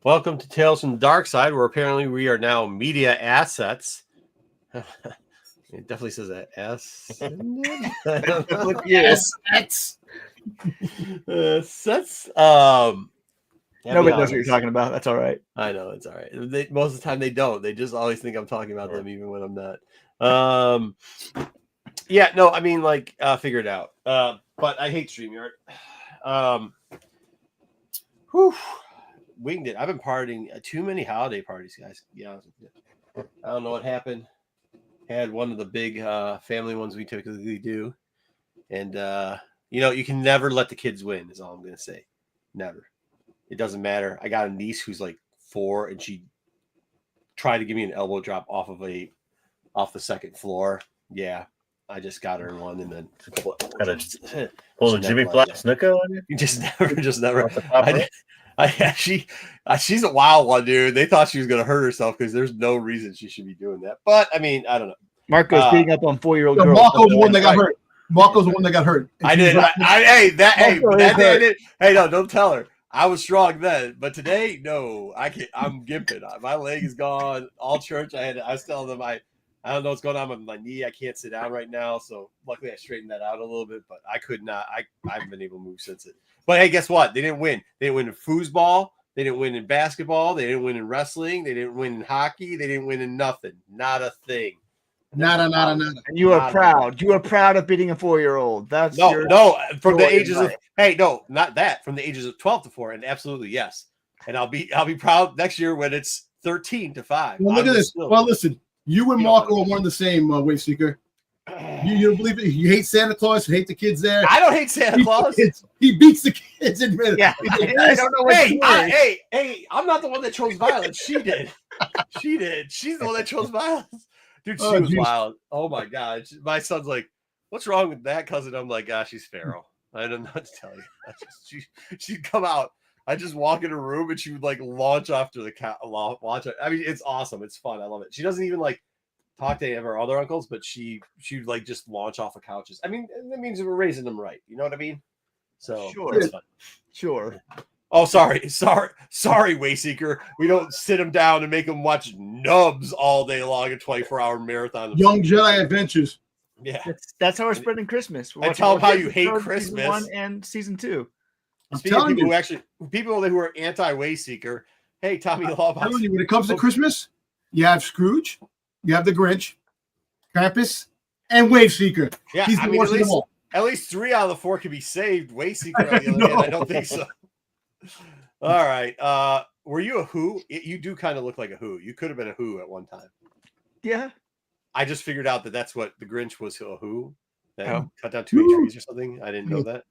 Welcome to Tales from the Dark Side, where apparently we are now media assets. It definitely says that S. Assets. Sets. Nobody knows what you're talking about. That's all right. I know, it's all right. Most of the time they don't. They just always think I'm talking about them, even when I'm not. Yeah, no, I mean, like, figure it out. But I hate StreamYard. Whew. Winged it. I've been partying too many holiday parties, guys. Yeah, I don't know what happened. Had one of the big family ones we typically do, and you can never let the kids win. Is all I'm gonna say. Never. It doesn't matter. I got a niece who's like 4, and she tried to give me an elbow drop off the second floor. Yeah, I just got her in one, and then pull the Jimmy Black Snuka on you. You just never. She's a wild one, dude. They thought she was going to hurt herself because there's no reason she should be doing that. But I mean, I don't know. Marco's beating up on 4-year-old girls. Marco's the one that got hurt. Marco's the one that got hurt. I did. Hey, no, don't tell her. I was strong then, but today, no, I can't. I'm gimping. My leg is gone. All church, I was telling them I don't know what's going on with my knee. I can't sit down right now. So luckily I straightened that out a little bit, but I could not. I haven't been able to move since it. But hey, guess what? They didn't win. They didn't win in foosball. They didn't win in basketball. They didn't win in wrestling. They didn't win in hockey. They didn't win in nothing. Not a thing. Nada. And you are proud. You are proud of beating a 4-year-old. That's no. From the ages of not that. From the ages of 12 to 4, and absolutely yes. And I'll be proud next year when it's 13 to 5. Well, look at this. Well, listen, you and Marco are one and the same, Wayseeker. You don't believe it? You hate Santa Claus. You hate the kids there. I don't hate Santa Claus. He beats the kids. Yeah. I don't know what hey, I'm not the one that chose violence. She did. She's the one that chose violence. Dude, she was wild. Oh my God. My son's like, what's wrong with that cousin? I'm like, she's feral. I don't know what to tell you. She'd come out. I just walk in her room and she would like launch after the cat. I mean, it's awesome. It's fun. I love it. She doesn't even like talk to any of her other uncles, but she'd like just launch off of couches. I mean, that means we're raising them right. You know what I mean? So Sure. Oh, sorry, Wayseeker. We don't sit them down and make them watch Nubs all day long, a 24-hour marathon. Young Jedi Adventures. Yeah, that's how we're spreading Christmas. I tell them how you hate Christmas. Season 1 and season 2. Speaking of people who are anti-Wayseeker, hey, Tommy Law. I'm telling you, when it comes to Christmas, you have Scrooge, you have the Grinch, Krampus, and Wayseeker. Yeah, he's the worst of them all. At least 3 out of the 4 could be saved. Wayseeker, on the other hand, I don't think so. All right. Were you a Who? You do kind of look like a Who. You could have been a Who at one time. Yeah. I just figured out that's what the Grinch was, a Who. That cut down 2 trees or something. I didn't know that.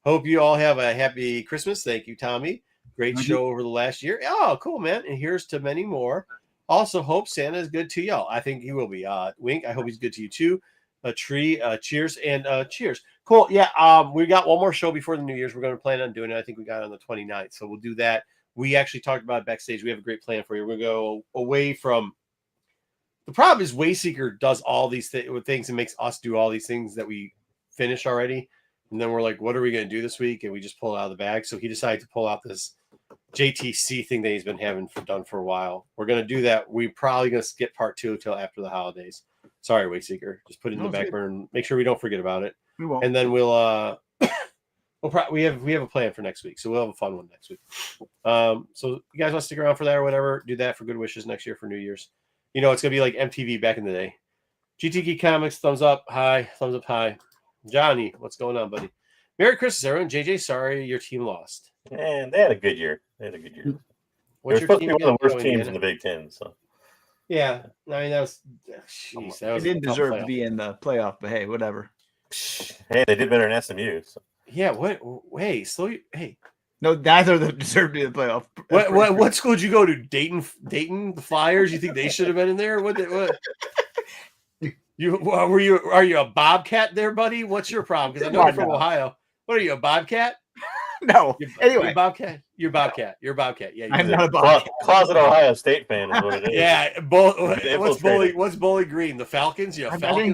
Hope you all have a happy Christmas. Thank you, Tommy. Great show over the last year. Oh, cool, man. And here's to many more. Also, hope Santa is good to y'all. I think he will be. Wink, I hope he's good to you too. A tree, cheers, and cheers. Cool. Yeah, we got one more show before the New Year's. We're going to plan on doing it. I think we got it on the 29th. So we'll do that. We actually talked about it backstage. We have a great plan for you. We're going to go away from – the problem is Wayseeker does all these things and makes us do all these things that we finish already. And then we're like, what are we going to do this week? And we just pull it out of the bag. So he decided to pull out this JTC thing that he's been having done for a while. We're going to do that. We're probably going to skip part 2 until after the holidays. Sorry, Wayseeker. Just put it in the back burner and make sure we don't forget about it. We won't. And then we'll we have a plan for next week. So we'll have a fun one next week. So you guys want to stick around for that or whatever, do that for good wishes next year for New Year's. You know, it's going to be like MTV back in the day. GTK Comics, thumbs up high. Johnny, what's going on, buddy? Merry Christmas, everyone. JJ, sorry your team lost. And they had a good year. They're What's supposed to be one of the worst teams in the Big Ten. So yeah, I mean that they didn't deserve to be in the playoff, but hey, whatever. Hey, they did better than SMU. So. Yeah, what? Hey, no, neither of them deserved to be in the playoff. What school did you go to? Dayton, the Flyers. You think they should have been in there? What? Are you a Bobcat there, buddy? What's your problem? Because I know you're from Ohio. What are you, a Bobcat? No. Anyway, you're Bobcat. You're Bobcat. Yeah, I'm not a Bobcat. Closet Ohio State fan is what it is. Yeah. What's Bowling Green? The Falcons? Yeah. I didn't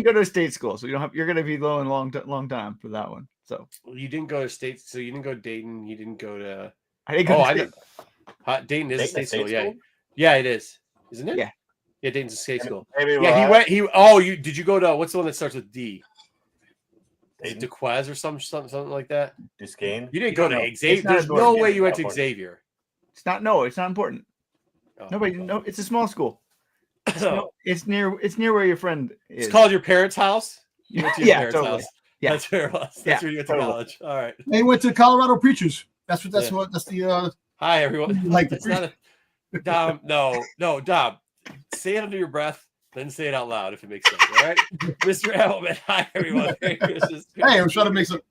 go to a state school, so you're going to be low and long time for that one. So you didn't go to state. So you didn't go to Dayton. You didn't go to. I didn't go. Dayton is a state school. Yeah, school? yeah, it is, isn't it? Yeah. Yeah, Dayton's a state school. Maybe Yeah, he went. Did you go to what's the one that starts with D? Is it DeQuez or something like that? Duquesne. You didn't go to It's Xavier. not There's no important. way you went to California. Xavier. It's not. No, it's not important. Oh. Nobody. No, it's a small school. It's near where your friend is. It's called your parents' house. You went to your Yeah, parents' totally. house. Yeah. That's where it was. That's Yeah, where you went to totally. college. All right. They went to Colorado Preachers. That's Yeah. the Hi everyone. like It's not a Dom. No, Dom. Say it under your breath, then say it out loud if it makes sense. All right, Mr. Edelman. Hi everyone. Merry Christmas. Hey, I'm trying to make some.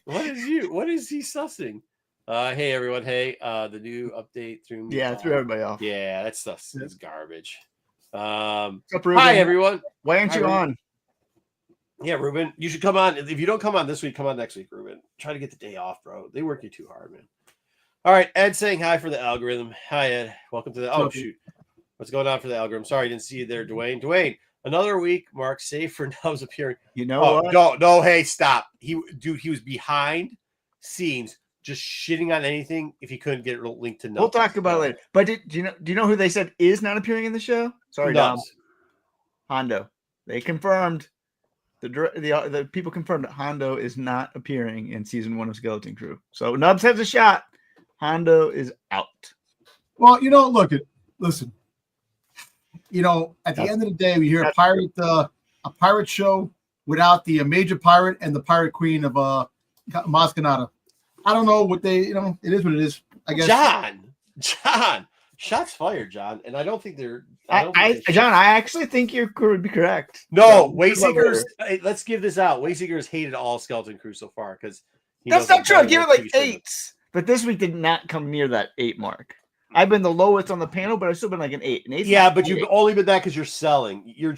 What is he sussing? Hey everyone. Hey, the new update threw me. Yeah, threw everybody off. Yeah, that stuff is garbage. What's up, Ruben? Hi everyone. Why aren't Hi, you Ruben. on? Yeah, Ruben, you should come on. If you don't come on this week, come on next week, Ruben. Try to get the day off, bro. They work you too hard, man. All right, Ed saying hi for the algorithm. Hi, Ed. Welcome to the. Oh shoot, what's going on for the algorithm? Sorry, I didn't see you there, Dwayne. Dwayne, another week. Mark, save for Nubs appearing. You know what? No. Hey, stop. He was behind scenes, just shitting on anything if he couldn't get it linked to Nubs. We'll talk about it later. But do you know who they said is not appearing in the show? Sorry, Dom. Nubs. Hondo. They confirmed. The people confirmed that Hondo is not appearing in season 1 of Skeleton Crew. So Nubs has a shot. Hondo is out. Well, listen. At the end of the day, we hear a pirate show without the major pirate and the pirate queen of Maz Kanata. I don't know what they, it is what it is. I guess. John, shots fired, John, and I don't think they're. John, I actually think you would be correct. No, Wayseekers. Let's give this out. Wayseekers hated all Skeleton Crew so far because that's not true. I give it like 8s, but this week did not come near that 8 mark. I've been the lowest on the panel, but I've still been like an 8. Yeah, but you've only been that because you're selling. Yeah.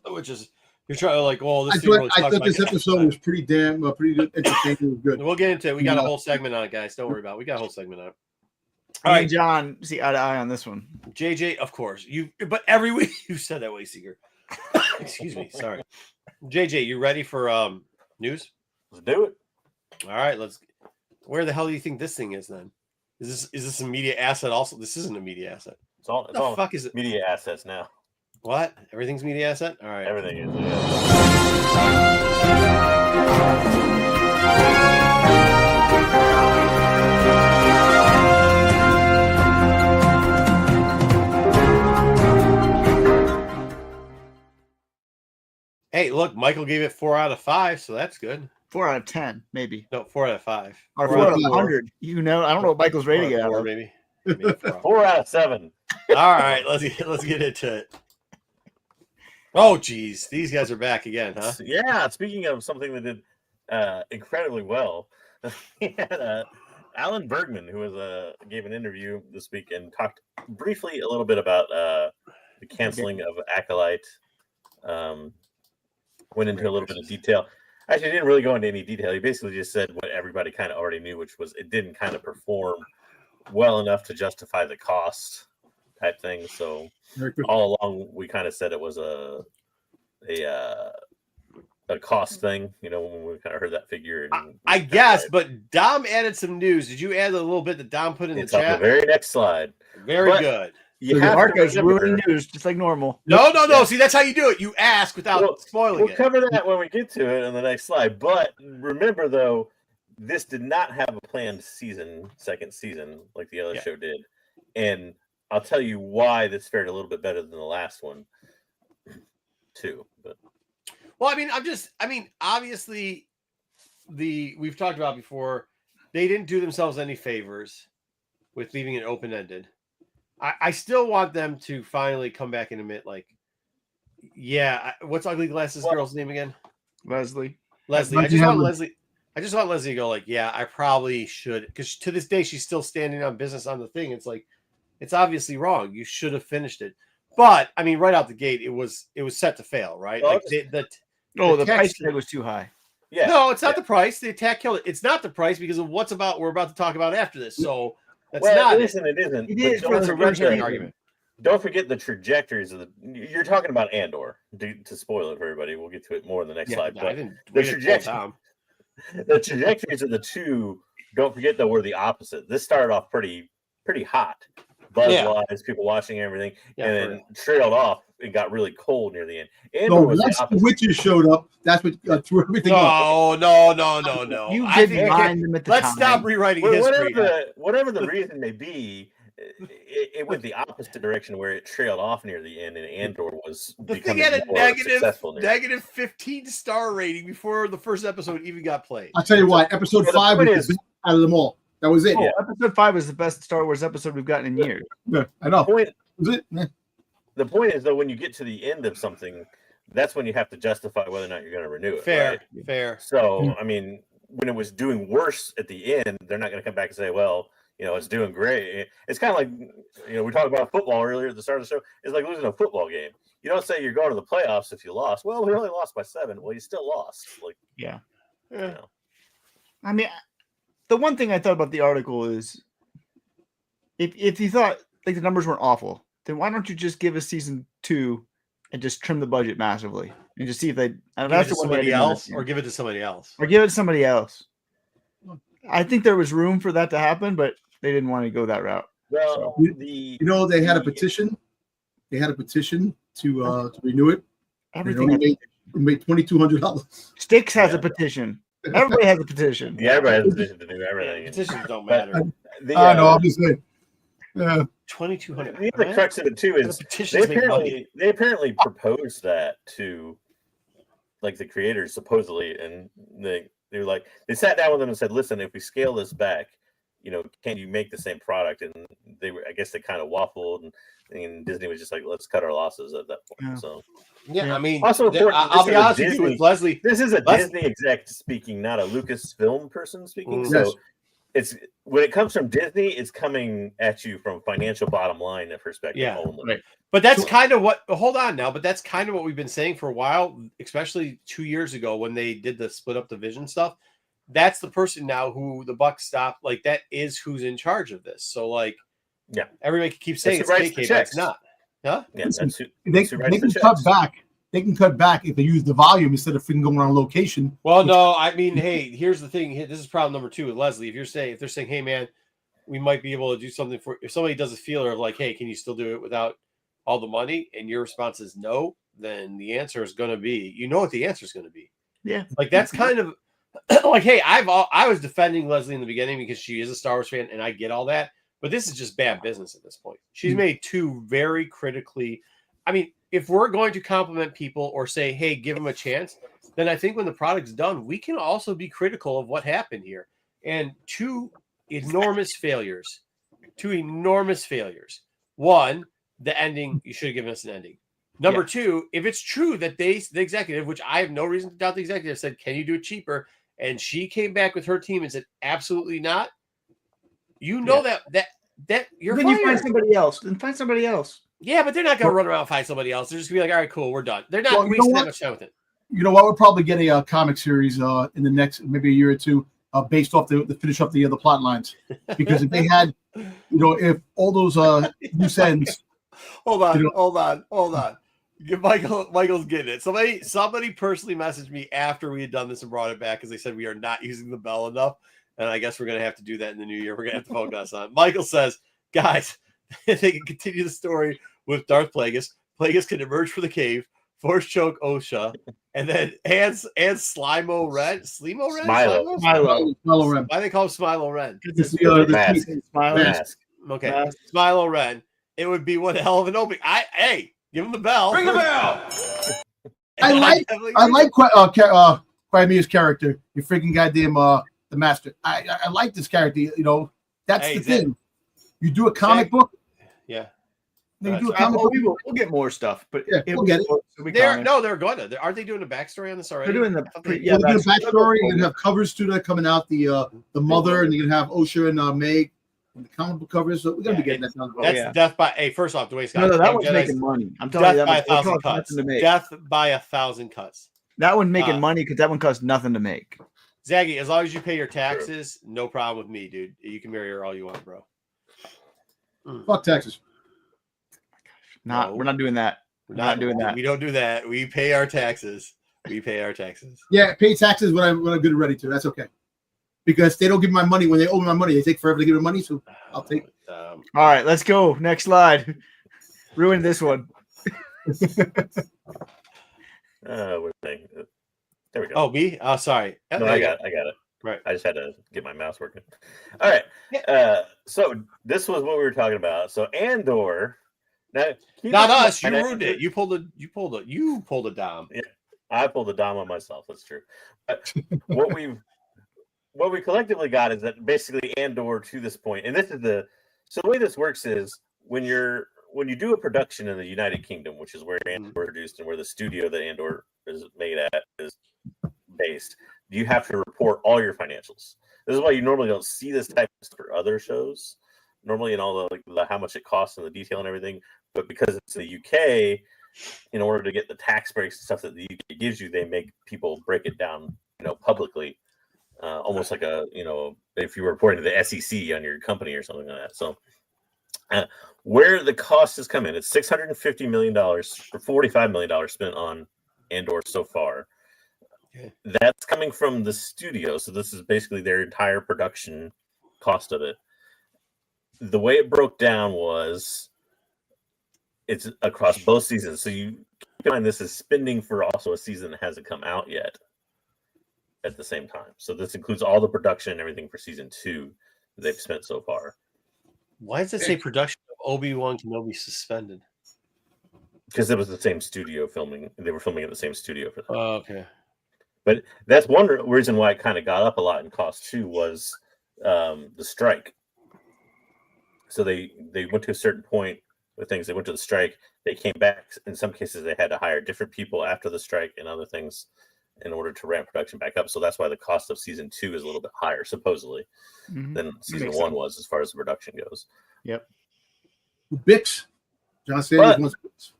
Which is you're trying to like, oh, this. I thought this episode was pretty good, entertaining. It was good. We'll get into it. We got a whole segment on it, guys. Don't worry about it. We got a whole segment on it. All right, John, see eye to eye on this one. JJ, of course. But every week you said that, Wayseeker. Excuse me. Sorry. JJ, you ready for news? Let's do it. All right, where the hell do you think this thing is then? Is this a media asset also? This isn't a media asset. It's all fuck is it? Media assets now. What? Everything's media asset? All right. Everything is. Yeah. Hey, look, Michael gave it 4 out of 5, so that's good. 4 out of 10, maybe. No, 4 out of 5. Or 4 out of 100. I don't know what Michael's rating it out of. Maybe 4 out of 7. All right, let's get into it. Oh, geez, these guys are back again, huh? Yeah. Speaking of something that did incredibly well, we had Alan Bergman, who gave an interview this week and talked briefly a little bit about the canceling of Acolyte. Went into a little bit of detail. Actually, didn't really go into any detail. He basically just said what everybody kind of already knew, which was it didn't kind of perform well enough to justify the cost type thing. So all along, we kind of said it was a cost thing, when we kind of heard that figure. I guess, but Dom added some news. Did you add a little bit that Dom put in the chat? On the very next slide. Very good. So the archive's ruining news, just like normal. No. Yeah. See, that's how you do it. You ask without spoiling it. We'll cover that when we get to it in the next slide. But remember, though, this did not have a planned second season, like the other show did. And I'll tell you why this fared a little bit better than the last one, too. But obviously, we've talked about before, they didn't do themselves any favors with leaving it open-ended. I still want them to finally come back and admit, what's Ugly Glasses girl's name again? Leslie. I just want Leslie to go I probably should, because to this day she's still standing on business on the thing. It's it's obviously wrong. You should have finished it. But right out the gate, it was set to fail, right? Well, the price tag was too high. Yeah. No, it's not the price. The attack killed it. It's not the price because of we're about to talk about after this. So that's not it. It isn't. It is for the red argument. Don't forget the trajectories of you're talking about Andor. To spoil it for everybody, we'll get to it more in the next slide. But the the trajectories of the two, don't forget though, were the opposite. This started off pretty hot, buzz-wise, people watching everything, and then trailed off and got really cold near the end. So once the witches showed up, that's what threw everything off. No. You didn't mind them at the time. Let's stop rewriting history. Whatever the reason may be, it went the opposite direction where it trailed off near the end, and Andor was the thing becoming had a more successful. negative 15 star rating before the first episode even got played. I'll tell you what, episode 5 was the best out of them all. That was it. Episode 5 was the best Star Wars episode we've gotten in years. Yeah, I know. The point is, though, when you get to the end of something, that's when you have to justify whether or not you're going to renew it. Fair. So, I mean, when it was doing worse at the end, they're not going to come back and say, well, it's doing great. It's kind of like, we talked about football earlier at the start of the show. It's like losing a football game. You don't say you're going to the playoffs if you lost. Well, we only lost by 7. Well, you still lost. Yeah. I mean, the one thing I thought about the article is if you thought the numbers weren't awful, then why don't you just give us season 2 and just trim the budget massively and just see if they give it to somebody else or give it to somebody else. I think there was room for that to happen, but they didn't want to go that route. Well, they had a petition. They had a petition to renew it. Everything made $2,200. Sticks has a petition. Everybody has a petition. Yeah, everybody has a petition to do everything. Petitions don't matter. No, I'm just saying. Yeah. $2,200. The crux of it too is they apparently proposed that to the creators supposedly, and they were like, they sat down with them and said, listen, if we scale this back, can you make the same product? And I guess they kind of waffled, and Disney was just like, let's cut our losses at that point. Yeah. So I mean, also I'll be honest with you with Leslie. This is a Disney exec speaking, not a Lucasfilm person speaking. So it's when it comes from Disney, it's coming at you from financial bottom line perspective only. Right. But that's kind of what. Hold on now. But that's kind of what we've been saying for a while, especially 2 years ago when they did the split up division stuff. That's the person now who the buck stopped. That is who's in charge of this. So everybody keeps saying it's KK, but it's not. Huh? Yeah, they can cut back. They can cut back if they use the volume instead of freaking going on location. Well, no, I mean, hey, here's the thing. This is problem number 2 with Leslie. If they're saying, hey, man, we might be able to do something for. If somebody does a feeler of hey, can you still do it without all the money? And your response is no, then the answer is going to be, what the answer is going to be. Yeah, that's kind of hey, I was defending Leslie in the beginning because she is a Star Wars fan, and I get all that. But this is just bad business at this point. She's made 2 very critically. I mean, if we're going to compliment people or say, hey, give them a chance, then I think when the product's done, we can also be critical of what happened here. And 2 enormous failures. 2 enormous failures. 1, the ending, you should have given us an ending. Number 2, if it's true that the executive, which I have no reason to doubt the executive, said, can you do it cheaper? And she came back with her team and said, absolutely not. That you're then fired. You find somebody else. Then find somebody else. Yeah, but they're not going to run around and find somebody else. They're just going to be like, all right, cool, we're done. They're not wasting that much time with it. You know what? We'll probably get a comic series in the next maybe a year or 2 based off the finish up the other plot lines. Because if they had, if all those loose ends. Hold on. Michael's getting it. Somebody personally messaged me after we had done this and brought it back because they said we are not using the bell enough. And I guess we're going to have to do that in the new year. We're going to have to focus on it. Michael says, guys, they can continue the story with Darth Plagueis. Plagueis can emerge from the cave, force choke Osha, and then hands Slimo Ren. Slimo Ren? Smilo Ren. Why do they call him Smilo Ren? It's the mask. Okay. Mask. Smilo Ren. It would be one hell of an opening. Hey, give him the bell. Ring the bell. I like Crymea's character. You freaking goddamn the master. I like this character. That's the thing. You do a comic book. Yeah. We'll get more stuff, but we'll get it. They're going to. Aren't they doing a backstory on this already? They're doing the backstory. You're gonna have covers too that coming out. The mother, and you're gonna have Osha and Meg. The comic book covers. So we're gonna be getting that done. That's death by. Hey, first off, Dwayne Scott. No, that one's making money. I'm telling you, that 1,000 cuts. Death by 1,000 cuts. That one's making money because that one costs nothing to make. Zaggy, as long as you pay your taxes, no problem with me, dude. You can marry her all you want, bro. Fuck taxes. We're not doing that. We're not doing that. We don't do that. We pay our taxes. We pay our taxes. Yeah, pay taxes when I'm good and ready to. That's okay. Because they don't give me my money when they owe me my money. They take forever to give me money, so I'll take it. All right, let's go. Next slide. Ruin this one. There we go. Oh, me? Oh, sorry. No, I got it. Right. I just had to get my mouse working. All right. So this was what we were talking about. So Andor. Now, not us. You ruined it. You pulled a dom. Yeah, I pulled a dom on myself. That's true. But what we collectively got is that basically Andor to this point, and this is the way this works is when you do a production in the United Kingdom, which is where Andor is produced and where the studio that Andor is made at is based, you have to report all your financials. This is why you normally don't see this type of stuff for other shows, normally in all the how much it costs and the detail and everything. But because it's the UK, in order to get the tax breaks and stuff that the UK gives you, they make people break it down, publicly, almost like if you were reporting to the SEC on your company or something like that. So, where the cost has come in, it's $650 million or $45 million spent on Andor so far. Okay. That's coming from the studio, so this is basically their entire production cost of it. The way it broke down was it's across both seasons. So you keep in mind this is spending for also a season that hasn't come out yet at the same time. So this includes all the production and everything for season 2 that they've spent so far. Why does it say production of Obi-Wan Kenobi suspended? Because it was the same studio filming. They were filming at the same studio for that. Oh, okay. But that's one reason why it kind of got up a lot in cost too was the strike. So they went to a certain point with things. They went to the strike. They came back. In some cases, they had to hire different people after the strike and other things in order to ramp production back up. So that's why the cost of season 2 is a little bit higher, supposedly, than season 1 was as far as the production goes. Yep. Bix. John Sanders wants Bix.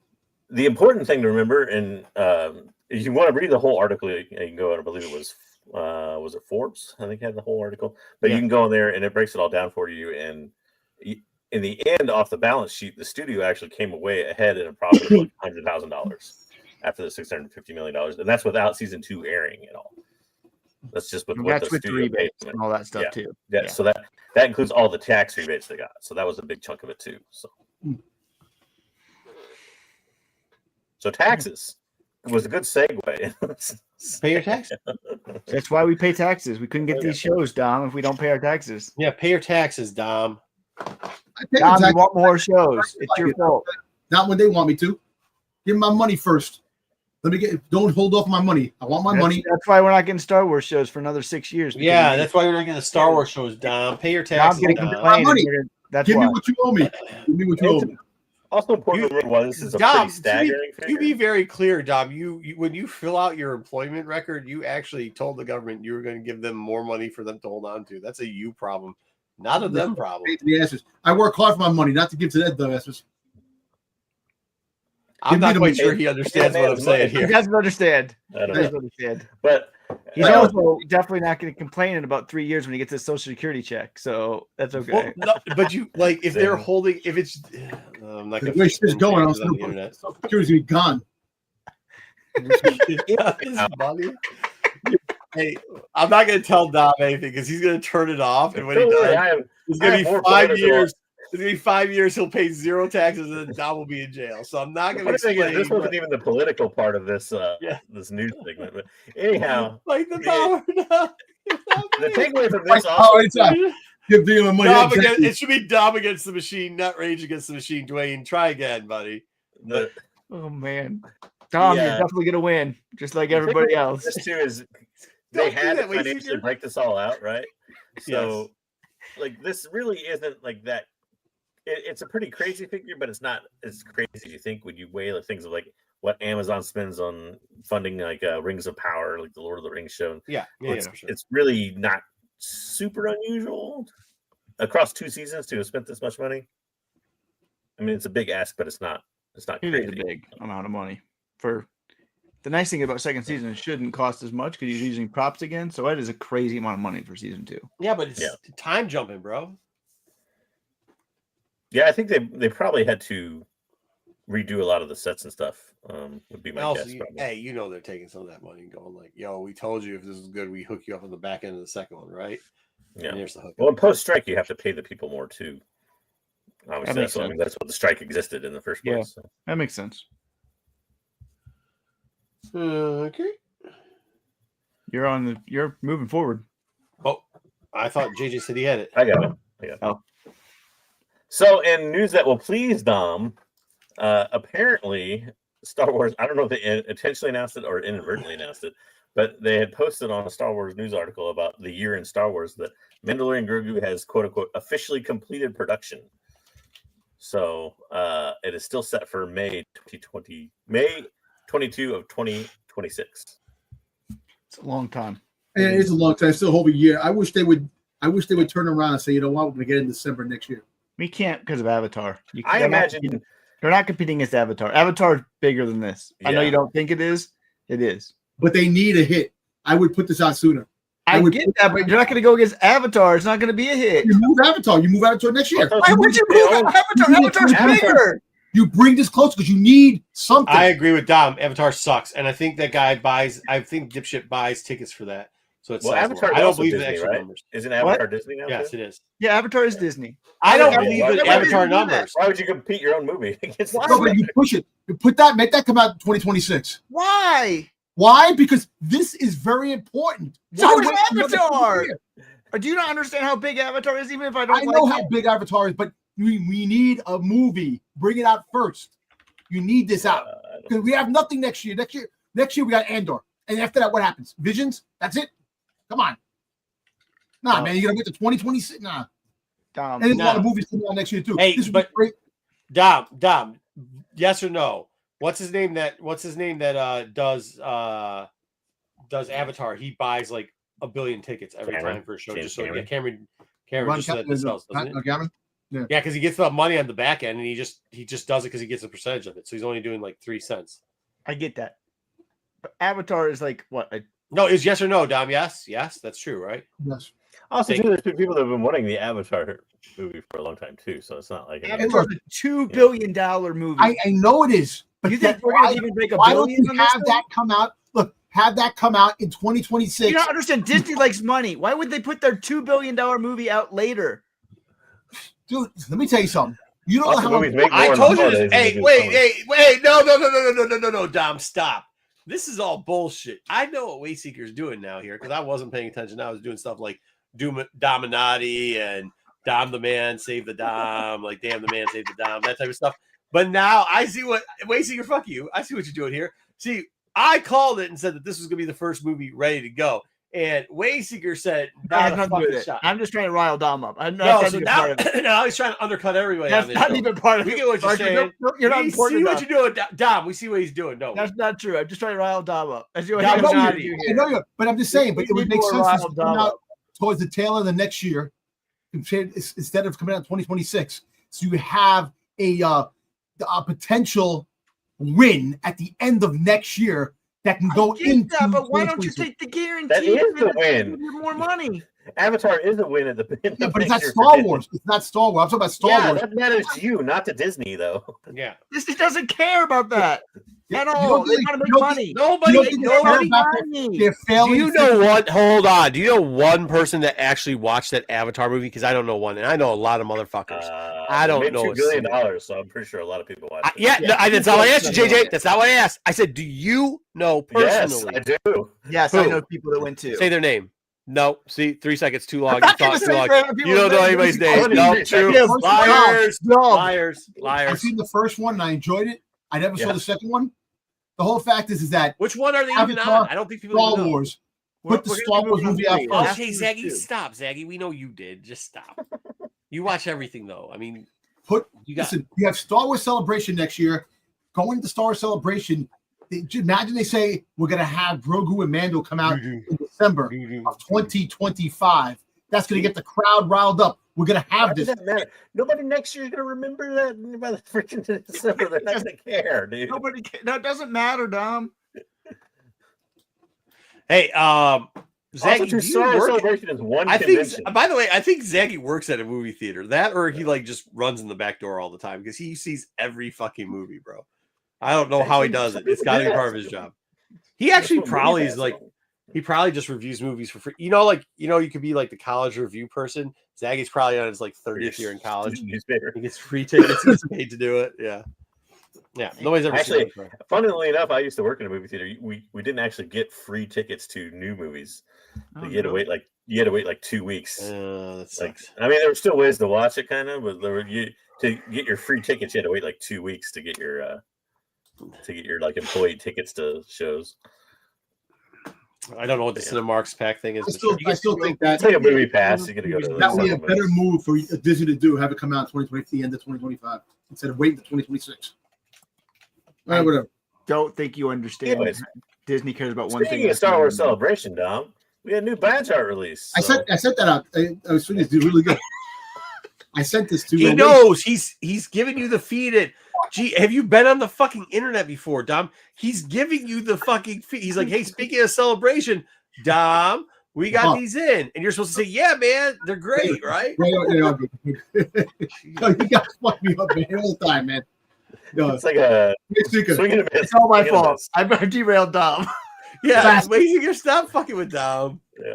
The important thing to remember, and if you want to read the whole article, you can go and I believe it was it Forbes? I think had the whole article. But you can go in there and it breaks it all down for you. And in the end, off the balance sheet, the studio actually came away ahead in a profit of like $100,000 after the $650 million, and that's without season 2 airing at all. That's just with what the studio rebates and all that stuff too. Yeah, so that includes all the tax rebates they got. So that was a big chunk of it too. So taxes was a good segue. Pay your taxes. That's why we pay taxes. We couldn't get these shows, Dom, if we don't pay our taxes. Yeah, pay your taxes, Dom. Dom, you want more shows. It's your fault. Not when they want me to. Give me my money first. Don't hold off my money. I want my money. That's why we're not getting Star Wars shows for another 6 years. Yeah, that's why we're not getting the Star Wars shows, Dom. Pay your taxes, Dom. My money. Give me what you owe me. Give me what you owe me. Also important to remember why this is a pretty staggering figure. To be very clear, Dom, you when you fill out your employment record, you actually told the government you were going to give them more money for them to hold on to. That's a you problem, not a them problem. I work hard for my money, not to give to that dumbasses. I'm not quite sure he understands what I'm saying here. He doesn't understand. I don't understand. But he's also definitely not going to complain in about 3 years when he gets his Social Security check. So that's okay. Well, no, but you like if they're holding, if it's, I'm not going to. The way shit's going, I'm still Social Security's be gone. Hey, I'm not going to tell Dom anything because he's going to turn it off, and when he does, it's going to be 5 years. It's going to be 5 years. He'll pay zero taxes, and then Dom will be in jail. So I'm not going to explain. This wasn't even the political part of this this news segment. But anyhow, like the power. The takeaway from this give the money. It should be Dom against the machine, not Rage against the machine. Dwayne, try again, buddy. Oh man, Dom, you're definitely going to win, just like everybody else. This too is they had to financially break this all out, right? So, like, this really isn't like that. It's a pretty crazy figure, but it's not as crazy as you think when you weigh the things of like what Amazon spends on funding like Rings of Power, like the Lord of the Rings show. It's really not super unusual across 2 seasons to have spent this much money. I mean, it's a big ask, but it's not crazy. It is a big amount of money. For the nice thing about second season, it shouldn't cost as much because you're using props again. So it is a crazy amount of money for season 2. Yeah, but it's time jumping, bro. Yeah, I think they probably had to redo a lot of the sets and stuff. Would be my Also, guess. hey, they're taking some of that money and going like, "Yo, we told you if this is good, we hook you up on the back end of the second one, right?" Yeah. And here's the hook. Well, in post-strike, you have to pay the people more too. Obviously, that's what the strike existed in the first place. Yeah, so. that makes sense. Okay. You're moving forward. Oh, I thought JJ said he had it. I got it. Oh. So, in news that will please Dom, apparently Star Wars, I don't know if they intentionally announced it or inadvertently announced it, but they had posted on a Star Wars news article about the year in Star Wars that Mandalorian Grogu has, quote unquote, officially completed production. So it is still set for May 22 of 2026. It's a long time. And it's a long time. Still over a year. I wish they would turn around and say, you know what, we're gonna get in December next year. We can't because of Avatar. I imagine they're not competing against Avatar. Avatar is bigger than this. I know Yeah. you don't think it is. It is. But they need a hit. I would put this out sooner. I would get that, but you're not going to go against Avatar. It's not going to be a hit. You move Avatar. You move Avatar next year. Why would you move Avatar? Avatar's bigger. You bring this close because you need something. I agree with Dom. Avatar sucks, and I think that guy buys. I think dipshit buys tickets for that. So it's Avatar. I don't Also believe Disney, the extra right? numbers. Isn't Avatar Disney now? Yes, too? it is. Yeah, Avatar is Disney. I don't Yeah, believe why- the why Avatar would you do that? numbers. Why would you compete your own movie against? Why No, would but you push it. You put that. Make that come out in 2026. Why? Why? Because this is very important. So Why is wait another Avatar. year? Or do you not understand how big Avatar is? Even if I don't, I know like how it? big Avatar is, but we need a movie. Bring it out first. You need this out because we have nothing next year. Next year we got Andor, and after that, what happens? Visions. That's it. Come on. Nah, man, you're gonna get to 2026. Nah. Dom, And there's a lot Nah. of movies coming out next year too. Hey, This would but- be great. Dom, yes or no? What's his name that does Avatar? He buys like a billion tickets every Cameron. time for a show. James just so Cameron. Cameron Ron just so that Cameron, it sells, doesn't it? Cameron? Yeah, because he gets the money on the back end, and he just does it because he gets a percentage of it. So he's only doing like 3 cents. I get that. But Avatar is like what? No, is yes or no, Dom? Yes, that's true, right? Yes. Also, Thank- too, there's people that have been wanting the Avatar movie for a long time too. So it's not like Avatar's a $2 billion movie. I know it is, but you think we're why, going to even make a why don't billion you on this have that come out? Look, have that come out in 2026. You don't understand. Disney likes money. Why would they put their $2 billion movie out later? Dude, let me tell you something. You don't Lots know of how movies make I more told you nowadays this. than Hey, they do wait, no, Dom, stop. This is all bullshit. I know what Wayseeker's doing now here because I wasn't paying attention. I was doing stuff like Dominati and Dom the Man, Save the Dom, like Damn the Man, Save the Dom, that type of stuff. But now I see what Wayseeker, fuck you. I see what you're doing here. See, I called it and said that this was going to be the first movie ready to go. And Wayseeker said, That's not a not fucking it. shot. I'm just trying to rile Dom up. I'm No, not so even now, part of it. now he's trying to undercut everybody That's on this not show. even part of We it. get what you're Mark, saying. You're not We important see enough. what you're doing, Dom. We see what he's doing. No, That's not true. I'm just trying to rile Dom up. That's what Yeah, I'm I know trying to you- do I here. know you, but I'm just saying, but it would People make are sense to riled come up. out towards the tail end of the next year instead of coming out in 2026. So you have a potential win at the end of next year that can go I get into that, but why don't you 2026. take the guarantee? That is the and win. give you more money. Avatar is a win at the end. Yeah, of but it's next not year Star for Wars. Disney. It's not Star Wars. I'm talking about Star Yeah, Wars. that matters to you, not to Disney, though. yeah. Disney doesn't care about that at You all. don't They think- want to make you don't money. You Nobody, don't think they care nobody. about their Do failing? you know what? Hold on. Do you know one person that actually watched that Avatar movie? Because I don't know one, and I know a lot of motherfuckers. I don't made know $2 a billion, single- so I'm pretty sure a lot of people watch it. Yeah, no, that's not what I asked you, JJ. That's not what I asked. I said, do you know personally? Yes, I do. Yes, Who? I know people that went to. Say their name. No. See, 3 seconds too long. I'm You not gonna thought too say long. random You people's don't know names. anybody's I name. don't No, even true. check it. Liars. Dom. Liars. I've Liars. seen the first one and I enjoyed it. I never saw Yeah. the second one. The whole fact is that Which one are they even Avatar, on? I don't think people Star even know. Wars We're- put the we're gonna Star be Wars moving on movie out three. first. Okay, That's Zaggy, true. stop. Zaggy, we know you did. Just stop. You watch everything, though. I mean, you got. Listen, you have Star Wars Celebration next year. Going to Star Wars Celebration, imagine they say we're going to have Grogu and Mando come out in December of 2025. That's going to get the crowd riled up. We're going to Why have does this. that matter? Nobody next year is going to remember that by the freaking December. They're not going to care, dude. Nobody. No, it doesn't matter, Dom. Hey, Also, Zaggy, to do Star you Wars work? Celebration is one I think. convention. By the way, I think Zaggy works at a movie theater. That, or he like just runs in the back door all the time because he sees every fucking movie, bro. I don't know how he does it. It's got to be part of his job. He actually probably is like. He probably just reviews movies for free. You know, you could be like the college review person. Zaggy's probably on his like 30th year in college. He gets free tickets. He gets paid to do it. Yeah. Yeah. Nobody's ever seen it. Funnily enough, I used to work in a movie theater. We didn't actually get free tickets to new movies. You had to wait like 2 weeks. That sucks. I mean, there were still ways to watch it, kind of, but to get your free tickets, you had to wait like 2 weeks to get your like employee tickets to shows. I don't know what the Cinemarks pack thing is. I still think that's like a movie pass. You gotta go to that would be a better move for Disney to do. Have it come out 2020, the end of 2025, instead of waiting to 2026. All right, whatever. Don't think you understand. Anyways, Disney cares about one thing. Speaking of Star Wars Celebration, Dom, we had a new badge art release. So. I sent that out. I was thinking it's really good. I sent this to. He knows. He's giving you the feed. It. Gee, have you been on the fucking internet before, Dom? He's giving you the fucking feed. He's like, hey, speaking of Celebration, Dom, we got these in, and you're supposed to say, yeah, man, they're great, right? You guys fuck me up, man, all the time, man. No, it's like a Wayseeker. It's all my fault. I derailed Dom. Yeah, Wayseeker, stop fucking with Dom. Yeah.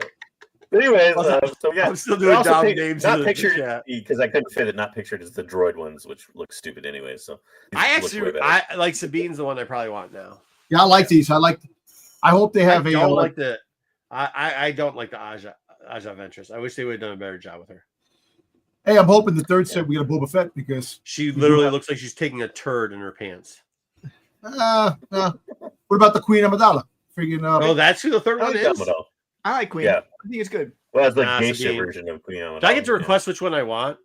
Anyways, so yeah, I'm still doing Dom names. Not pictured because I couldn't fit it. Not pictured as the droid ones, which look stupid anyway. So I like Sabine's the one I probably want now. Yeah, I like these. I hope they have. I don't like the Aja Ventress. I wish they would have done a better job with her. Hey, I'm hoping the third set we get a Boba Fett because she literally looks like she's taking a turd in her pants. What about the Queen Amidala? That's who the third one is. I like Queen. Yeah. I think it's good. Well, it's like geisha version of Queen Amidala. Do I get to request which one I want?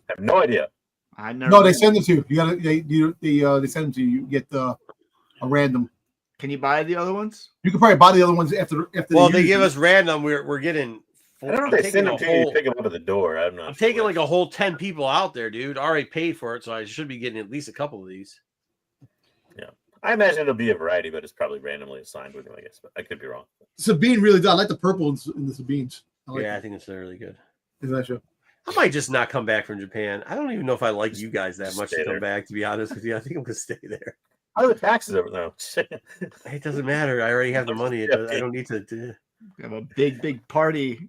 I have no idea. No, they send it to you. You gotta they send them to you. You get a random. Can you buy the other ones? You can probably buy the other ones after. Well, they give us random. We're getting. I don't know if they send them to you. Pick them up at the door. I'm taking like a whole 10 people out there, dude. Already paid for it, so I should be getting at least a couple of these. Yeah, I imagine it'll be a variety, but it's probably randomly assigned with them. I guess, but I could be wrong. Sabine really does. I like the purple in the Sabines. I think it's really good. Is that true? I might just not come back from Japan. I don't even know if I like you guys that much to come back. To be honest with you, I think I'm gonna stay there. How are the taxes over now? It doesn't matter. I already have the money. I don't need to. We have a big party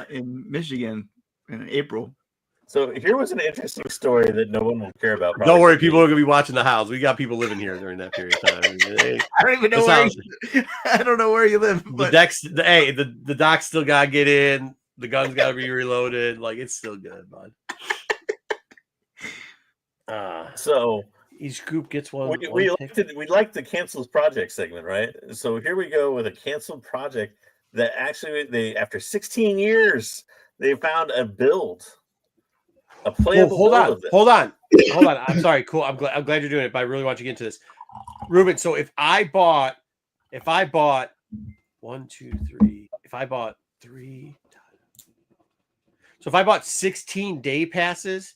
in Michigan in April. So here was an interesting story that no one will care about. Don't worry, people are going to be watching the house. We got people living here during that period of time. I don't even know I don't know where you live. But the docs still got to get in. The gun's got to be reloaded. Like, it's still good, bud. So each group gets one. We like the canceled project segment, right? So here we go with a canceled project that actually they after 16 years they found a build. A playable hold on. I'm sorry. Cool. I'm glad you're doing it, but I really want you to get into this, Ruben. So if I bought 1, 2, 3, if I bought 3, so if I bought 16 day passes,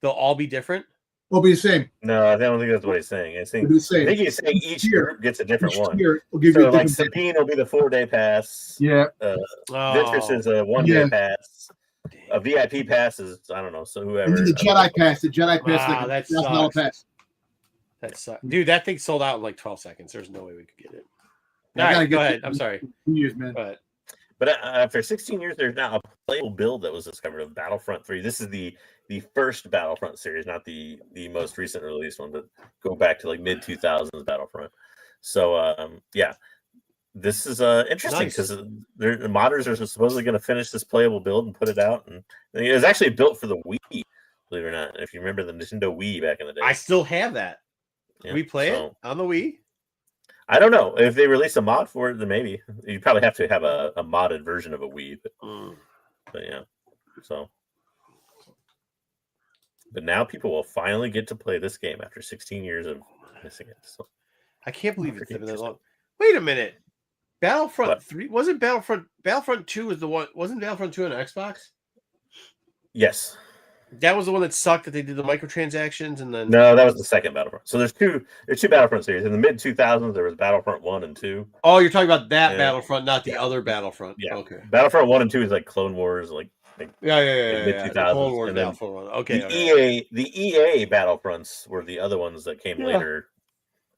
they'll all be different. Will be the same. No, I don't think that's what he's saying. I think he's saying each group gets a different one. Will give you like Sabine will be the 4-day pass. Yeah. Ventress is a 1-day pass. A VIP pass is, I don't know, so whoever. And then the Jedi pass. That sucks. Pass. That sucks. Dude, that thing sold out in like 12 seconds. There's no way we could get it. All right, go ahead. I'm sorry. Years, man. But after 16 years, there's now a playable build that was discovered of Battlefront 3. This is the first Battlefront series, not the most recent released one, but go back to like mid-2000s Battlefront. So, this is interesting because the modders are supposedly going to finish this playable build and put it out. And it was actually built for the Wii, believe it or not. If you remember the Nintendo Wii back in the day. I still have that. Can we play it on the Wii? I don't know. If they release a mod for it, then maybe. You probably have to have a modded version of a Wii. But yeah. So. But now people will finally get to play this game after 16 years of missing it. So I can't believe it's been that long. Wait a minute. Battlefront 3 wasn't Battlefront 2 was the one, wasn't Battlefront 2 on Xbox? Yes. That was the one that sucked that they did the microtransactions and then. No, that was the second Battlefront. So there's two Battlefront series. In the mid 2000s, there was Battlefront 1 and 2. Oh, you're talking about that Battlefront, not the other Battlefront. Yeah. Okay. Battlefront 1 and 2 is like Clone Wars, like yeah. mid 2000s. Clone Wars, and then Battlefront. Okay. The EA Battlefronts were the other ones that came later,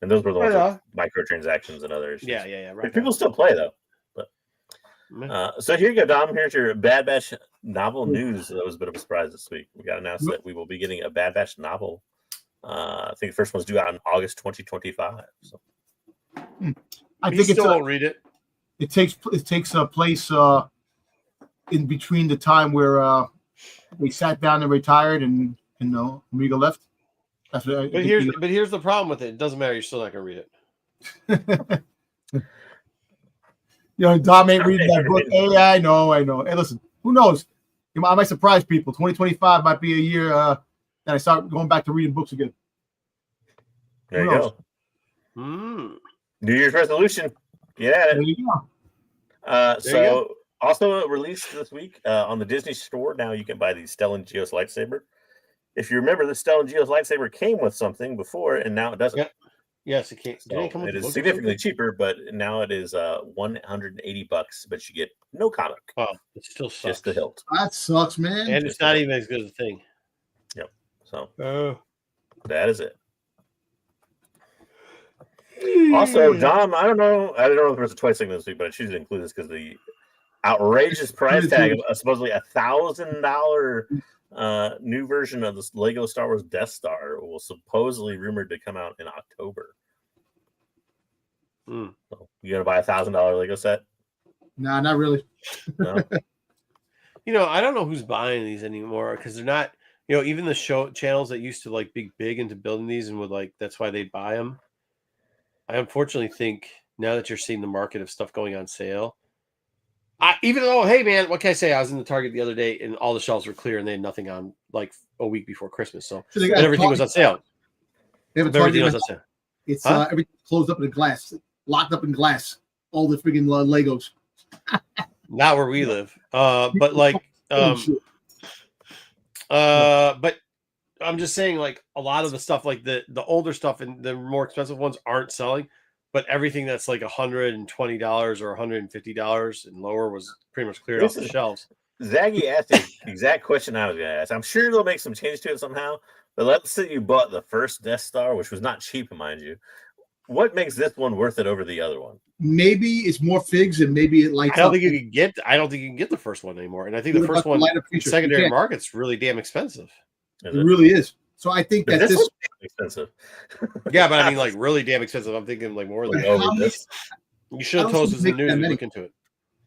and those were the ones with microtransactions and others. Yeah. Right. People still play though. So here you go, Dom. Here's your Bad Batch novel news. That was a bit of a surprise this week. We got announced that we will be getting a Bad Batch novel. I think the first one's due out in August 2025. So. I think still won't read it. It takes place in between the time where they sat down and retired and Amiga left. That's what but here's the problem with it. It doesn't matter. You're still not gonna read it. Dom ain't reading that book. Hey, I know. Hey, listen, who knows? I might surprise people. 2025 might be a year that I start going back to reading books again. There you go. New Year's resolution. Yeah. There you go. So also released this week on the Disney Store. Now you can buy the Stellan Geos lightsaber. If you remember, the Stellan Geos lightsaber came with something before, and now it doesn't. Yeah. Yes, it can't. So it is significantly cheaper, but now it is $180, but you get no comic. Oh, it still sucks. Just the hilt. That sucks, man. And it's not even as good as a thing. Yep. So that is it. Also, Dom, I don't know if there's a toy segment this week, but I choose to include this because the outrageous price tag of supposedly $1,000 new version of this Lego Star Wars Death Star will supposedly rumored to come out in October. So you gonna buy a $1,000 Lego set? Nah, not really. No. I don't know who's buying these anymore because they're not. Even the show channels that used to like be big into building these and would like that's why they'd buy them. I unfortunately think now that you're seeing the market of stuff going on sale. Even though, hey man, what can I say? I was in the Target the other day and all the shelves were clear and they had nothing on like a week before Christmas. So everything was on sale. They have a Target on sale. It's everything closed up in glass, locked up in glass. All the freaking Legos. Not where we live. But like, but I'm just saying, like a lot of the stuff, like the older stuff and the more expensive ones aren't selling. But everything that's like $120 or $150 and lower was pretty much cleared off the shelves. Zaggy asked the exact question I was going to ask. I'm sure they'll make some change to it somehow. But let's say you bought the first Death Star, which was not cheap, mind you. What makes this one worth it over the other one? Maybe it's more figs, and maybe it lights. I don't think you can get the first one anymore. And I think the first one, secondary market's really damn expensive. It really is. So I think that this expensive. Yeah, but I mean, like really damn expensive. I'm thinking like more than this. You should have told us in the news. Look into it.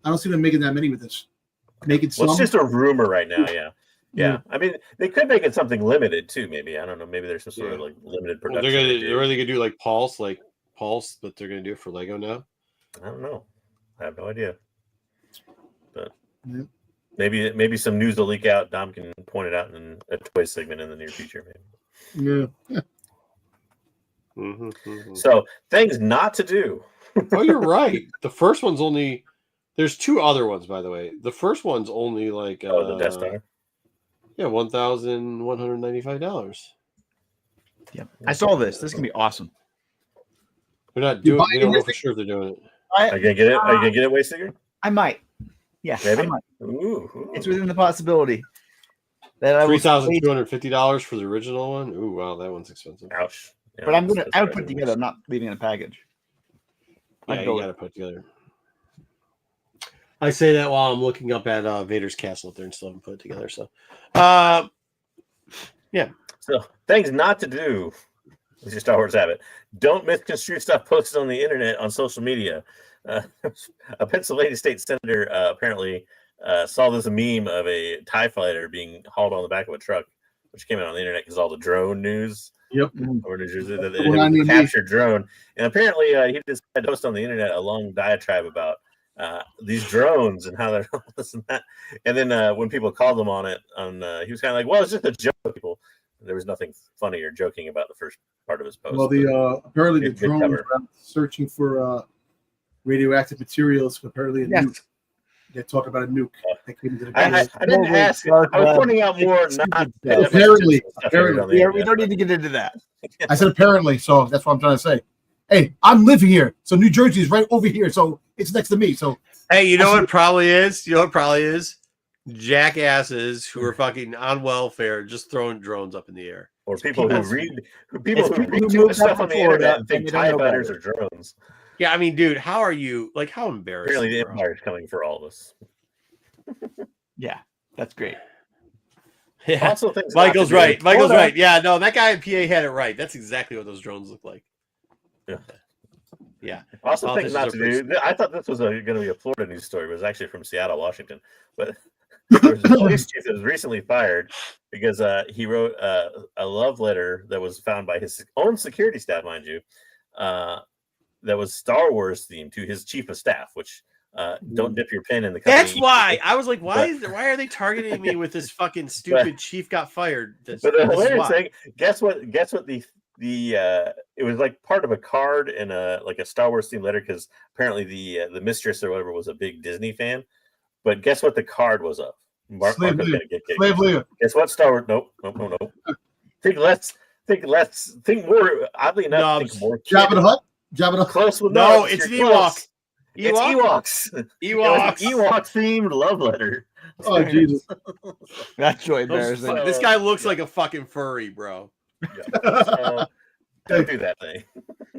I don't see them making that many with this. It's just a rumor right now. Yeah. I mean, they could make it something limited too. Maybe I don't know. Maybe there's some sort of like limited production. They're really gonna do like Pulse, but they're gonna do it for Lego now. I don't know. I have no idea. But maybe some news will leak out. Dom can point it out in a toy segment in the near future. Maybe. Yeah. So things not to do. Oh, you're right. The first one's only. There's two other ones, by the way. The first one's only like. The Death Star. Yeah, $1,195. Yep, I saw this. This is gonna be awesome. They're not doing. We don't know for sure if they're doing it. Are you gonna get it? Are you gonna get it, Wayseeker? I might. Yeah, maybe. I might. Ooh. It's within the possibility. That I $3,250 for the original one. Ooh, wow, that one's expensive. Ouch. Yeah, but I would put it together. I'm not leaving in a package. Yeah, you gotta put it together. I say that while I'm looking up at Vader's castle up there and still haven't put it together. So, yeah. So things not to do. It's your Star Wars habit. Don't misconstrue stuff posted on the internet on social media. A Pennsylvania state senator apparently saw this meme of a TIE fighter being hauled on the back of a truck, which came out on the internet because all the drone news. Yep. Or the captured drone. And apparently he just had posted on the internet a long diatribe about these drones and how they're this and that. And then when people called him on it, he was kind of like, well, it's just a joke. People, there was nothing funny or joking about the first part of his post. Well, apparently the drones were searching for radioactive materials. Apparently, They're talking about a nuke. That came into the I didn't ask. I was pointing out more. Not apparently. We don't need to get into that. I said apparently, so that's what I'm trying to say. Hey, I'm living here, so New Jersey is right over here, so it's next to me. So hey, you know what probably is? You know what probably is? Jackasses who are fucking on welfare just throwing drones up in the air. Or people who read move stuff on the internet and think and TIE fighters are drones. Yeah, I mean, dude, how are you? Like, how embarrassing? Apparently, the Empire's coming for all of us. Yeah, that's great. Yeah. Also, Michael's right. Michael's right. Yeah, no, that guy in PA had it right. That's exactly what those drones look like. Yeah. Yeah. Also, things not to do. I thought this was going to be a Florida news story. It was actually from Seattle, Washington. But there was a police chief that was recently fired because he wrote a love letter that was found by his own security staff, mind you, that was Star Wars themed to his chief of staff, which don't dip your pen in the company. That's why I was like, why are they targeting me with this fucking stupid chief got fired? But the hilarious thing, guess what the it was like part of a card in a Star Wars themed letter, because apparently the mistress or whatever was a big Disney fan. But guess what the card was of? Slave Leia. Guess what? Star Wars. Nope. Think more. Oddly enough, think more. Jabba the Hutt. Close with no. It's an Ewok. It's Ewoks. Ewok themed love letter. Oh Jesus, that's really embarrassing. This guy looks like a fucking furry, bro. Yeah. Don't do that thing.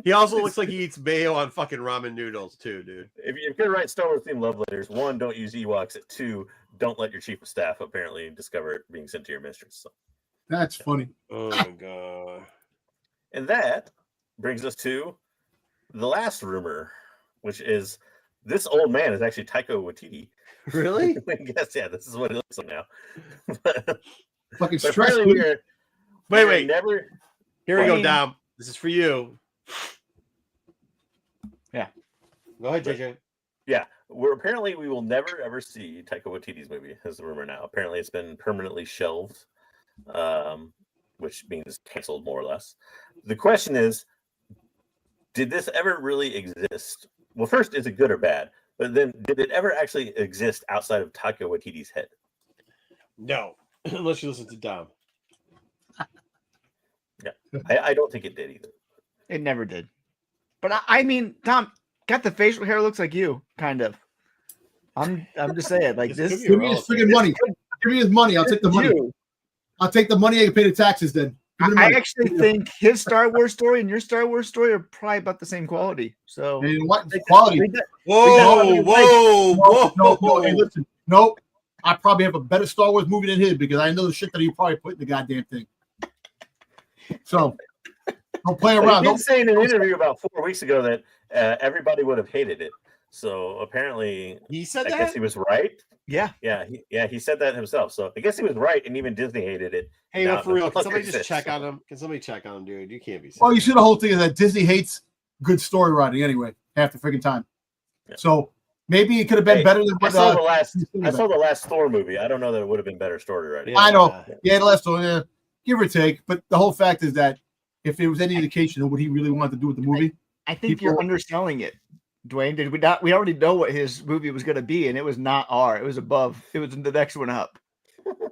He also looks like he eats mayo on fucking ramen noodles too, dude. If you're gonna write Star Wars themed love letters, 1, don't use Ewoks. 2, don't let your chief of staff apparently discover it being sent to your mistress. So. That's funny. Oh my god. And that brings us to the last rumor, which is this old man is actually Taika Waititi. Really? I guess, yeah, this is what it looks like now. Fucking stressful. Wait. Never. Here we go, Dom. This is for you. Yeah. Go ahead, JJ. Yeah. We will never ever see Taika Waititi's movie, is the rumor now. Apparently it's been permanently shelved, which means canceled more or less. The question is, did this ever really exist? Well, first, is it good or bad? But then, did it ever actually exist outside of Taika Waititi's head? No, unless you listen to Dom. Yeah, I don't think it did either. It never did. But I mean, Tom got the facial hair, looks like you, kind of. I'm just saying, like this. Give me his freaking money. Give me his money. I'll take the money. I'll take the money. I can pay the taxes then. I actually think his Star Wars story and your Star Wars story are probably about the same quality. So, and what quality? Whoa! No, hey, listen. Nope. I probably have a better Star Wars movie than his because I know the shit that he probably put in the goddamn thing. So, don't play around. He did say in an interview about 4 weeks ago that everybody would have hated it. So apparently, he said I guess he was right. Yeah. He said that himself. So I guess he was right, and even Disney hated it. Hey, no, for real, can somebody just check on him? Can somebody check on him, dude? You can't be serious. Well, you see, the whole thing is that Disney hates good story writing anyway, half the freaking time. Yeah. So maybe it could have been better than what I saw the last Thor movie. I don't know that it would have been better story writing. Yeah. I know. Yeah, the last Thor, give or take. But the whole fact is that if there was any indication of what he really wanted to do with the movie, I think you're underselling it. Dwayne, did we not? We already know what his movie was going to be, and it was not R. It was above. It was the next one up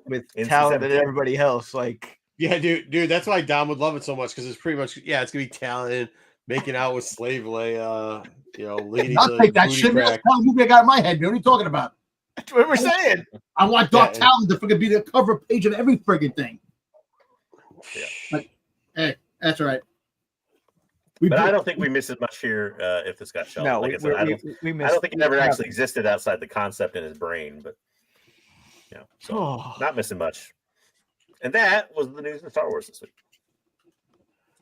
with talent and everybody else. Like, yeah, dude, that's why Dom would love it so much because it's pretty much it's gonna be talent making out with Slave Leia, leading. I'll take that shit. That's the movie I got in my head. What are you talking about? That's what we're saying. I want Dark Talon to freaking be the cover page of every friggin' thing. Yeah. But, hey, that's all right. But I don't think we miss as much here if this got shelved. No, like I don't think it ever actually existed outside the concept in his brain. But not missing much. And that was the news in Star Wars this week.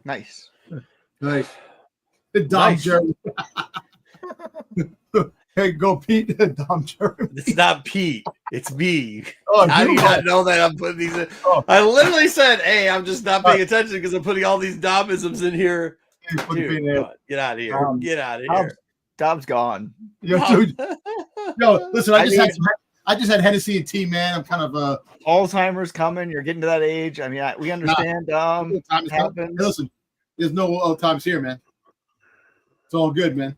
Nice. Dom Jeremy. Hey, go Pete. Dom Jeremy. It's not Pete. It's me. Oh, how do you not know that I'm putting these in? Oh. I literally said, hey, I'm just not paying attention because I'm putting all these Domisms in here. Dude, get out of here. Get out of here. Dom's gone. Yo, dude. Listen, I just had Hennessy and tea, man. I'm kind of Alzheimer's coming. You're getting to that age. I mean, we understand. Listen, there's no old times here, man. It's all good, man.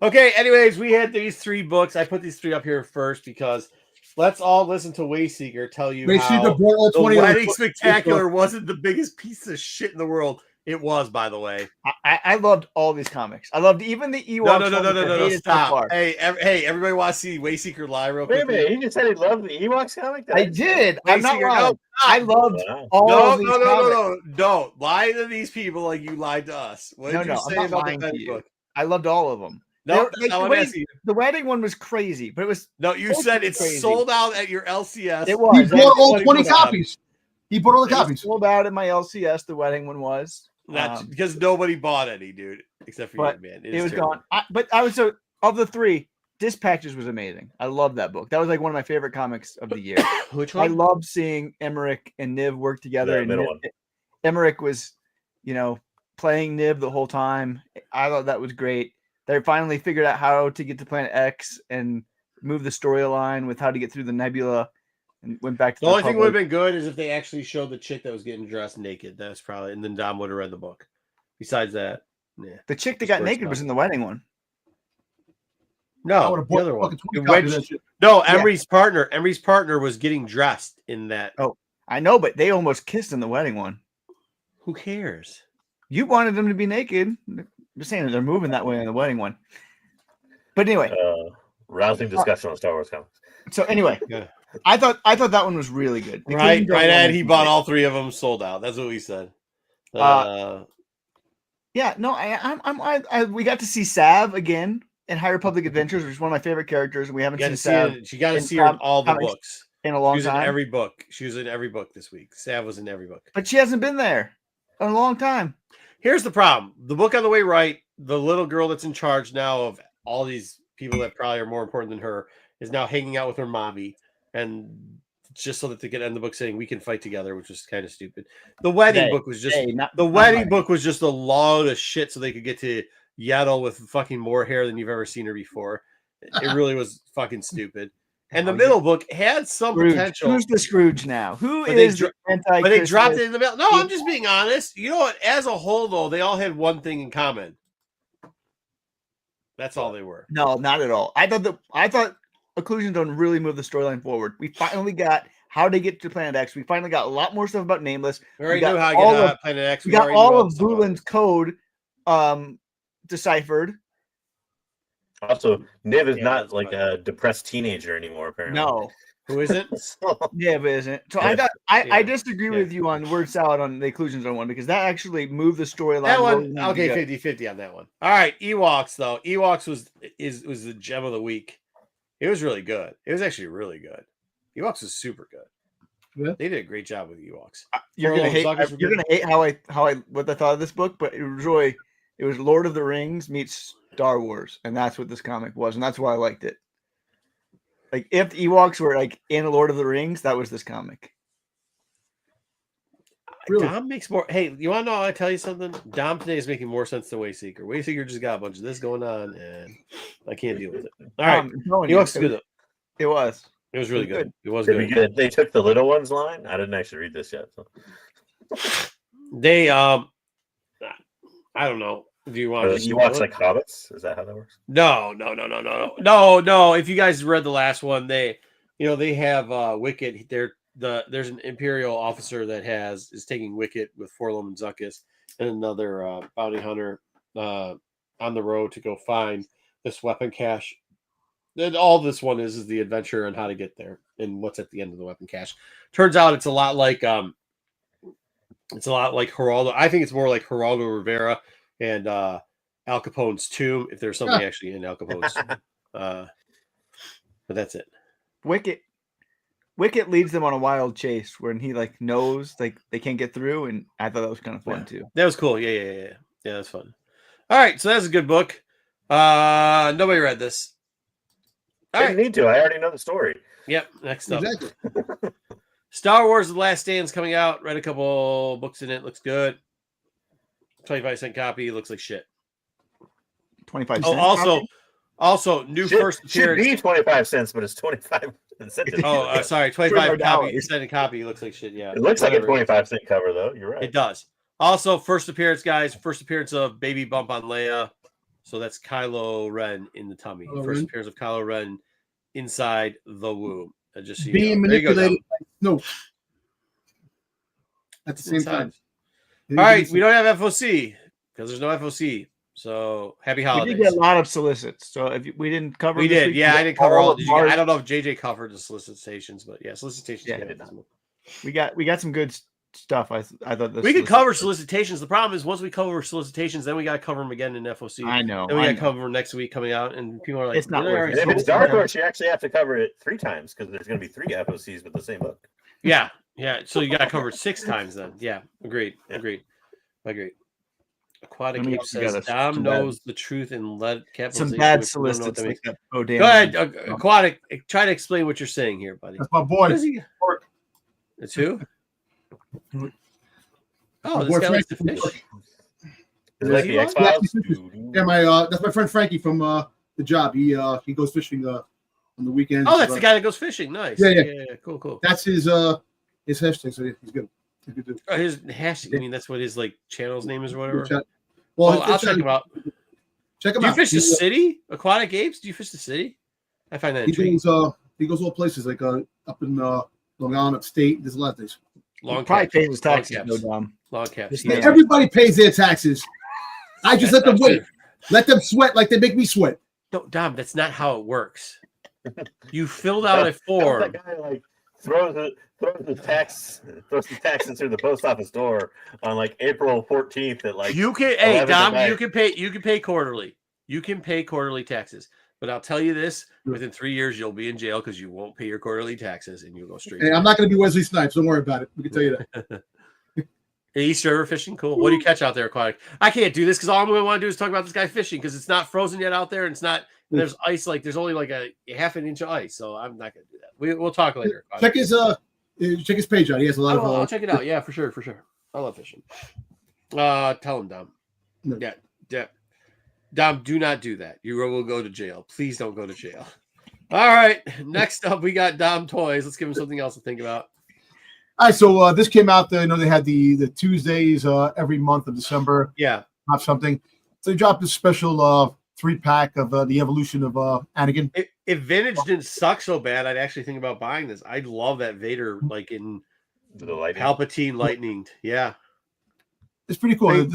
Okay, anyways, we had these 3 books. I put these 3 up here first because let's all listen to Wayseeker tell you Wayseeker how brought all the 20 of Wedding them. Spectacular wasn't the biggest piece of shit in the world. It was, by the way. I loved all these comics. I loved even the Ewoks. No, stop. So hey, everybody wants to see Wayseeker live real Wait a quickly? minute, he just said he loved the Ewoks comic? I did. I'm not Wayseeker, lying. no, I loved all of these comics. Don't lie to these people like you lied to us. What did you say I'm not about the lying to Wedding you. book? I loved all of them. No, that's not what I'm asking you. The Wedding one was crazy, but it was No, you said it's crazy. sold out at your LCS. It was. He bought all 20 20 copies. He bought all the It was copies. sold out at my LCS. The Wedding one was. Because nobody bought any, dude, except for you, man. It was terrible. Gone. But I was of the 3. Dispatches was amazing. I love that book. That was like one of my favorite comics of the year. Which one? I loved seeing Emmerich and Niv work together. Yeah, and middle one. Emmerich was, playing Niv the whole time. I thought that was great. They finally figured out how to get to Planet X and move the storyline with how to get through the nebula, and went back to the only thing would have been good is if they actually showed the chick that was getting dressed naked. That's probably, and then Dom would have read the book. Besides that, yeah. The chick that got naked was in the Wedding one. No, the other one. No, Emery's partner. Emery's partner was getting dressed in that. Oh, I know, but they almost kissed in the Wedding one. Who cares? You wanted them to be naked. I'm just saying they're moving that way in the Wedding one. But anyway, rousing discussion on Star Wars comics. So anyway, yeah. I thought that one was really good. Right, Ed. He bought all 3 of them, sold out. That's what we said. Yeah, no, we got to see Sav again in High Republic Adventures, which is one of my favorite characters, and we haven't seen Sav. She got to see her in all the books in a long time. She was time. in every book. She was in every book this week. Sav was in every book, but she hasn't been there in a long time. Here's the problem: the book on the way right, the little girl that's in charge now of all these people that probably are more important than her is now hanging out with her mommy, and just so that they could end the book saying we can fight together, which is kind of stupid. The wedding book was just book was just a load of shit so they could get to Yaddle with fucking more hair than you've ever seen her before. It really was fucking stupid. And the middle book had some potential. Who's the Scrooge now? Who is the anti? But they dropped it in the middle. No, I'm just being honest. You know what? As a whole, though, they all had one thing in common. That's all they were. No, not at all. I thought Occlusion Zone really moved the storyline forward. We finally got how to get to Planet X. We finally got a lot more stuff about Nameless. We already knew how to get to Planet X. We got all of Boolin's code deciphered. Also, Niv is not like a depressed teenager anymore, apparently. No. Who isn't? Niv isn't. So I disagree with you on word salad on the Occlusion Zone one because that actually moved the storyline. That one, okay, 50-50 on that one. All right, Ewoks though. Ewoks was the gem of the week. It was really good. It was actually really good. Ewoks was super good. Yeah. They did a great job with Ewoks. You're gonna hate how I what I thought of this book, but it was Lord of the Rings meets Star Wars, and that's what this comic was, and that's why I liked it. Like if the Ewoks were like in Lord of the Rings, that was this comic. Really? Dom makes more. Hey, you want to know? I tell you something. Dom today is making more sense than Wayseeker. Wayseeker just got a bunch of this going on, and I can't deal with it. All right, Ewoks good though. It was. It was really good. It was good. They took the little ones line. I didn't actually read this yet. So. They I don't know. Do you want to watch like Hobbits? Is that how that works? No. If you guys read the last one, they have Wicket. There's an Imperial officer that is taking Wicket with Forlom and Zuckuss and another bounty hunter on the road to go find this weapon cache. And all this one is the adventure on how to get there and what's at the end of the weapon cache. Turns out it's a lot like Geraldo. I think it's more like Geraldo Rivera and Al Capone's tomb, if there's something actually in Al Capone's tomb. But that's it. Wicket leads them on a wild chase when he knows they can't get through, and I thought that was kind of fun too. That was cool. Yeah, that's fun. All right, so that's a good book. Nobody read this. I didn't need to. I already know the story. Yep. Next up. Exactly. Star Wars The Last Stand's coming out. Read a couple books in it. Looks good. 25-cent copy. Looks like shit. 25 cents. Oh, also new first appearance. Should be 25 cents, but it's 25 cents. Oh, sorry. 25 copy. Looks like shit. Yeah. It looks like a 25-cent cover, though. You're right. It does. Also, first appearance, guys. First appearance of Baby Bump on Leia. So that's Kylo Ren in the tummy. Kylo First Ren. appearance of Kylo Ren inside the womb. Just so you Being know. There you go, manipulated Dom. by Snoke. At the It's same inside. time. All right, we don't have FOC because there's no FOC. So happy We holidays. did get a lot of solicits. So if we didn't cover, We this did. week, Yeah, we I didn't got cover all. of Did you? ours. I don't know if JJ covered the solicitations, but yeah, solicitations. Yeah, yeah, I did not. We got some good stuff. I thought this We could cover solicitations. The problem is once we cover solicitations, then we got to cover them again in FOC. I know. Then we I got to know. cover them next week coming out, and people are like, It's not "Well, worth they're it. And if already it's sold." Dark Horse, you actually have to cover it 3 times because there's going to be 3 FOCs with the same book. Yeah. So you got to cover it 6 times then. Yeah, agreed. Yeah. Agreed. Aquatic Let me Ape together says Dom some knows the truth and let capitalization. Some bad which we don't know what solicits. that means. Like that. Oh damn! Go ahead, Aquatic. Try to explain what you're saying here, buddy. That's my boy. What is he? Mark. It's who? My Oh, this boy guy likes to Frankie. fish. Is it like the he X on? Files? Yeah, that's my friend Frankie from the job. He goes fishing on the weekends. Oh, that's the guy that goes fishing. Nice. Yeah. Cool. That's his hashtag. So yeah, he's good. He's good dude. Oh, his hashtag. I mean, that's what his like channel's name is or whatever. Well, Well, I'll check him out. Check him Do you out. fish the He's, city? Aquatic Apes? Do you fish the city? I find that intriguing. he goes all places like up in Long Island, upstate. There's a lot of things. Long Probably caps. pays his Long taxes, caps. no Dom. Long caps. Yeah. Everybody pays their taxes. I just let them wait. Let them sweat like they make me sweat. No, Dom, that's not how it works. You filled out a form. That guy like throws the taxes through the post office door on like April 14th at like You can, 11 hey at Dom, night. you can pay quarterly. You can pay quarterly taxes. But I'll tell you this: within 3 years, you'll be in jail because you won't pay your quarterly taxes, and you'll go straight. Hey, I'm not going to be Wesley Snipes. Don't worry about it. We can tell you that. East River fishing, cool. What do you catch out there, Aquatic? I can't do this because all I'm going to want to do is talk about this guy fishing because it's not frozen yet out there, and it's not. And there's ice, like there's only like a half an inch of ice, so I'm not going to do that. We'll talk later. Check his page out. He has a lot of. I'll check it out. Yeah, for sure. I love fishing. Tell him, Dom. No. Yeah. Dom, do not do that. You will go to jail. Please don't go to jail. All right. Next up, we got Dom Toys. Let's give him something else to think about. All right, so this came out. They had the Tuesdays every month of December. Yeah. Not something. So they dropped this special 3-pack of the evolution of Anakin. If vintage didn't suck so bad, I'd actually think about buying this. I love that Vader, like in the lightning. Palpatine lightning. Yeah. It's pretty cool.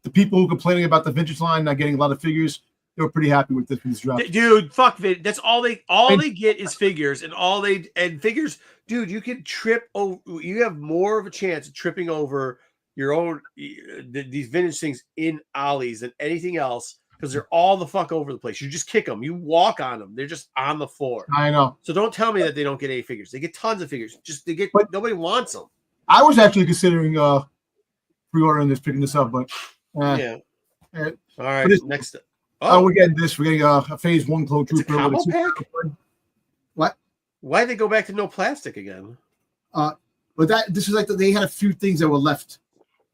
The people who complaining about the vintage line not getting a lot of figures, they were pretty happy with this drop. Dude, fuck Vid. That's all they get is figures, and figures. Dude, you can trip over. You have more of a chance of tripping over your own these vintage things in ollies than anything else because they're all the fuck over the place. You just kick them. You walk on them. They're just on the floor. I know. So don't tell me that they don't get any figures. They get tons of figures. But nobody wants them. I was actually considering pre-ordering this, picking this up, but yeah. All right. Next. We're getting this. We're getting a Phase 1 Clone Trooper. A combo pack? What? Why'd they go back to no plastic again? But this is like they had a few things that were left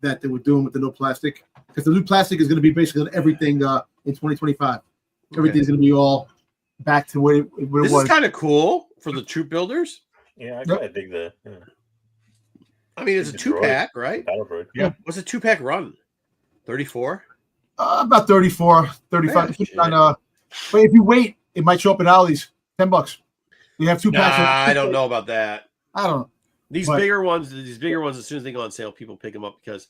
that they were doing with the no plastic because the new plastic is going to be basically on everything in 2025. Everything's going to be all back to where it was. This is kind of cool for the troop builders. Yeah, I kind of dig the. Yeah. I mean, it's a 2-pack, right? Yeah. What's a 2-pack run? 34? About 34, 35. But if you wait, it might show up in Ollie's. $10. You have 2 packs. I don't know about that. I don't know. These bigger ones, as soon as they go on sale, people pick them up because,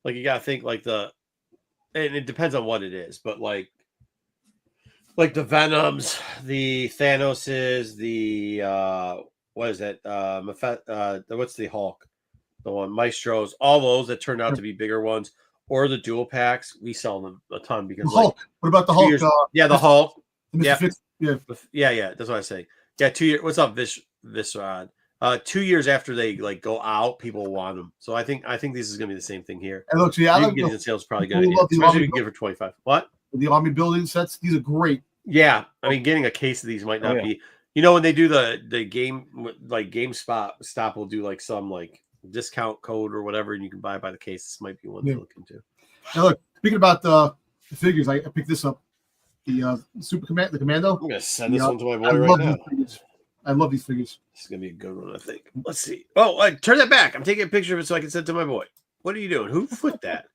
like, you got to think like and it depends on what it is, but like the Venoms, the Thanoses, the what is that? What's the Hulk? The one Maestros, all those that turned out to be bigger ones, or the dual packs, we sell them a ton because the Hulk. What about the Hulk? The Hulk. Yeah. That's what I say. Yeah, 2 years. What's up, Visrod? 2 years after they like go out, people want them. So I think this is gonna be the same thing here. And look, I like getting the sales probably good. Especially if you can get for 25. What? The army building sets, these are great. Yeah, I mean, getting a case of these might not be. You know, when they do the game, like GameStop will do like some like discount code or whatever, and you can buy by the case. This might be one to look into. Now look, speaking about the figures, I picked this up. The the Commando. I'm gonna send this one to my boy right now. I love these figures. This is gonna be a good one, I think. Let's see. Oh, turn that back. I'm taking a picture of it so I can send it to my boy. What are you doing? Who flicked that?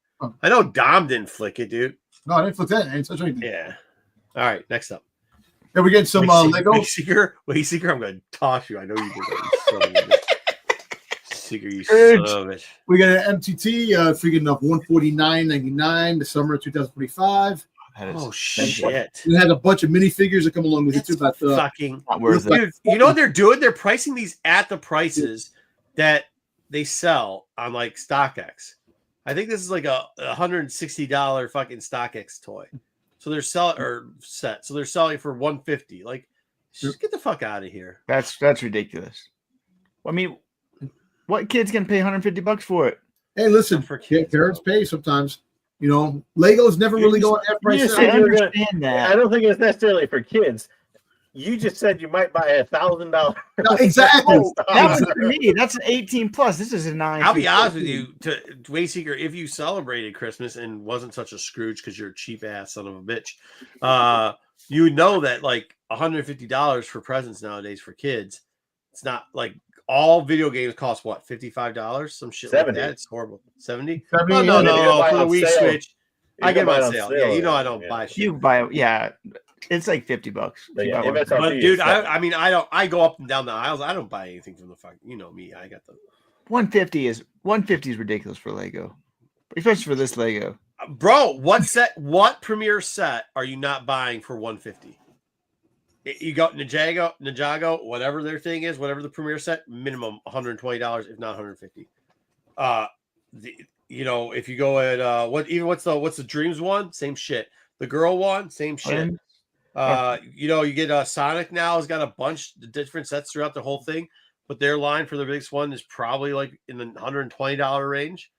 I know Dom didn't flick it, dude. No, I didn't flip that. I didn't touch anything. Yeah. All right. Next up. Then we get some Lego. Wayseeker, I'm going to toss you. I know you did that. Seeker, you son of a bitch. We got an MTT freaking of $149.99 the summer of 2025. Oh shit! We had a bunch of minifigures that come along with it too. About fucking dude, you know what they're doing? They're pricing these at the prices that they sell on like StockX. I think this is like a $160 fucking StockX toy. So they're selling or set. So they're selling for $150. Like, just get the fuck out of here. That's ridiculous. I mean, what kid's gonna pay $150 for it? Hey, listen, parents pay sometimes. You know, Legos never really go at that price. I understand that. I don't think it's necessarily for kids. You just said you might buy $1,000. Exactly. That was for me. That's an 18 plus. This is a 9. I'll be honest with you, to Wayseeker, if you celebrated Christmas and wasn't such a Scrooge because you're a cheap ass son of a bitch, you would know that like $150 for presents nowadays for kids. It's not like all video games cost what, $55? Some shit 70. like that. It's horrible. 70? Oh, no. For the Wii sale. Switch, I get them on sale. Yeah, you know I don't buy shit. You buy it, yeah. It's like $50. But dude, I go up and down the aisles. I don't buy anything from the fucking. You know me. I got the 150 is ridiculous for Lego, especially for this Lego. Bro, what premiere set are you not buying for 150? You got Ninjago, whatever their thing is, whatever the premiere set, minimum $120, if not $150. If you go at what's the Dreams one, same shit. The girl one, same shit. You get Sonic now has got a bunch of different sets throughout the whole thing, but their line for the biggest one is probably like in the $120 range.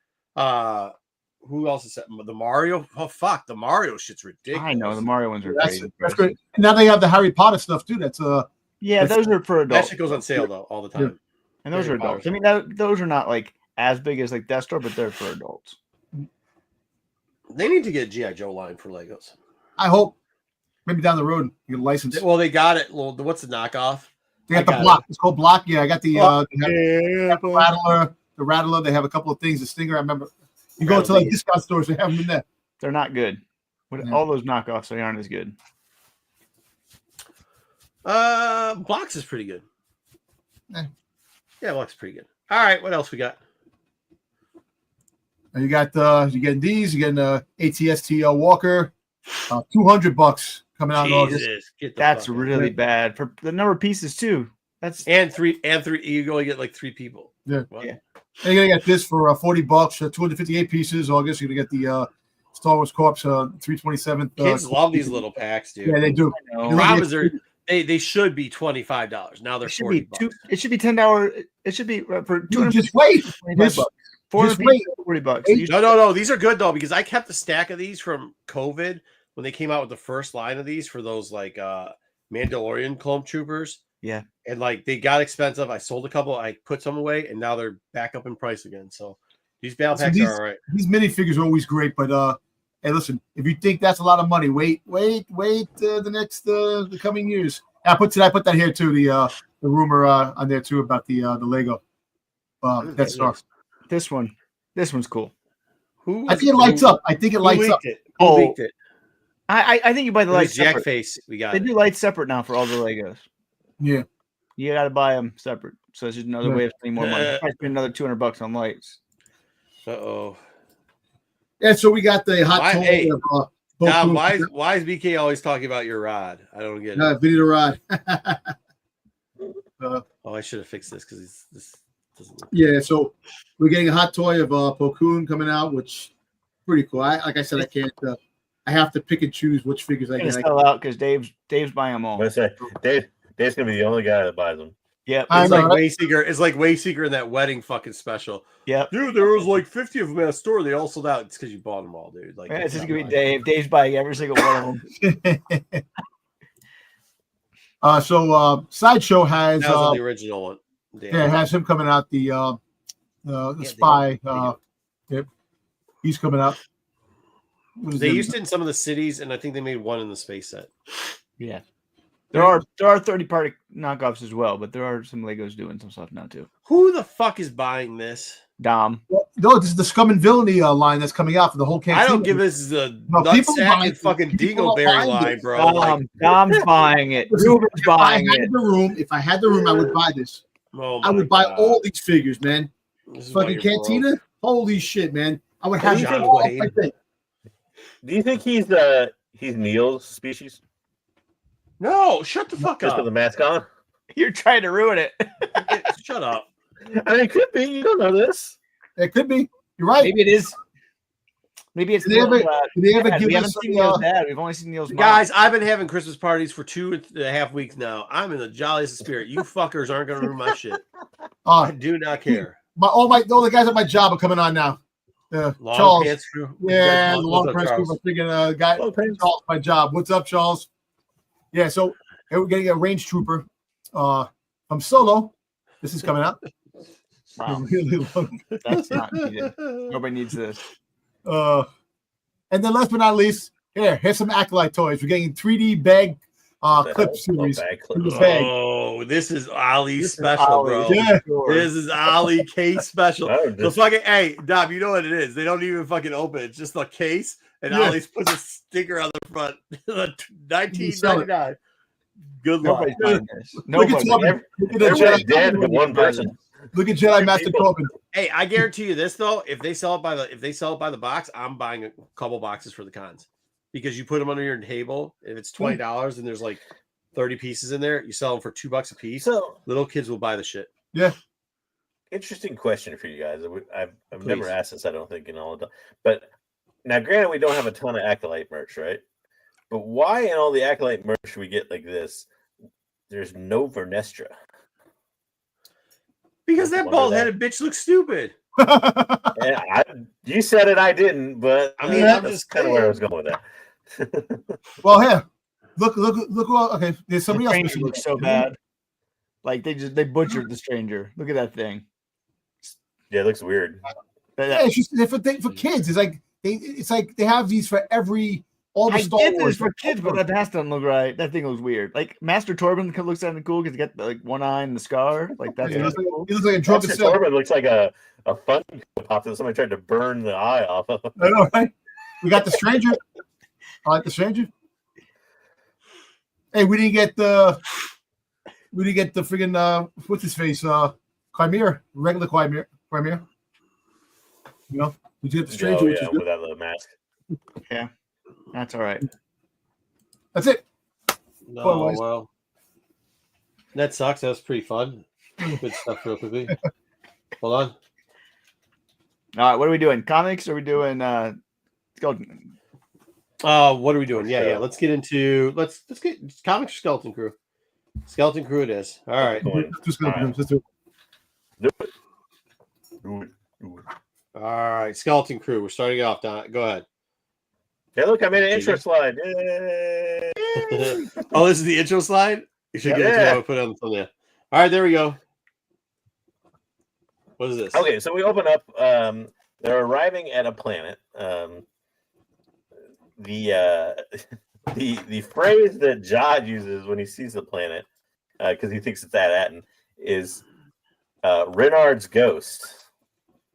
Who else is set? The Mario? Oh fuck, the Mario shit's ridiculous. I know the Mario ones are crazy. That's great. Now they have the Harry Potter stuff too. That's those are for adults. That shit goes on sale though all the time. Yeah. And those are adults. I mean, those are not like as big as like Death Star, but they're for adults. They need to get a G.I. Joe line for Legos. I hope. Maybe down the road, you get a license. Well, they got it. Well, what's the knockoff? They got the block. It's called Block. Yeah, I got the Rattler. The Rattler. They have a couple of things. The Stinger. I remember. You go to like discount stores. They have them in there. They're not good. All those knockoffs, they aren't as good. Blocks is pretty good. Yeah, Blocks is pretty good. All right, what else we got? You got you getting these. You getting ATST Walker. $200 coming out in August. That's really bad for the number of pieces too. That's and three. You only get like 3 people. Yeah. And you're gonna get this for $40. 258 pieces. August. You're gonna get the Star Wars Corps 327th. Kids love these little packs, dude. Yeah, they do. The problem is they should be $25. Now they're $40. It should be $10. It should be for $200. Just wait. $450, $40. No. These are good though because I kept a stack of these from COVID when they came out with the first line of these for those like Mandalorian clone troopers. Yeah. And like they got expensive. I sold a couple. I put some away, and now they're back up in price again. So these battle packs are all right. These minifigures are always great, but hey, listen, if you think that's a lot of money, wait the coming years. I put that here too. The rumor on there too about the Lego. That's This one's cool. I think it lights up. Who leaked it? I think you buy the lights Jack separate. Face. We got. They do lights separate now for all the Legos. Yeah. You got to buy them separate. So it's just another way of spending more money. I spend another $200 on lights. Uh-oh. Yeah, so we got the hot toy of Tom, why is BK always talking about your rod? I don't get it. Video rod. I should have fixed this because this doesn't look good. So we're getting a hot toy of Plo Koon coming out, which pretty cool. Like I said, I can't. I have to pick and choose which figures I can sell out because Dave's buying them all. I say Dave's gonna be the only guy that buys them. Yeah, it's like Wayseeker. It's like Wayseeker in that wedding fucking special. Yeah, dude, there was like 50 of them at a store. They all sold out. It's because you bought them all, dude. Like, it's just gonna be Dave. Dave's buying every single one of them. So Sideshow has the original one. Yeah, it has him coming out. The spy. Yep, he's coming out. They used it in some of the cities, and I think they made one in the space set. Yeah. There are third-party knockoffs as well, but there are some Legos doing some stuff now too. Who the fuck is buying this? Dom. Well, No, this is the Scum and Villainy line that's coming out for the whole cantina. I don't give this a No, people nutsack buying- and fucking people are dingleberry buying line, this. bro. Like, Dom's buying it. Listen, Ruben's if I buying had it. the room, I would buy this. oh I my would buy God. all these figures, man. This is why Fucking you're cantina. broke. Holy shit, man. I would What have do you think, all Wayne? my thing. Do you think he's Neil's species? No, shut the fuck Just up. with the mask on? You're trying to ruin it. Shut up. I mean, it could be. You don't know this. It could be. You're right. Maybe it is. Maybe it's Did they ever, Neil's dad. did they ever give We haven't us seen Neil's dad. We've only seen Neil's mom. Guys, I've been having Christmas parties for 2.5 weeks now. I'm in the jolliest spirit. You fuckers aren't going to ruin my shit. I do not care. all the guys at my job are coming on now. Long Charles. pants crew. Yeah, the What's long up, pants Charles? crew. I'm thinking guy Long pants. Charles, my job. What's up, Charles? Yeah, so we're getting a range trooper from Solo. This is coming out. Wow. Really long. That's not needed. Nobody needs this. And then last but not least, here's some Acolyte toys. We're getting 3D bag clip series. bag in the clip. bag. Oh, this is Ollie's This is special, Ollie, bro. Yeah. sure. This is Ollie case special. Oh, The just- fucking hey, Dom, you know what it is? They don't even fucking open. It's just a case, and Yeah. Ollie's puts a sticker on the front. $19.99. Good luck. Nobody's buying this. Look at Nobody. Tobin. Look at the Everybody's Jedi. dead but one person. Look at Jedi Master people. Tobin. Hey, I guarantee you this though. If they sell it by the box, I'm buying a couple boxes for the cons because you put them under your table. If it's $20 and there's like 30 pieces in there, you sell them for $2 a piece. So, Little kids will buy the shit. Yeah. interesting question for you guys. I've Please. never asked this, I don't think, in all of the. But now, granted, we don't have a ton of Acolyte merch, right? But why in all the Acolyte merch we get like this, there's no Vernestra? Because that Wonder bald-headed bitch looks stupid. And you said it, I didn't, but I mean, that's I'm just kind of where I saying. was going with that. Well, here. Look. Okay, there's The somebody else. stranger looks so bad. Like they butchered the stranger. Look at that thing. Yeah, it looks weird. Yeah, it's just for kids. It's like they have these for all the I Star get Wars. this for kids, but that mask doesn't look right. That thing looks weird. Like Master Torben looks kind of cool because he got like one eye and the scar. Like that's He kinda looks like, cool. he looks like a drunken Master self. Torben looks like a fun pop that somebody tried to burn the eye off of. I know, right? We got the stranger. I like the stranger. Hey, we didn't get the friggin' what's his face? Chimera, regular Chimera. You know, we did the stranger, which is good. without the mask. That's all right. That's it. No, Otherwise- well, that sucks. That was pretty fun. Good stuff, real quickly. Hold on. All right, what are we doing? Comics? Or are we doing skeleton? What are we doing? Yeah. Let's get into let's get comics or Skeleton Crew. Skeleton Crew it is. All right. Let's do it. Do it. Do it. All right. Skeleton Crew. We're starting off. Don. Go ahead. Hey, look, I made an intro slide. Yay! Oh, this is the intro slide? You should get it Yeah. to put it on the thumbnail. All right, there we go. What is this? Okay, so we open up. They're arriving at a planet. The phrase that Jod uses when he sees the planet, because he thinks it's Atten, is Renard's ghost.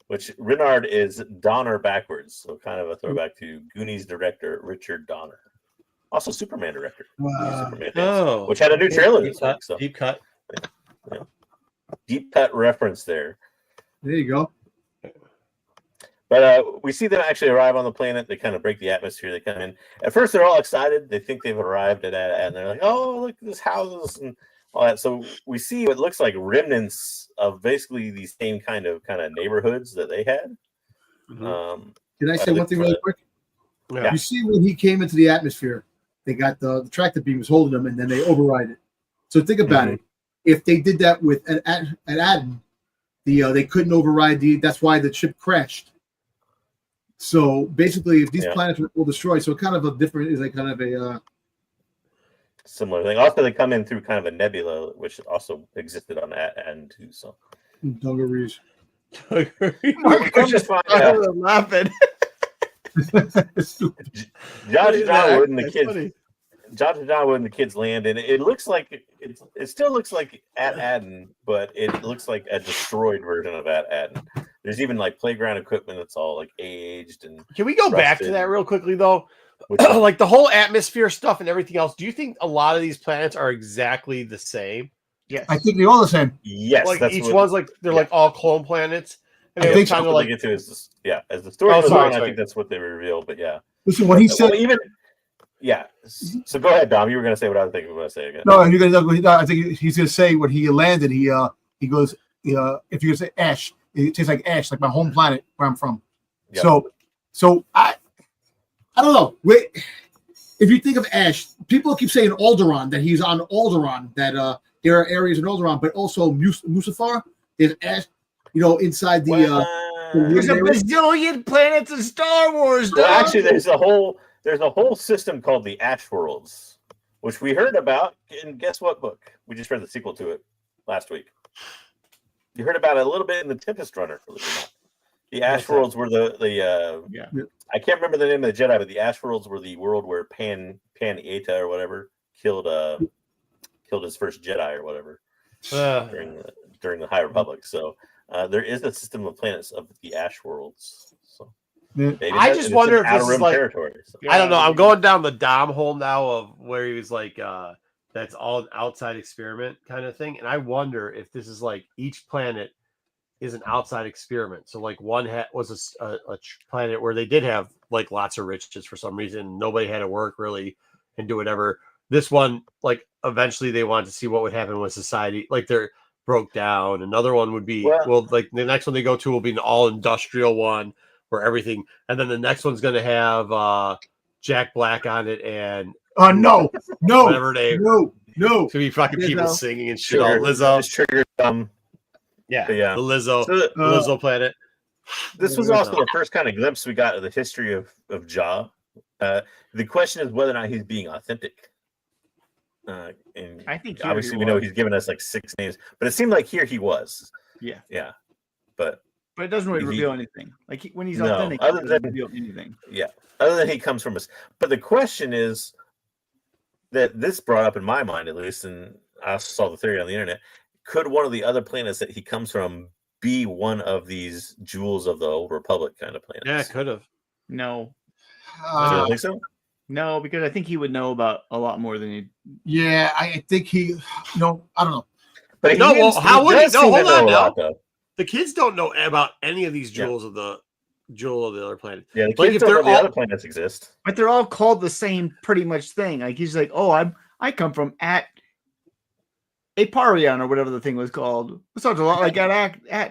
Which Renard is Donner backwards, so kind of a throwback to Goonies director Richard Donner, also Superman director. Superman fans, Oh, which had a new trailer deep this cut. week. So Deep cut. deep cut reference there. There you go. But we see them actually arrive on the planet. They kind of break the atmosphere. They come in. At first, they're all excited. They think they've arrived at and they're like, "Oh, look at this houses and all that." So we see what looks like remnants of basically these same kind of neighborhoods that they had. Mhm. Can I say one thing really quick? Yeah. You see when he came into the atmosphere, they got the tractor beam was holding them, and then they override it. So think about it. If they did that with an Atten, they couldn't override that's why the ship crashed. So basically, if these planets were all destroyed, so kind of a different is like kind of a similar thing. Also, they come in through kind of a nebula, which also existed on Atten too. So dungarees. we come to find out I'm laughing. Josh and John Wood and the That's kids. funny. Josh and John Wood and the kids land, and it looks like it still looks like Atten, but it looks like a destroyed version of Atten. There's even like playground equipment that's all like aged and. Can we go back to that real quickly though? Like the whole atmosphere stuff and everything else. Do you think a lot of these planets are exactly the same? Yes, I think they're all the same. Yes, like each one's like they're like all clone planets. And I think kind what of like they get to is this, as the story goes on, I think that's what they reveal. But Listen, what he said. So go ahead, Dom. You were going to say what I was thinking. I'm going to say again. No, I think he's going to say when he landed. He goes, if you're going to say ash, it tastes like ash, like my home planet where I'm from. Yep. So I don't know. If you think of ash, people keep saying Alderaan, that he's on Alderaan, that there are areas in Alderaan, but also Mustafar. There's ash, inside the. There's a bazillion planets in Star Wars. Well, actually, there's a whole system called the Ash Worlds, which we heard about in guess what book? We just read the sequel to it last week. You heard about it a little bit in the Tempest Runner. The Ash Worlds were the I can't remember the name of the Jedi, but the Ash Worlds were the world where Pan Eta or whatever killed his first Jedi or whatever during the High Republic. So there is a system of planets of the Ash Worlds. So I just wonder if this is like territory. So. I don't know. I'm going down the Dom hole now of where he was like that's all an outside experiment kind of thing, and I wonder if this is like each planet is an outside experiment. So like one was a planet where they did have like lots of riches for some reason. Nobody had to work really and do whatever. This one, like eventually they wanted to see what would happen with society. Like they're broke down. Another one would be like the next one they go to will be an all industrial one where everything, and then the next one's going to have Jack Black on it and no, whatever name. No. It's gonna be fucking people singing and shit. All Lizzo. It's triggered the Lizzo planet. This was also the first kind of glimpse we got of the history of Ja. The question is whether or not he's being authentic. And I think obviously we know he's given us like 6 names, but it seemed like here he was. Yeah. But it doesn't really reveal anything. Like when he's authentic, other he than doesn't reveal anything. Yeah, other than he comes from us. But the question is that this brought up in my mind, at least, and I saw the theory on the internet. Could one of the other planets that he comes from be one of these jewels of the old Republic kind of planets? Yeah, it could have. No. You don't think so? No, because I think he would know about a lot more than he. Yeah, I think he. I don't know. But how would he know? Hold on now. Though. The kids don't know about any of these jewels of the jewel of the other planet. Yeah, the kids don't know the other planets exist. But they're all called the same pretty much thing. Like he's like, I come from at Aparion or whatever the thing was called. It sounds a lot like at I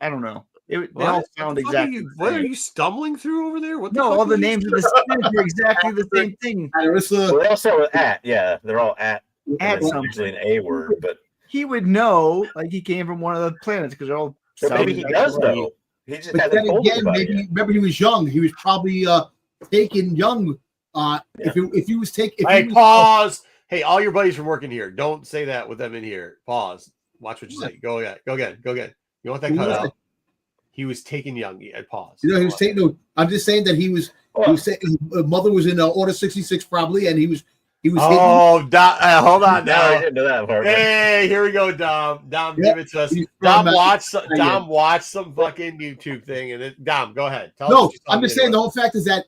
don't know. They all sound exactly. What are you stumbling through over there? All the names of the planets are exactly the same thing. Well, they all start with at. Yeah, they're all at. At something. Usually an A word, but he would know, like he came from one of the planets because they're all. So maybe he does know. He just hasn't told us about it yet. Remember, he was young. He was probably taken young. If he was taken. Pause. Hey, all your buddies from working here, don't say that with them in here. Pause. Watch what you say. Go again. You want that cut out? He was taken young. Pause. He was taken. No, I'm just saying that he was. He was saying his mother was in Order 66 probably, and he was. Hold on now. I didn't know that part. Hey, here we go, Dom. Give it to us. Dom watched some fucking YouTube thing, and Dom, go ahead. I'm just saying the whole fact is that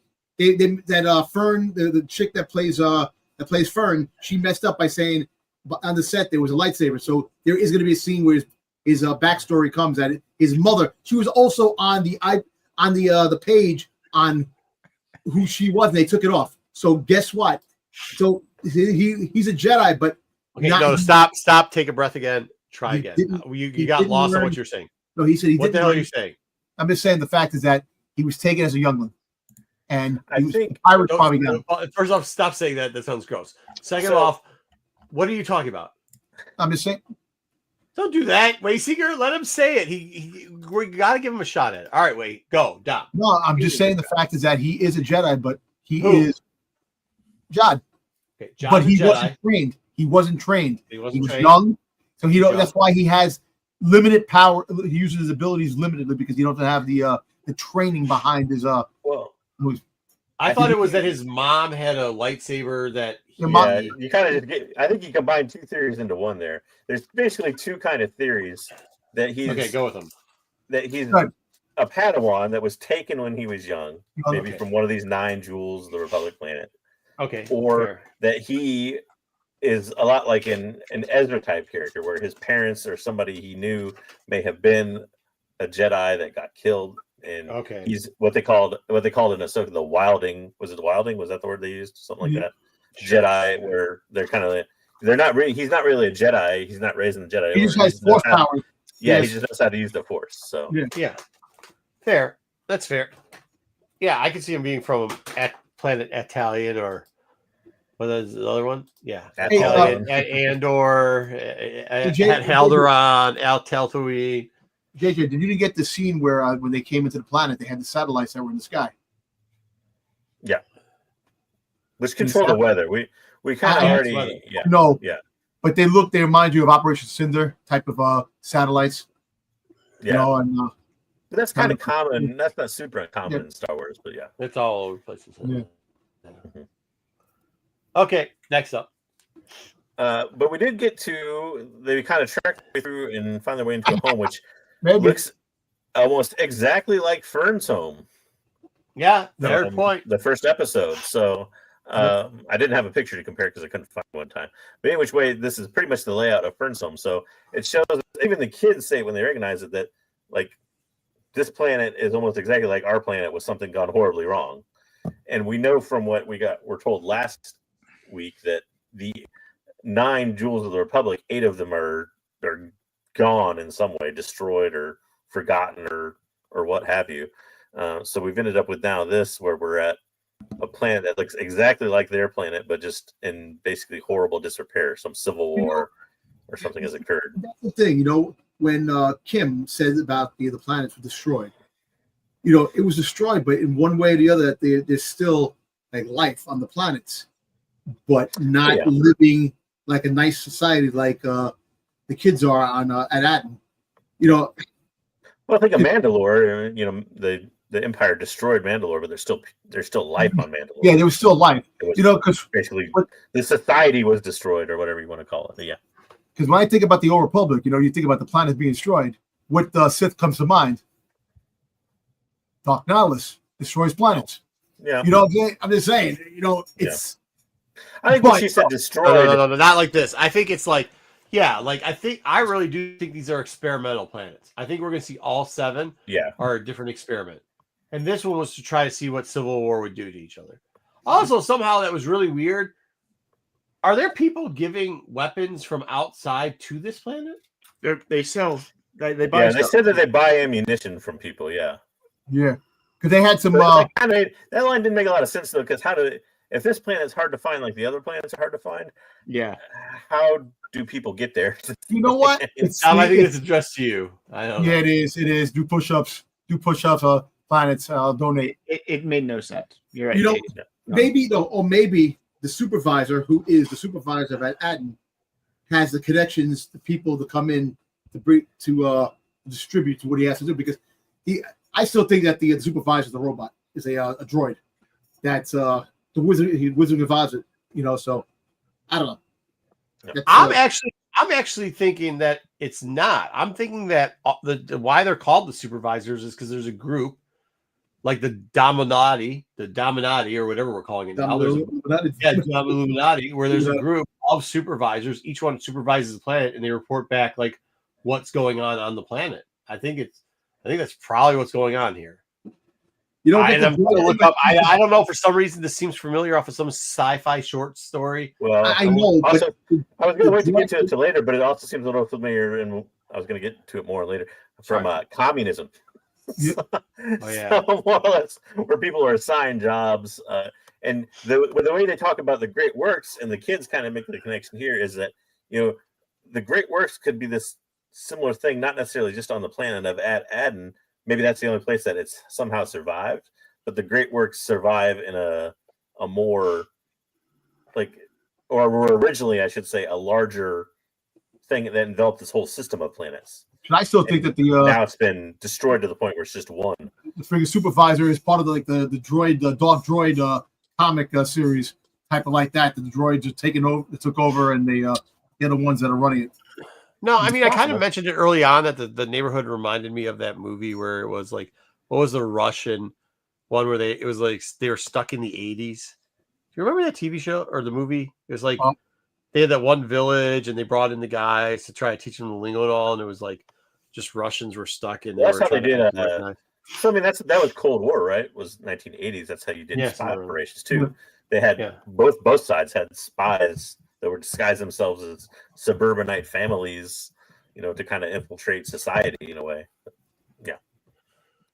Fern, the chick that plays Fern, she messed up by saying on the set there was a lightsaber. So there is going to be a scene where his backstory comes that his mother. She was also on the page on who she was, and they took it off. So guess what? So he's a Jedi, but stop. Take a breath again. Try again. You got lost on what you're saying. No, he said he didn't. What the hell are you saying? I'm just saying the fact is that he was taken as a youngling, and I think Pirates probably got him. First off, stop saying that. That sounds gross. Second off, what are you talking about? I'm just saying. Don't do that, Wayseeker. Let him say it. We got to give him a shot at it. All right, wait, go, Dom. No, I'm just saying the fact is that he is a Jedi, but he is Jod. Okay, but he wasn't trained. He wasn't trained. He was young, so he don't. That's why he has limited power. He uses his abilities limitedly because he doesn't have the training behind his moves. I thought it was that his mom had a lightsaber that. You kind of just get. I think you combine two theories into one. There's basically two kind of theories that he's. Okay, go with them. that he's Right. a Padawan that was taken when he was young, maybe Okay. from one of these 9 jewels of the Republic planet, Okay. or fair. that he is a lot like an Ezra type character, where his parents or somebody he knew may have been a Jedi that got killed, and Okay. he's what they called in Ahsoka the Wilding. Was it the Wilding? Was that the word they used? Something like that. Sure. Jedi, where they're kind of they're not really. He's not really a Jedi. He's not raised in the Jedi. He just order. has force power. Yeah, Yes. he just knows how to use the Force. So Yeah. Fair. That's fair. Yeah, I can see him being from planet Italian or what is the other one? Yeah. Italian, Andor, Alderaan, Tatooine. JJ, did you get the scene where when they came into the planet, they had the satellites that were in the sky? yeah, which control the weather. We kind of already No. Yeah. But they remind you of Operation Cinder type of satellites. Yeah. You know, and But that's kind of common. That's not super uncommon in Star Wars, but yeah. It's all over the place. Yeah. Okay, next up. But we did get to, they kind of tracked their way through and found their way into a home, which maybe looks almost exactly like Fern's home. Yeah, fair point. The first episode. So I didn't have a picture to compare because I couldn't find one time. But anyway, which way, this is pretty much the layout of Fern's home. So it shows, even the kids say when they recognize it, that like this planet is almost exactly like our planet with something gone horribly wrong. And we know from what we're told last week that the 9 jewels of the Republic, 8 of them are gone in some way, destroyed or forgotten or what have you. So we've ended up with now this, where we're at a planet that looks exactly like their planet, but just in basically horrible disrepair. Some civil war or something has occurred. That's the thing, when Kim said about the planets were destroyed, it was destroyed, but in one way or the other, there's still like life on the planets, but not living like a nice society like the kids are on at Aden. Well, I think of Mandalore. The Empire destroyed Mandalore, but there's still life on Mandalore. Yeah, there was still life. Because basically the society was destroyed, or whatever you want to call it. Yeah. Because when I think about the Old Republic, you think about the planets being destroyed. What Sith comes to mind? Dark Nihilus destroys planets. Yeah. I'm just saying. It's. I think when she said destroyed. No, not like this. I think it's like, I really do think these are experimental planets. I think we're going to see all 7 are a different experiment. And this one was to try to see what Civil War would do to each other. Also, somehow that was really weird. Are there people giving weapons from outside to this planet? They sell. They buy. Yeah, they said that they buy ammunition from people. Yeah. Yeah, because they had some. That line didn't make a lot of sense though, because if this planet is hard to find, like the other planets are hard to find, how do people get there? You know what? I think it's addressed to you. I don't know. Yeah, it is. It is. Do push-ups. Planets. I'll donate. It made no sense. You're right. Maybe the supervisor, who is the supervisor of Aden, has the connections, the people to come in to distribute to what he has to do. Because I still think that the supervisor of the robot is a droid. That's the Wizard of Oz. So I don't know. I'm actually thinking that it's not. I'm thinking that why they're called the supervisors is because there's a group like the Dominati, or whatever we're calling it now. Illuminati, where there's a group of supervisors. Each one supervises the planet, and they report back like what's going on the planet. I think that's probably what's going on here. I'm going to look up. I don't know. For some reason, this seems familiar off of some sci-fi short story. Well, I know. Also, I was going to wait to get to it later, but it also seems a little familiar, and I was going to get to it more later from communism. Yeah. So more or less, where people are assigned jobs, and the way they talk about the Great Works, and the kids kind of make the connection here is that the Great Works could be this similar thing, not necessarily just on the planet of Aden. Maybe that's the only place that it's somehow survived, but the Great Works survive in a more or were originally, I should say, a larger thing that enveloped this whole system of planets. And I still think that now it's been destroyed to the point where it's just one. The friggin' supervisor is part of the droid, the dog droid comic series type of like that. The droids are took over, and they're the ones that are running it. No, I It's mean, I kind possible. of mentioned it early on that the neighborhood reminded me of that movie where it was like, what was the Russian one where it was like they were stuck in the 80s. Do you remember that TV show or the movie? It was like they had that one village and they brought in the guys to try to teach them the lingo and all, and it was like just Russians were stuck in. That's how they did. Recognize. So I mean, that was Cold War, right? It was 1980s. That's how you did spy operations too. They had both sides had spies that would disguise themselves as suburbanite families, to kind of infiltrate society in a way. Yeah.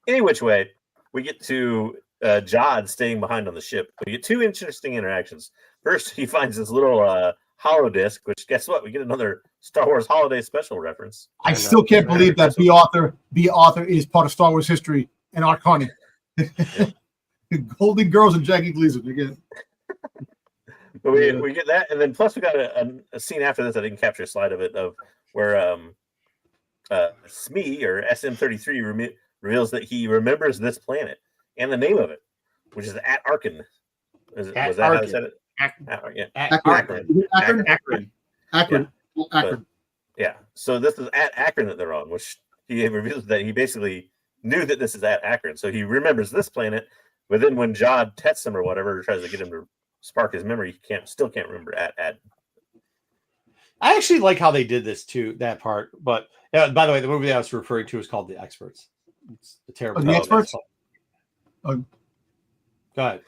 Any which way, we get to Jod staying behind on the ship. We get two interesting interactions. First, he finds this little holo disc, which guess what? We get another Star Wars Holiday Special reference. I still can't believe that B. Arthur is part of Star Wars history and Art Carney. Golden Girls and Jackie Gleason again. But we get that, and then plus we got a scene after this. I didn't capture a slide of it where Smee or SM33 reveals that he remembers this planet and the name of it, which is At Arkin. Was that how they said it? Akron. Yeah. So this is at Akron that they're on, which he reveals that he basically knew that this is at Akron. So he remembers this planet, but then when Jod tests him or whatever, tries to get him to spark his memory, he still can't remember at. I actually like how they did this too, that part. But by the way, the movie I was referring to is called The Experts. It's a terrible. The Experts. Go ahead.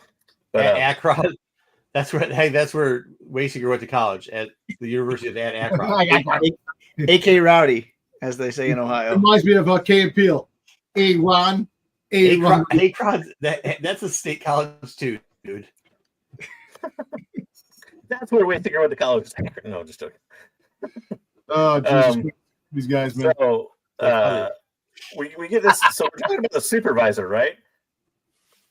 At Akron. That's where Wayseeker went to college at the University of Akron. AK Rowdy, as they say in Ohio. Reminds me of Key and Peele. Akron. That's a state college too, dude. That's where Wayseeker went to college. No, just joking. Oh, Jesus. These guys, man. So we get this. So we're talking about the supervisor, right?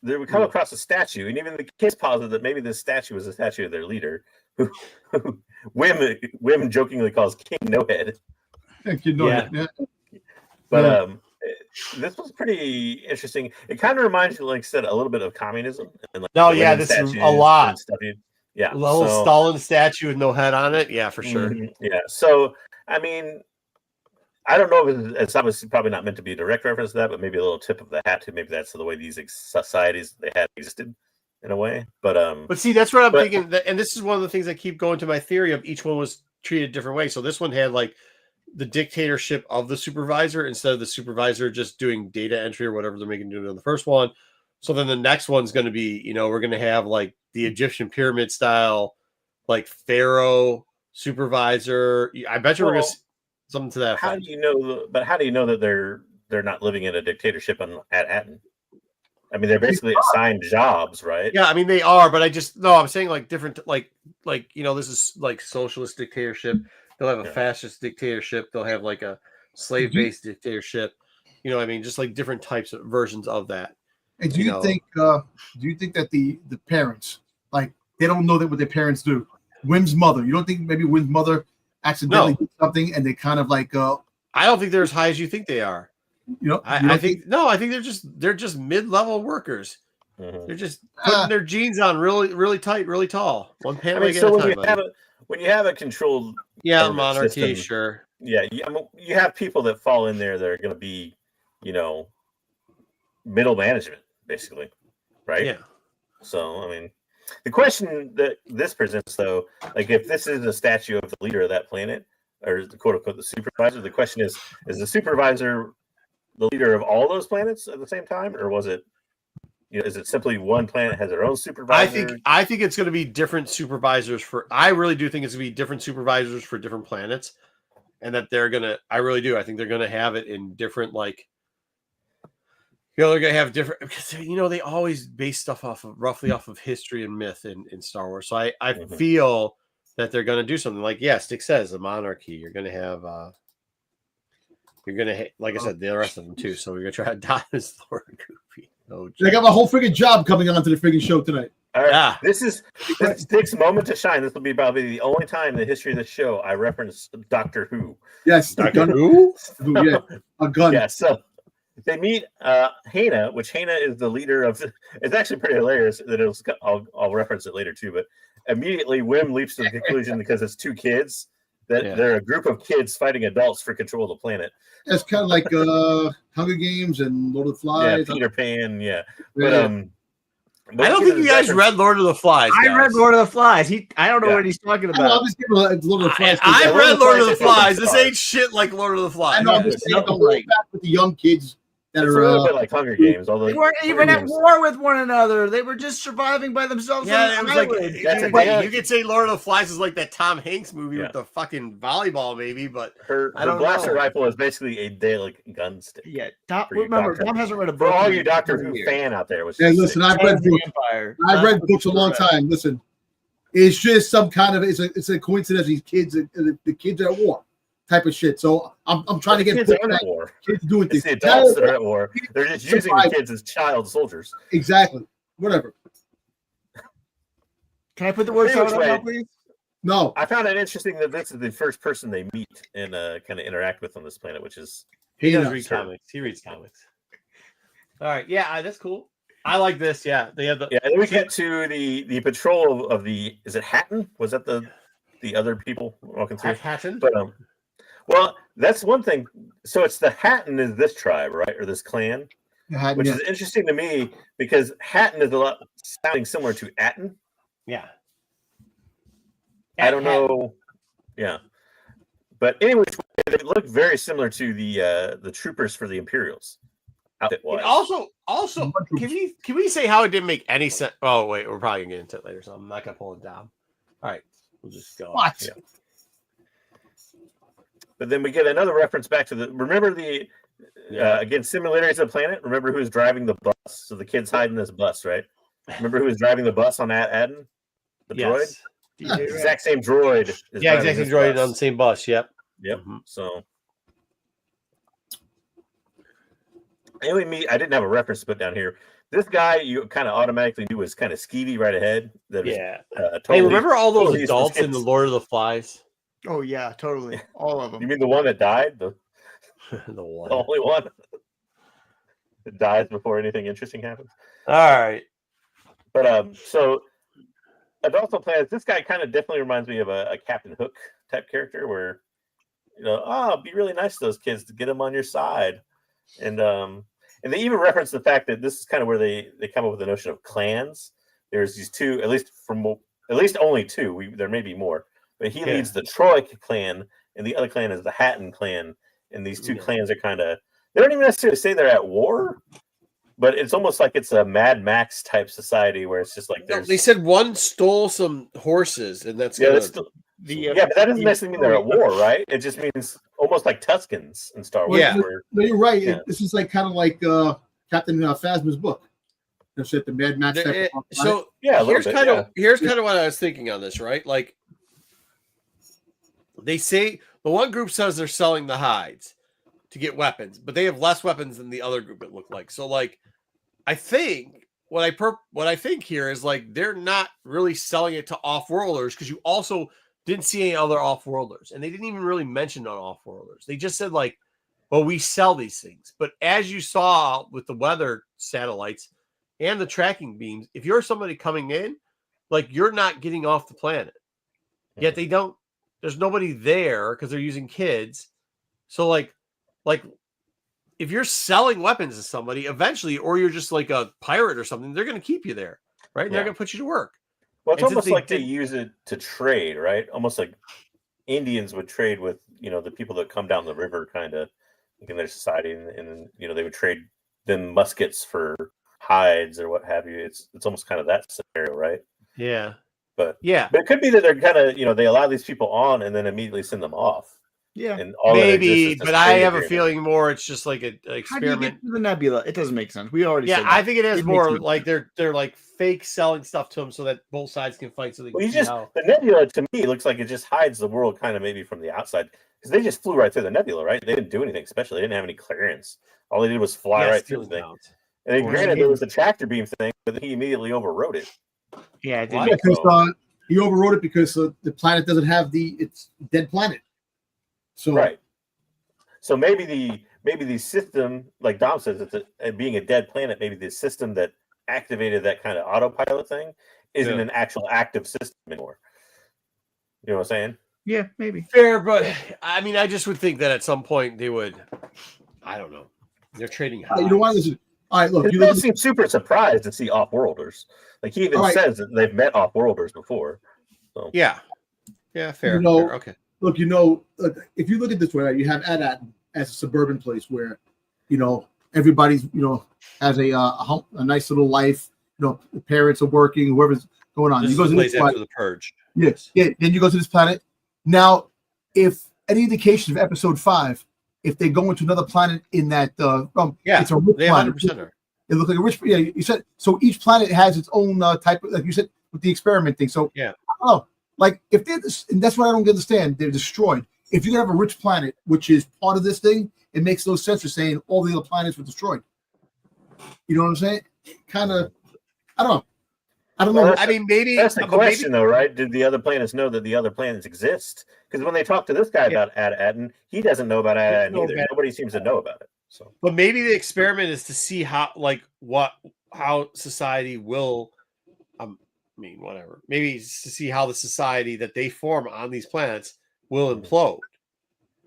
We come across a statue, and even the kids posit that maybe this statue was a statue of their leader, who Wim jokingly calls King No Head. But this was pretty interesting. It kind of reminds you, like I said, a little bit of communism. And this is a lot. Yeah, little Stalin statue with no head on it. Yeah, for sure. Yeah. So I mean, I don't know if it's obviously probably not meant to be a direct reference to that, but maybe a little tip of the hat to maybe that's the way these societies they had existed in a way. But see, that's what I'm thinking. And this is one of the things I keep going to my theory of each one was treated a different way. So this one had like the dictatorship of the supervisor instead of the supervisor just doing data entry or whatever they're making do on the first one. So then the next one's going to be, we're going to have like the Egyptian pyramid style, like Pharaoh supervisor. I bet you we're going to something to that effect. How do you know? But how do you know that they're not living in a dictatorship at Atten? I mean, they're basically assigned jobs, right? Yeah, I mean they are, but I'm saying like different, like this is like socialist dictatorship. They'll have a fascist dictatorship. They'll have like a slave-based dictatorship. I mean, just like different types of versions of that. And do you think that the parents, like, they don't know that what their parents do? Wim's mother, you don't think maybe Wim's mother accidentally did something and they kind of like I don't think they're as high as you think they are. I think they're just mid-level workers. Mm-hmm. They're just putting their jeans on really, really tight, really tall. One pant leg at a time. When you have a controlled monarchy, system, sure. Yeah, you have people that fall in there that are going to be, middle management, basically, right? Yeah. So, I mean, the question that this presents, though, like if this is a statue of the leader of that planet, or the quote unquote the supervisor, the question is the supervisor the leader of all those planets at the same time, or was it? Is it simply one planet has their own supervisor? I think it's going to be different supervisors I really do think it's going to be different supervisors for different planets, and that they're going to. I really do. I think they're going to have it in different they're going to have different because they always base stuff roughly off of history and myth in Star Wars. So I feel that they're going to do something like Stick says a monarchy. You're going to have. Like I said, the rest of them too. So we're going to try to dodge Thor and Goofy. Oh, they got a whole freaking job coming onto the freaking show tonight. All right. Yeah. This is Dick's moment to shine. This will be probably the only time in the history of the show I reference Doctor Who. Yes, Doctor Who? Yeah, a gun. Yeah, so they meet Hana, which Hana is the leader of. It's actually pretty hilarious that I'll reference it later too. But immediately, Wim leaps to the conclusion because it's two kids that they're a group of kids fighting adults for control of the planet. It's kind of like Hunger Games and Lord of the Flies. Yeah, Peter Pan. Yeah, Yeah. but I don't think you guys read Lord of the Flies. I read Lord of the Flies. I don't know what he's talking about. I'll just give Lord of the Flies. I read Lord of the Flies. This ain't shit like Lord of the Flies. I know. I'm just saying, the whole back with the young kids that it's are a little bit like Hunger Games. Although they weren't even at war with one another. They were just surviving by themselves. Yeah, it was like you could say Lord of the Flies is like that Tom Hanks movie with the fucking volleyball, maybe. But her blaster rifle is basically a Dalek gun stick. Yeah, remember, Tom hasn't read a book. For all you Doctor Who fan out there, listen, I've read books. I've read books a long time. Listen, it's just some kind of it's a coincidence. These kids, the kids are at war. Type of shit. So I'm trying to get kids at war. Kids doing things. It's the adults that are at war. They're just using the kids as child soldiers. Exactly. Whatever. Can I put the word salad on now, please? No. I found it interesting that this is the first person they meet and kind of interact with on this planet, which is he does read comics. He reads comics. All right. Yeah, that's cool. I like this. Yeah, they have the. Yeah, and then we get to the patrol of the. Is it Hatton? Was that the other people walking through? Hatton. But well, that's one thing. So it's the Hatton is this tribe, right, or this clan, which is interesting to me because Hatton is a lot sounding similar to Atten. Yeah. I don't know. Yeah. But anyway, they look very similar to the troopers for the Imperials. Also, can we say how it didn't make any sense? Oh wait, we're probably gonna get into it later, so I'm not gonna pull it down. All right, we'll just go. What? Yeah. But then we get another reference back to remember the again similarities of the planet. Remember who's driving the bus? So the kids hide in this bus, right? Remember who was driving the bus on Atten? The droid. Exact same droid. Exact same droid on the same bus. Yep. Mm-hmm. So. Anyway, I didn't have a reference to put down here. This guy you kind of automatically knew was kind of skeevy right ahead. Totally, hey, remember all those adults in the Lord of the Flies? Oh yeah, totally, all of them. You mean the one that died? The one, the only one that dies before anything interesting happens. All right, but so adults on planets. This guy kind of definitely reminds me of a Captain Hook type character, where be really nice to those kids to get them on your side. And they even reference the fact that this is kind of where they come up with the notion of clans. There's these two, at least only two. There may be more, but he leads the Troy clan, and the other clan is the Hatton clan. And these two clans are they don't even necessarily say they're at war, but it's almost like it's a Mad Max type society where it's just like they said one stole some horses, and that's but that doesn't necessarily mean they're at war, right? It just means almost like Tuscans in Star Wars. Yeah, no, you're right. Yeah. This is like kind of like Captain Phasma's book. That's the Mad Max. So here's kind of what I was thinking on this, right? Like they say the one group says they're selling the hides to get weapons, but they have less weapons than the other group. It looked like. So like, I think what I think here is like they're not really selling it to off-worlders because you also didn't see any other off-worlders, and they didn't even really mention on off-worlders. They just said like, well, we sell these things. But as you saw with the weather satellites and the tracking beams, if you're somebody coming in, like you're not getting off the planet. Yet they don't, there's nobody there because they're using kids. So like if you're selling weapons to somebody eventually, or you're just like a pirate or something, they're going to keep you there, right? And they're going to put you to work. Well, it's almost like they use it to trade, right? Almost like Indians would trade with, the people that come down the river kind of in their society. And they would trade them muskets for hides or what have you. It's almost kind of that scenario, right? Yeah. But it could be that they're kind of, they allow these people on and then immediately send them off. Yeah, and maybe, but I have a feeling more it's just like an experiment. How do you get to the nebula? It doesn't make sense. We already said that. I think it is more like they're like fake selling stuff to them so that both sides can fight. So they can the nebula to me looks like it just hides the world kind of maybe from the outside because they just flew right through the nebula, right? They didn't do anything special. They didn't have any clearance. All they did was fly right through the thing. And then, granted, there was the tractor beam thing, but then he immediately overrode it. Yeah, it did. Because he overrode it because the planet doesn't have it's dead planet. So right. So maybe the system, like Dom says, being a dead planet, maybe the system that activated that kind of autopilot thing isn't an actual active system anymore. You know what I'm saying? Yeah, maybe. Fair, but I mean, I just would think that at some point they would. I don't know. They're trading high. You know why? Listen. All right, look. You don't seem super surprised to see off-worlders. Like he even says that they've met off-worlders before. So. Yeah, fair. You know, fair. Okay. Look, if you look at this way, you have Ad as a suburban place where, everybody's, has a nice little life. The parents are working, whoever's going on. This you go is to the place this after the purge. Yes. Yeah. Then you go to this planet. Now, if any indication of episode 5, if they go into another planet in that, it's a rich planet. 100%. It looks like a rich. Yeah, you said so. Each planet has its own type of, like you said, with the experiment thing. So yeah, I don't know. Like if they're this, and that's what I don't understand. They're destroyed. If you have a rich planet, which is part of this thing, it makes no sense for saying all the other planets were destroyed. You know what I'm saying? Kind of. I don't know. I mean, maybe that's the question, though, right? Did the other planets know that the other planets exist? Because when they talk to this guy about Ad-Aden, he doesn't know about Ad-Aden either. Nobody seems to know about it. So, but maybe the experiment is to see how society will. Whatever. Maybe it's to see how the society that they form on these planets will implode.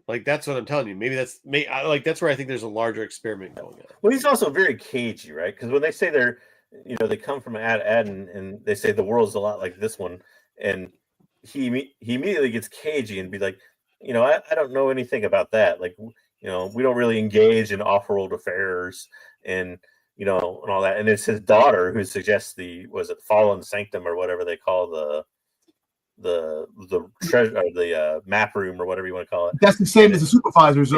Like that's what I'm telling you. Maybe that's where I think there's a larger experiment going on. Well, he's also very cagey, right? Because when they say they come from Ad-Aden and they say the world's a lot like this one, and he immediately gets cagey and be like, I don't know anything about that. Like, we don't really engage in off-world affairs and and all that. And it's his daughter who suggests was it Fallen Sanctum or whatever they call the treasure or the map room or whatever you want to call it. That's the same as the supervisor's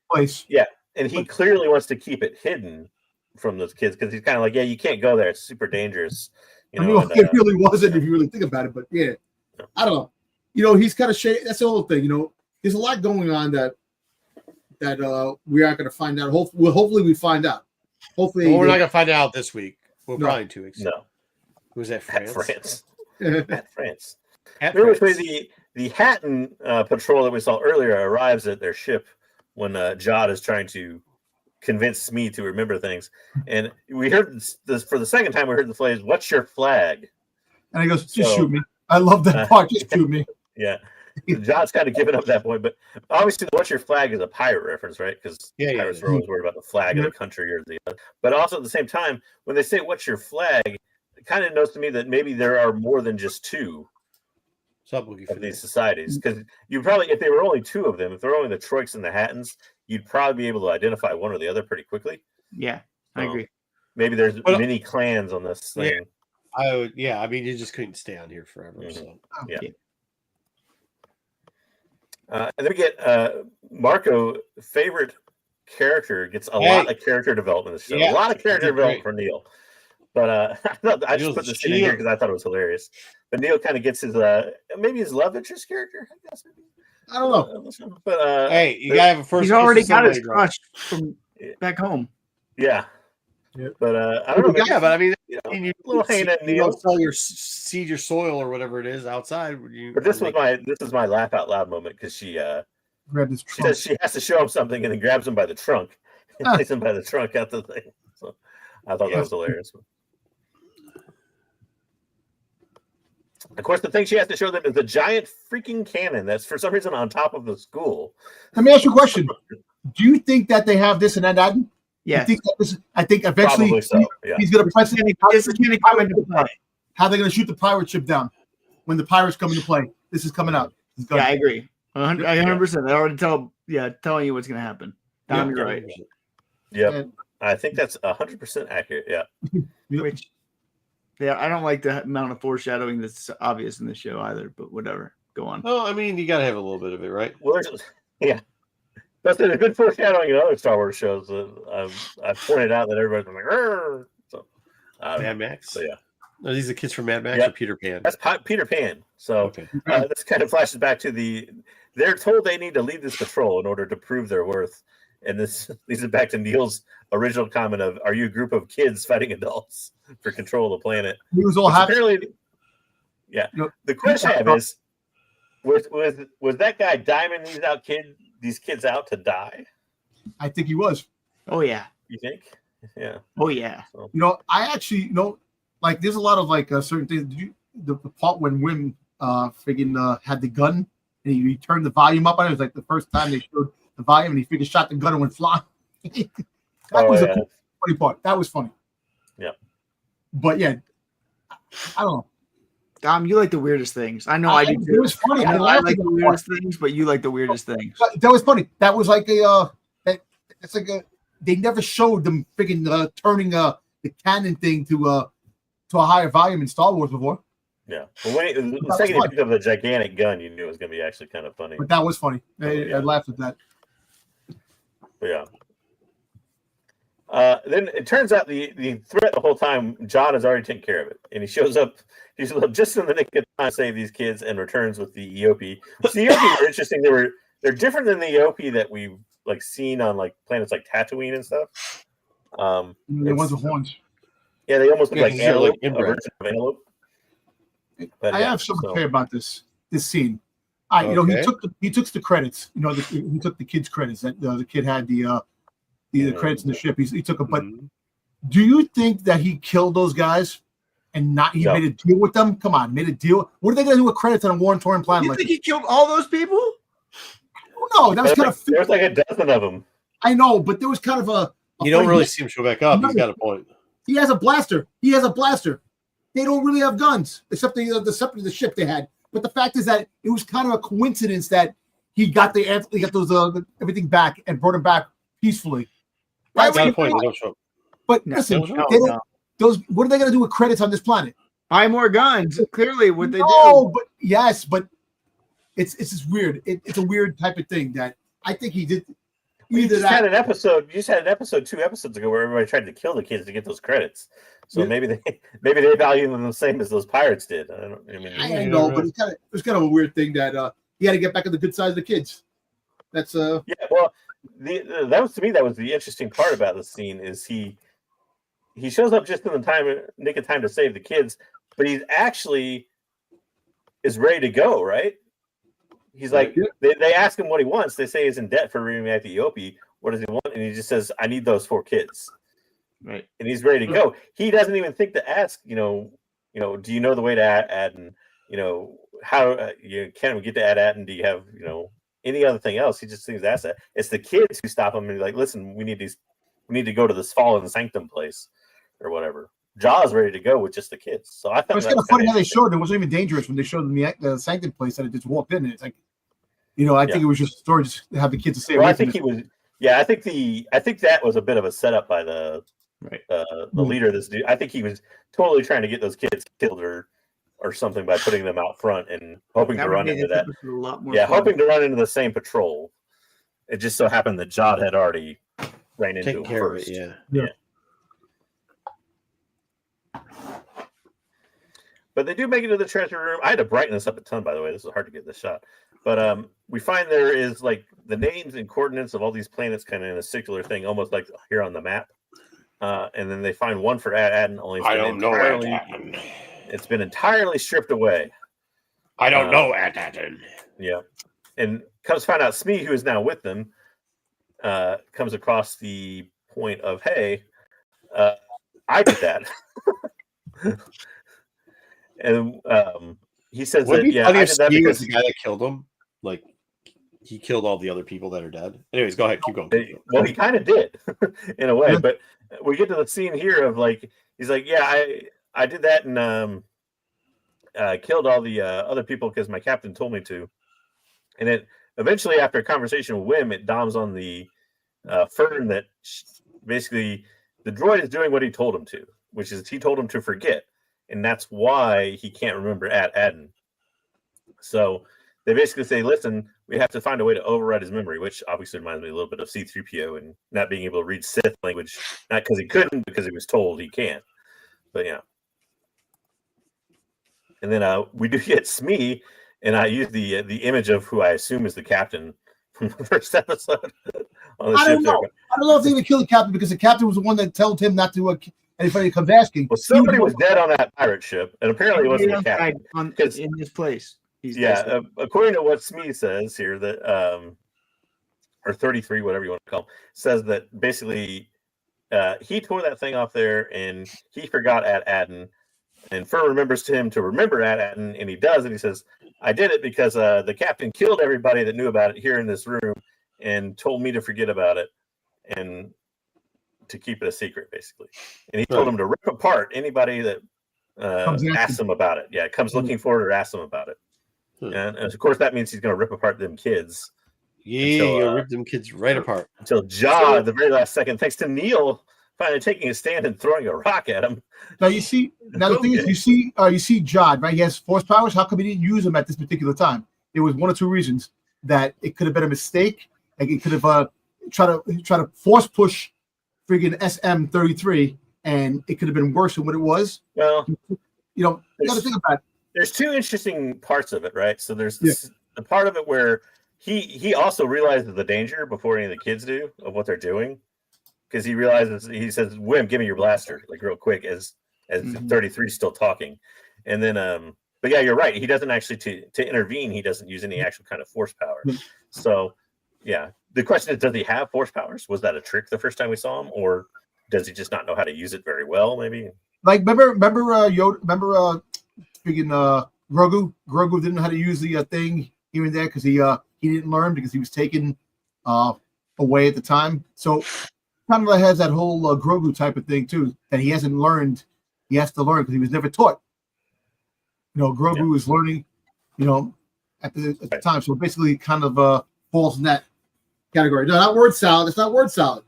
place. Yeah, and he clearly wants to keep it hidden from those kids because he's kind of like, you can't go there; it's super dangerous. It really wasn't if you really think about it, but yeah, I don't know. He's kind of shady. That's the whole thing. There's a lot going on that we aren't going to find out. Hopefully, we find out. Hopefully, we're not going to find out this week. We'll probably in 2 weeks. No, who's that? France. At France. Remember the Hatton patrol that we saw earlier arrives at their ship when Jod is trying to convince Smee to remember things, and we heard this for the second time. We heard the phrase, "What's your flag?" And he goes, "Just shoot me." I love that part. Just shoot me. Yeah. Jod's kind of given up that point, but obviously, "What's your flag" is a pirate reference, right? Because pirates are always worried about the flag of the country or the other. But also at the same time, when they say "What's your flag," it kind of notes to me that maybe there are more than just two of these societies. Because you probably, if there were only two of them, if there were only the Troiks and the Hattons, you'd probably be able to identify one or the other pretty quickly. Yeah, I agree. Maybe there's many clans on this thing. I would. Yeah, I mean, you just couldn't stay on here forever. Mm-hmm. So yeah. And then we get Marco, favorite character, gets a lot of character development in the show. Yeah, a lot of character development for Neil. But I just put this in here because I thought it was hilarious. But Neil kind of gets his maybe his love interest character, I guess. I don't know. But hey, you gotta have a first. He's already got his crush from back home. Yeah. But I don't know. Yeah, but I mean, you little hanging at Neil. Sell your seed, your soil, or whatever it is outside. But this is my laugh out loud moment because she says she has to show him something and then grabs him by the trunk and takes him by the trunk out the thing. So I thought that was hilarious. Of course, the thing she has to show them is a giant freaking cannon that's for some reason on top of the school. Let me ask you a question. Do you think that they have this in Ad-Aden? Yeah. I think eventually so, he's going to press it. This is going to come into play. How are they going to shoot the pirate ship down when the pirates come into play? This is coming out. Yeah, I agree. 100%. They already telling you what's going to happen. Tom, you're right. Yep. I think that's 100% accurate. Yeah. Which, I don't like the amount of foreshadowing that's obvious in the show either, but whatever. Go on. Oh, I mean, you got to have a little bit of it, right? Well, yeah. That's a good foreshadowing in other Star Wars shows. I've pointed out that everybody's like, so, Mad Max. So yeah, are these the kids from Mad Max or Peter Pan? That's Peter Pan. So this kind of flashes back to they're told they need to lead this patrol in order to prove their worth, and this leads it back to Neil's original comment of, "Are you a group of kids fighting adults for control of the planet?" He was all happy. Apparently, yeah. The question I have is, was that guy diming these kids out to die? I think he was. Oh yeah. You think? Yeah. Oh yeah. So. I actually like there's a lot of certain things. The part when Wim friggin' had the gun and he turned the volume up on it. It was like the first time they showed the volume, and he figured shot the gun and went flying. That was a funny part. That was funny. Yeah. But yeah, I don't know. Dom, you like the weirdest things. I know I do too. It was funny. I like the weirdest things, but you like the weirdest things. That was funny. That was like it's like they never showed them freaking turning the cannon thing to a higher volume in Star Wars before. Yeah. Well, the second you picked up the gigantic gun, you knew it was going to be actually kind of funny. But that was funny. I laughed at that. But yeah. Then it turns out the threat the whole time, John has already taken care of it. And he shows up just in the nick of time to save these kids and returns with the EOP. So the EOP were interesting. They're different than the EOP that we've like seen on like planets like Tatooine and stuff. The ones with horns. Yeah, they almost look like antelope, a version of antelope. But, I have something to say about this scene. He took the credits. He took the kids' credits. That the kid had the credits in the ship. He took them. But do you think that he killed those guys and made a deal with them? Come on, made a deal. What are they going to do with credits on a war-torn planet? You think he killed all those people? No, that was kind of. There was like a dozen of them. I know, but there was kind of a. You don't really see him show back up. He's got a point. He has a blaster. They don't really have guns, except the ship they had. But the fact is that it was kind of a coincidence that he got those everything back and brought him back peacefully. That's got a point. They don't show up. But listen, those. What are they going to do with credits on this planet? Buy more guns. Clearly, what they do. No, but it's just weird. It's a weird type of thing that I think he did. You just had an episode 2 episodes ago where everybody tried to kill the kids to get those credits. So maybe they value them the same as those pirates did. I know, but it was kind of a weird thing that he had to get back on the good side of the kids. That's yeah. Well, that was the interesting part about the scene is he shows up just in the nick of time to save the kids, but he's actually is ready to go, right? He's like, they ask him what he wants. They say he's in debt for reading at the EOP. What does he want? And he just says, I need those 4 kids. Right. And he's ready to go. He doesn't even think to ask, do you know the way to add and, how can we get to add and do you have, any other thing else? He just thinks that's it. It's the kids who stop him and like, listen, we need to go to this fallen sanctum place or whatever. Jaw's ready to go with just the kids. So I thought it was kind of funny how they showed it. It wasn't even dangerous when they showed them the sanctum place that it just walked in. It's like, I think it was just a story just to have the kids to stay away. I think he was. Yeah, I think that was a bit of a setup by the leader of this dude. I think he was totally trying to get those kids killed or something by putting them out front and hoping to run into that. Hoping to run into the same patrol. It just so happened that Jod had already ran into him first. Yeah. But they do make it to the treasure room. I had to brighten this up a ton, by the way. This is hard to get this shot. But we find there is like the names and coordinates of all these planets kind of in a circular thing, almost like here on the map. And then they find one for Ad-Adden. I don't know Ad-Adden. It's been entirely stripped away. I don't know Ad-Adden. Yeah. And comes find out Smee, who is now with them, comes across the point of, hey, I did that. And he says that, I did that because the guy that killed him, like he killed all the other people that are dead. Anyways, go ahead, keep going. Well, he kind of did in a way, but we get to the scene here of like he's like, yeah, I did that and killed all the other people because my captain told me to. And it eventually, after a conversation with Wim, it dawns on the Fern that basically the droid is doing what he told him to, which is he told him to forget. And that's why he can't remember Ad-Adden. So they basically say, listen, we have to find a way to override his memory, which obviously reminds me a little bit of C-3PO and not being able to read Sith language, not because he couldn't, because he was told he can't. But yeah. And then we do get Smee, and I use the image of who I assume is the captain from the first episode. On the I don't know. I don't know if they even killed the captain because the captain was the one that told him not to. Anybody comes asking. Well, somebody was dead on that pirate ship, and apparently it wasn't the captain. In his place. According to what Smee says here, that or 33, whatever you want to call him, says that basically he tore that thing off there, and he forgot Ad-Adden, and Fur remembers him to remember Ad-Adden, and he does, and he says, I did it because the captain killed everybody that knew about it here in this room and told me to forget about it and to keep it a secret, basically. And he told him to rip apart anybody that asks him about it. Yeah, comes looking for it or asks him about it. And of course, that means he's going to rip apart them kids. Yeah, rip them kids right apart. Until Jaw, at the very last second, thanks to Neil finally taking a stand and throwing a rock at him. Now the thing is, you see Jod, right? He has force powers. How come he didn't use them at this particular time? There was one or two reasons that it could have been a mistake. Like it could have try to force push friggin' SM-33, and it could have been worse than what it was. Well, you got to think about it. There's two interesting parts of it, right? So there's the part of it where he also realizes the danger before any of the kids do of what they're doing, because he realizes, he says, "Wim, give me your blaster," like real quick, as 33 is still talking, and then but yeah, you're right. He doesn't actually to intervene. He doesn't use any actual kind of force power. So yeah, the question is, does he have force powers? Was that a trick the first time we saw him, or does he just not know how to use it very well? Maybe. Like remember Yoda, freaking Grogu. Grogu didn't know how to use the thing here and there because he didn't learn because he was taken away at the time. So kind of has that whole Grogu type of thing too that he hasn't learned. He has to learn because he was never taught. Grogu was learning, at the time. So basically, kind of falls in that category. No, not word salad. It's not word salad.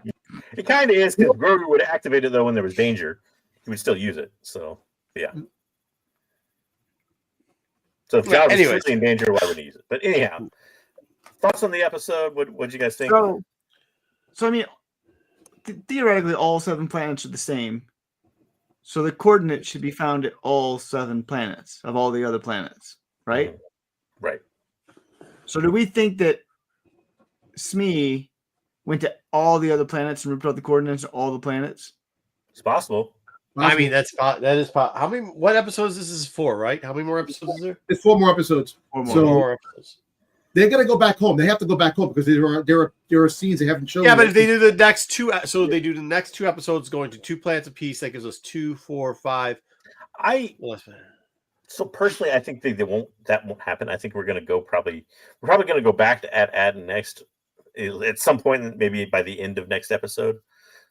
It kind of is, because Grogu would activate it though when there was danger. He would still use it. So yeah. So if Jod was truly in danger, why would he use it? But anyhow, thoughts on the episode? What did you guys think? So I mean, theoretically, all 7 planets are the same. So the coordinates should be found at all 7 planets of all the other planets, right? Right. So do we think that Smee went to all the other planets and ripped out the coordinates of all the planets? It's possible. I mean, that is possible. How many? What episodes this is for? Right? How many more episodes is there? It's 4 more episodes. 4 more. So 4 more episodes. They're gonna go back home. They have to go back home because there are scenes they haven't shown. Yeah, but if they do the next 2, so they do the next 2 episodes going to 2 planets apiece. That gives us 2, 4, 5. So personally, I think that won't happen. I think we're probably going to go back to Ad next at some point, maybe by the end of next episode.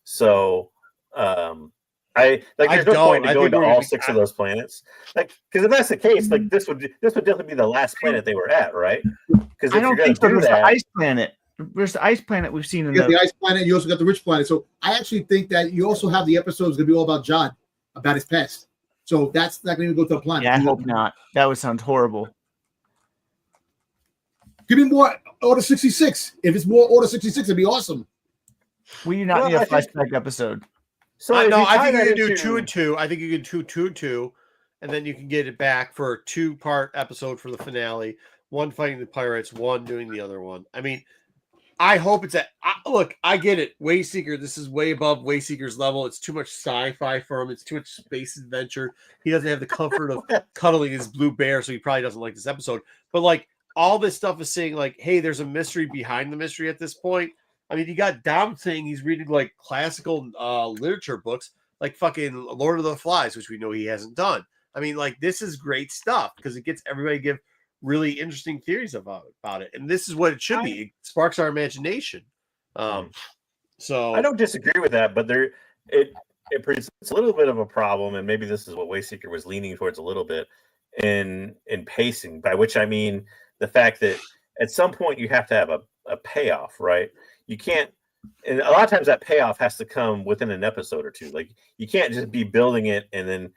So there's no point to go into all 6 of those planets, because if that's the case, this would definitely be the last planet they were at, right? Because I don't think so. There's the ice planet. There's the ice planet we've seen in the ice planet. You also got the rich planet. So I actually think that you also have the episodes going to be all about Jod, about his past. So that's not going to go to a planet. Yeah, I hope not. That would sound horrible. Give me more Order 66. If it's more Order 66, it'd be awesome. We do not need a flashback episode. So I think you can do 2 and 2. I think you can do 2 and 2, and then you can get it back for a 2-part episode for the finale. 1 fighting the pirates, 1 doing the other one. I mean, I hope it's look, I get it. Wayseeker, this is way above Wayseeker's level. It's too much sci-fi for him. It's too much space adventure. He doesn't have the comfort of cuddling his blue bear, so he probably doesn't like this episode. But all this stuff is saying hey, there's a mystery behind the mystery at this point. I mean, you got Dom saying he's reading classical literature books, like fucking Lord of the Flies, which we know he hasn't done. I mean, this is great stuff because it gets everybody to give really interesting theories about it, and this is what it should be. It sparks our imagination. So I don't disagree with that, but it presents a little bit of a problem, and maybe this is what Wayseeker was leaning towards a little bit in pacing. By which I mean the fact that at some point you have to have a payoff, right? You can't, and a lot of times that payoff has to come within an episode or 2. You can't just be building it and then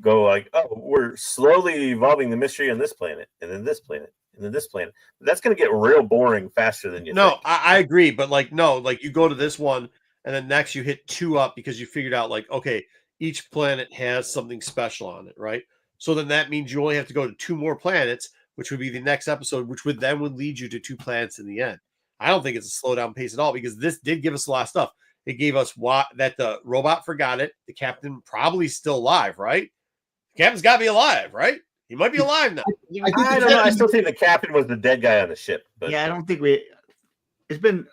go we're slowly evolving the mystery on this planet, and then this planet, and then this planet. That's going to get real boring faster than you think. I agree, but you go to this one, and then next you hit 2 up because you figured out okay, each planet has something special on it, right? So then that means you only have to go to 2 more planets, which would be the next episode, which would lead you to 2 planets in the end. I don't think it's a slow down pace at all, because this did give us a lot of stuff. It gave us that the robot forgot it. The captain probably still alive, right? The captain's got to be alive, right? He might be alive now. I don't know. I still think the captain was the dead guy on the ship. But yeah, I don't think it's been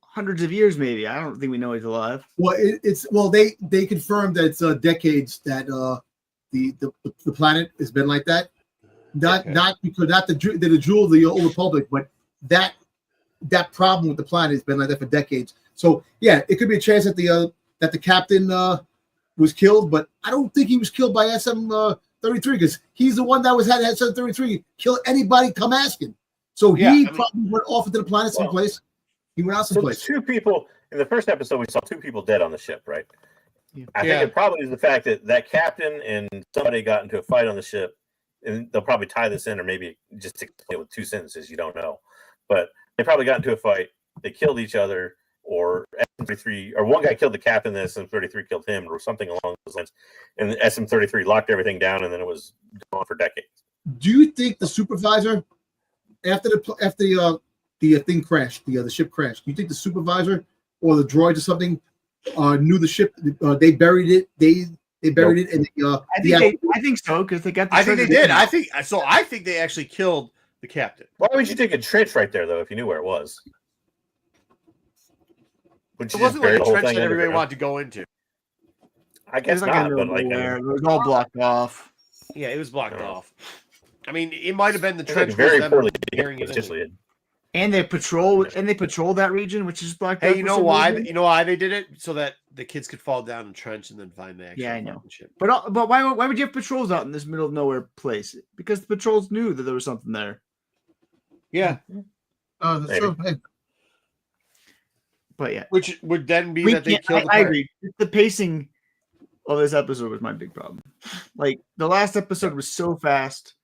hundreds of years, maybe. I don't think we know he's alive. Well, they confirmed that it's decades that the planet has been like that. not because not the jewel of the old republic, but that problem with the planet has been like that for decades. So yeah, it could be a chance that the captain was killed, but I don't think he was killed by SM-33 because he's the one that had SM-33 kill anybody come asking. So he probably went off into the planet someplace. He went out someplace. So 2 people in the first episode, we saw 2 people dead on the ship, right? I think it probably is the fact that captain and somebody got into a fight on the ship, and they'll probably tie this in, or maybe just explain it with 2 sentences. You don't know, but they probably got into a fight. They killed each other, or SM-33, or one guy killed the captain, then SM-33 killed him, or something along those lines. And the SM-33 locked everything down, and then it was gone for decades. Do you think the supervisor, after the thing crashed, the ship crashed, do you think the supervisor or the droids or something knew the ship? They buried it. They buried it, and I think so because they got. I think they did. I think they actually killed the captain. Why would you take a trench right there, though, if you knew where it was? It wasn't like a trench that everybody wanted to go into. I guess not, but like it was all blocked off. Yeah, it was blocked off. I mean, it might have been the trench. Very poorly. And they patrol that region, which is blocked. Hey, you know why? You know why they did it? So that the kids could fall down the trench and then find the actual. Yeah, I know. Ship. But why would you have patrols out in this middle of nowhere place? Because the patrols knew that there was something there. Yeah. That's true. But yeah, which would then be that they killed. I agree. The pacing of this episode was my big problem. Like the last episode was so fast.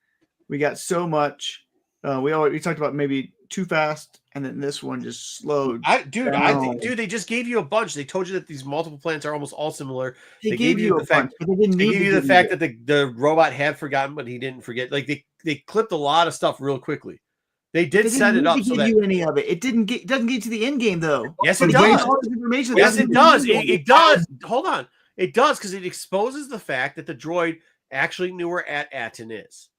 We got so much. We talked about maybe too fast, and then this one just slowed. I think they just gave you a bunch. They told you that these multiple planets are almost all similar. They gave you the fact. They gave you the fact that the robot had forgotten, but he didn't forget. Like they clipped a lot of stuff real quickly. They did set it up so that you any of it. It doesn't get to the end game though. Yes, it does. Yes, it does. It does. Hold on. It does because it exposes the fact that the droid actually knew where Aten is.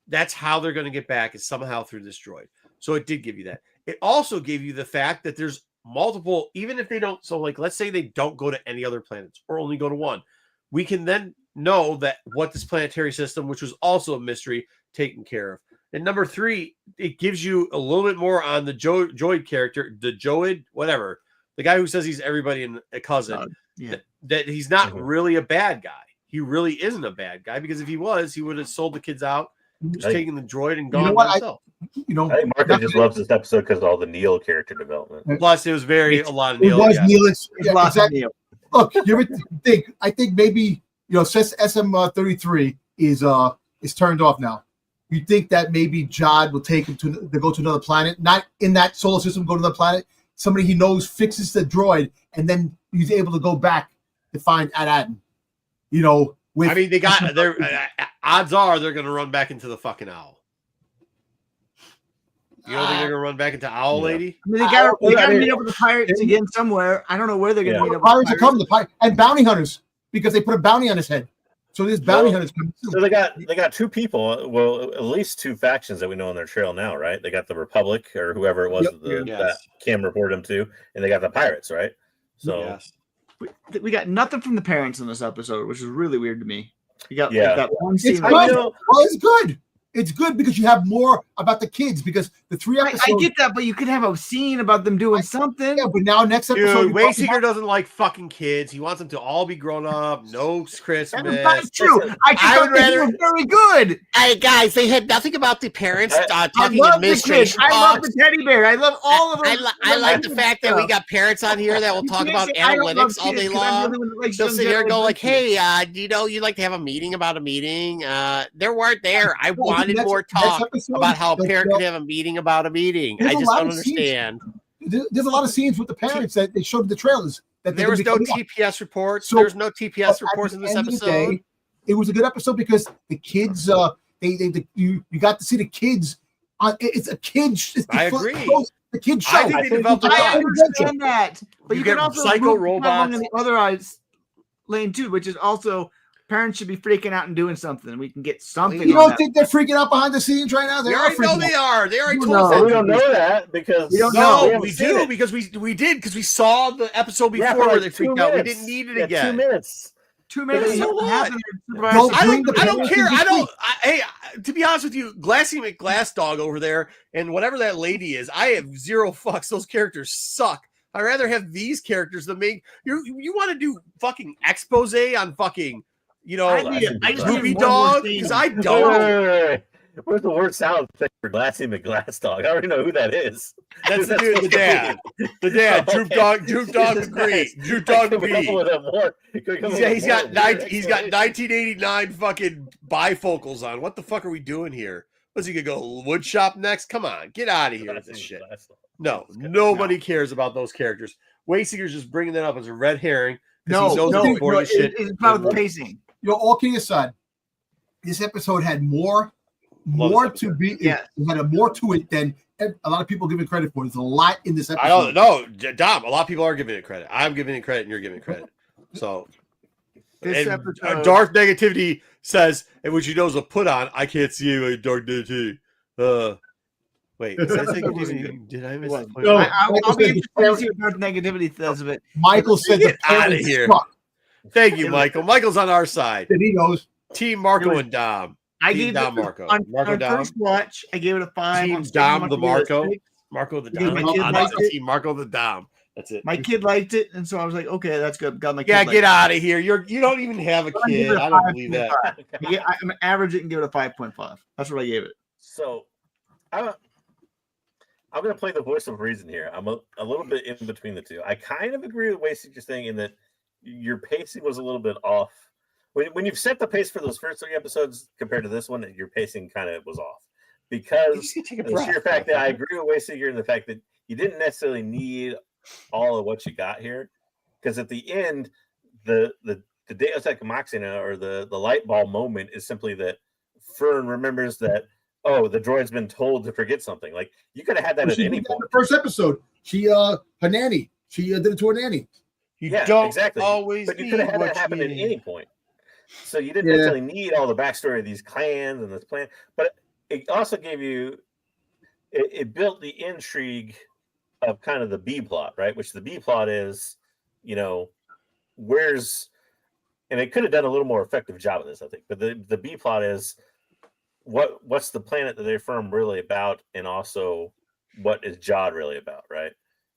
That's how they're going to get back, is somehow through this droid. So it did give you that. It also gave you the fact that there's multiple, even if they don't. So like, let's say they don't go to any other planets or only go to one. We can then know that what this planetary system, which was also a mystery, taken care of. And number 3, it gives you a little bit more on the Joid character, the Joid, whatever, the guy who says he's everybody and a cousin, that he's not really a bad guy. He really isn't a bad guy, because if he was, he would have sold the kids out, just taking the droid and gone by himself. I think Marco just loves this episode because of all the Neil character development. Plus, it was a lot of Neil. It was Neil. It's exactly. Neil. Look, you ever think? I think maybe since SM-33 is turned off now. You think that maybe Jod will take him to go to another planet, not in that solar system, go to another planet. Somebody he knows fixes the droid, and then he's able to go back to find Aten. They got their odds are they're going to run back into the fucking owl. You don't think they're going to run back into Owl Lady? I mean, they got to meet up with the pirates again somewhere. I don't know where they're going to meet up. Pirates are coming, and bounty hunters, because they put a bounty on his head. So there's bounty hunters coming too. So they got 2 people, well, at least 2 factions that we know on their trail now, right? They got the Republic, or whoever it was that Cam reported them to, and they got the pirates, right? So we got nothing from the parents in this episode, which is really weird to me. You got that one scene. It's good. It's good because you have more about the kids, because the 3 episodes. I get that, but you could have a scene about them doing something. Yeah, but now next episode. Wayseeker doesn't like fucking kids. He wants them to all be grown up. No Christmas. That's true. I would rather. Very good. Hey guys, they had nothing about the parents talking administration. I love the teddy bear. I love all of them. I like the fact that we got parents on here that will talk about analytics all day long. They'll sit here and go like, "Hey, you'd like to have a meeting about a meeting?" They weren't there. I wanted more talk about how a parent could have a meeting about a meeting. I just don't understand. There's a lot of scenes with the parents that they showed in the trailers. There was no TPS reports. So, there's no TPS reports in this episode. It was a good episode because the kids, you got to see the kids. It's a kids. I agree. The kids show. I think they developed I understand that, but you can also psycho robots on the other lane too, which is also. Parents should be freaking out and doing something. We can get something. You don't think they're freaking out behind the scenes right now? They already know they are. They already told us. We don't know that because we don't know. We do because we did because we saw the episode before where they freaked out. We didn't need it again. 2 minutes. 2 minutes. So what? I don't care. Hey, to be honest with you, Glassy McGlassdog over there and whatever that lady is, I have zero fucks. Those characters suck. I'd rather have these characters than make you want to do fucking expose on fucking, I just Ruby Dog, because I don't. Where's the word sound thing for Glassy McGlassdog? I already know who that is. That's the dude, the dad. The dad, Droop Dog McGree. Droop Dog McGree. He's got 1989 fucking bifocals on. What the fuck are we doing here? Was he gonna go wood shop next? Come on, get out of here with this shit. No, nobody cares about those characters. Wayseeker's just bringing that up as a red herring. It's about the pacing. All kidding aside, this episode had more to be. Yeah. It had more to it than a lot of people give it credit for. There's a lot in this episode. I don't know, Dom. A lot of people are giving it credit. I'm giving it credit, and you're giving it credit. So, this episode, dark negativity says, and which you know is a put on. I can't see you, dark negativity. Wait, is that negativity? Did I miss it? No, I'll be interested to see what dark negativity says of it. Michael said, "Get out of here." Thank you, Michael. Michael's on our side. He knows. Team Marco and Dom. I gave Dom Marco. On first watch, I gave it a 5. Team Dom the Marco. Marco the Dom. Team Marco the Dom. That's it. My kid liked it, and so I was like, okay, that's good. Got my kid. Yeah, get out of here. You don't even have a kid. I don't believe that. I'm average it and give it a 5.5. That's what I gave it. So I'm going to play the voice of reason here. I'm a little bit in between the two. I kind of agree with Wayseeker's thing in that your pacing was a little bit off. When you've set the pace for those first 3 episodes compared to this one, your pacing kind of was off. Because the sheer fact that I agree with Wayseeker in the fact that you didn't necessarily need all of what you got here. Because at the end, the Deus Ex Machina or the light bulb moment is simply that Fern remembers that, oh, the droid's been told to forget something. Like, you could have had that at any point. The first episode, her nanny. She did it to her nanny. Exactly. But you could have had that happen at any point. So you didn't necessarily need all the backstory of these clans and this plan. But it also gave you, it built the intrigue of kind of the B plot, right? Which the B plot is, where's, and it could have done a little more effective job of this, I think. But the B plot is, what's the planet that they're from really about, and also what is Jod really about, right?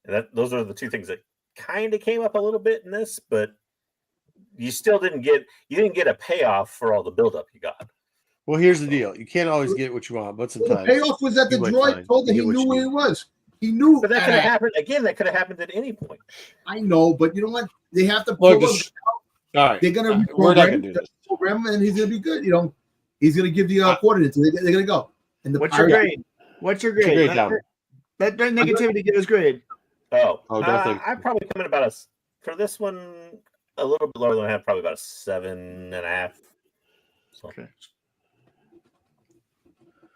And those are the two things that kind of came up a little bit in this, but you still didn't get a payoff for all the buildup you got. Well, here's the deal: you can't always get what you want, but sometimes the payoff was that the droid told that he knew where he was. He knew, but that could have happened again. That could have happened at any point. I know, but you know what? They have to. All right, they're gonna program him, and he's gonna be good. He's gonna give the coordinates. They're gonna go. And what's your grade? What's your grade? That negativity give us grade. I probably come in about for this one a little bit lower than I have, probably about a 7.5. So. Okay.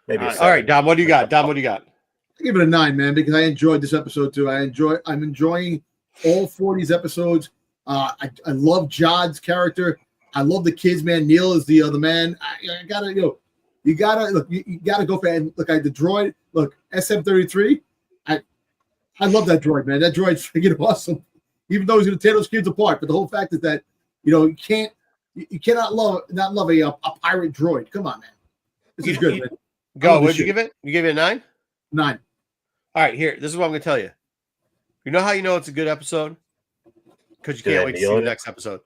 Maybe. All right, Dom. What do you got? I give it a 9, man, because I enjoyed this episode too. I'm enjoying all 4 of these episodes. I love Jod's character. I love the kids, man. Neil is the other man. I gotta you gotta go for it. And look, the droid. Look, SM-33. I love that droid, man. That droid's freaking awesome. Even though he's going to tear those kids apart, but the whole fact is that you cannot not love a pirate droid. Come on, man. This is good. Man. Go. What'd you give it? You gave it a 9? 9. All right, here. This is what I'm going to tell you. You know how you know it's a good episode? Because you can't wait to see the next episode.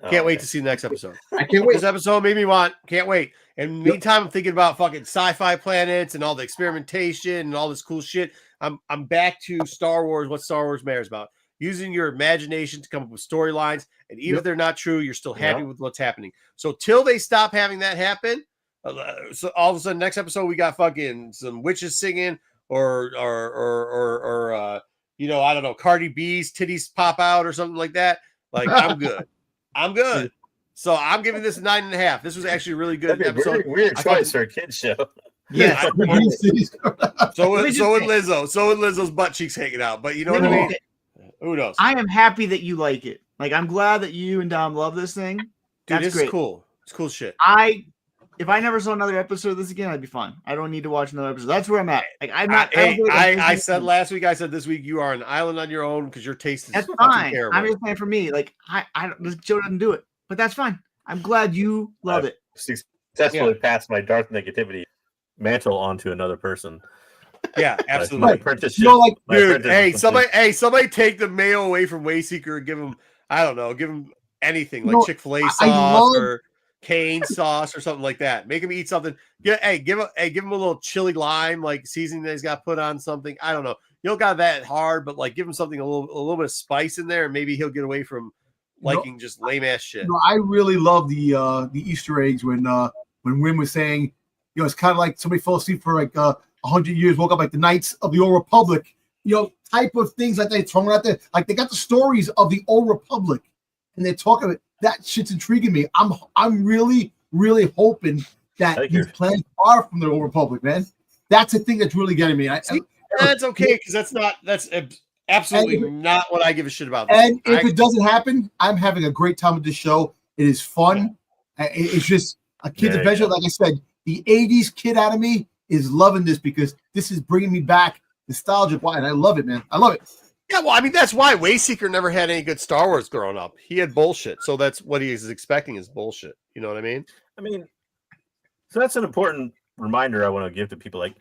Can't wait to see the next episode. I can't wait. This episode made me want. Can't wait. And meantime, I'm thinking about fucking sci-fi planets and all the experimentation and all this cool shit. I'm back to Star Wars. What Star Wars matters about. Using your imagination to come up with storylines, and even if they're not true, you're still happy with what's happening. So till they stop having that happen, so all of a sudden next episode we got fucking some witches singing, or I don't know, Cardi B's titties pop out or something like that. Like I'm good. So I'm giving this a 9.5. This was actually a really good episode. Weird choice for a kid's show. Yeah. So would Lizzo. So would Lizzo's butt cheeks hanging out. But you know what I mean? Who knows? I am happy that you like it. Like, I'm glad that you and Dom love this thing. That's Dude, great. It's cool. It's cool shit. If I never saw another episode of this again, I'd be fine. I don't need to watch another episode. That's where I'm at. Like, I'm not. I said last week. I said this week. You are an island on your own because your taste is that's fucking fine. terrible. I'm just saying for me. Like, this show doesn't do it, but that's fine. I'm glad you love it. Successfully passed my Darth negativity mantle onto another person. Yeah, absolutely. Apprenticeship. Dude, somebody take the mayo away from Wayseeker and give him, I don't know, give him anything like Chick-fil-A sauce or cane sauce or something like that. Make him eat something. Give him a little chili lime like seasoning that he's got put on something. I don't know. You don't got that hard, but like give him something a little bit of spice in there, and maybe he'll get away from liking just lame ass shit. I really love the Easter eggs when Wim was saying, it's kind of like somebody fell asleep for like 100 years, woke up like the Knights of the Old Republic, type of things like they thrown out there. Like they got the stories of the Old Republic, and they're talking about that. Shit's intriguing me. I'm really, really hoping that these plans are from the Old Republic, man. That's the thing that's really getting me. That's okay because that's absolutely not what I give a shit about. And if it doesn't happen, I'm having a great time with this show. It is fun. Yeah. It's just a kid's adventure. Like I said, the 80s kid out of me is loving this because this is bringing me back nostalgic. And I love it, man. I love it. Yeah, well, I mean, that's why Wayseeker never had any good Star Wars growing up. He had bullshit. So that's what he is expecting is bullshit. You know what I mean? So that's an important reminder I want to give to people. Like,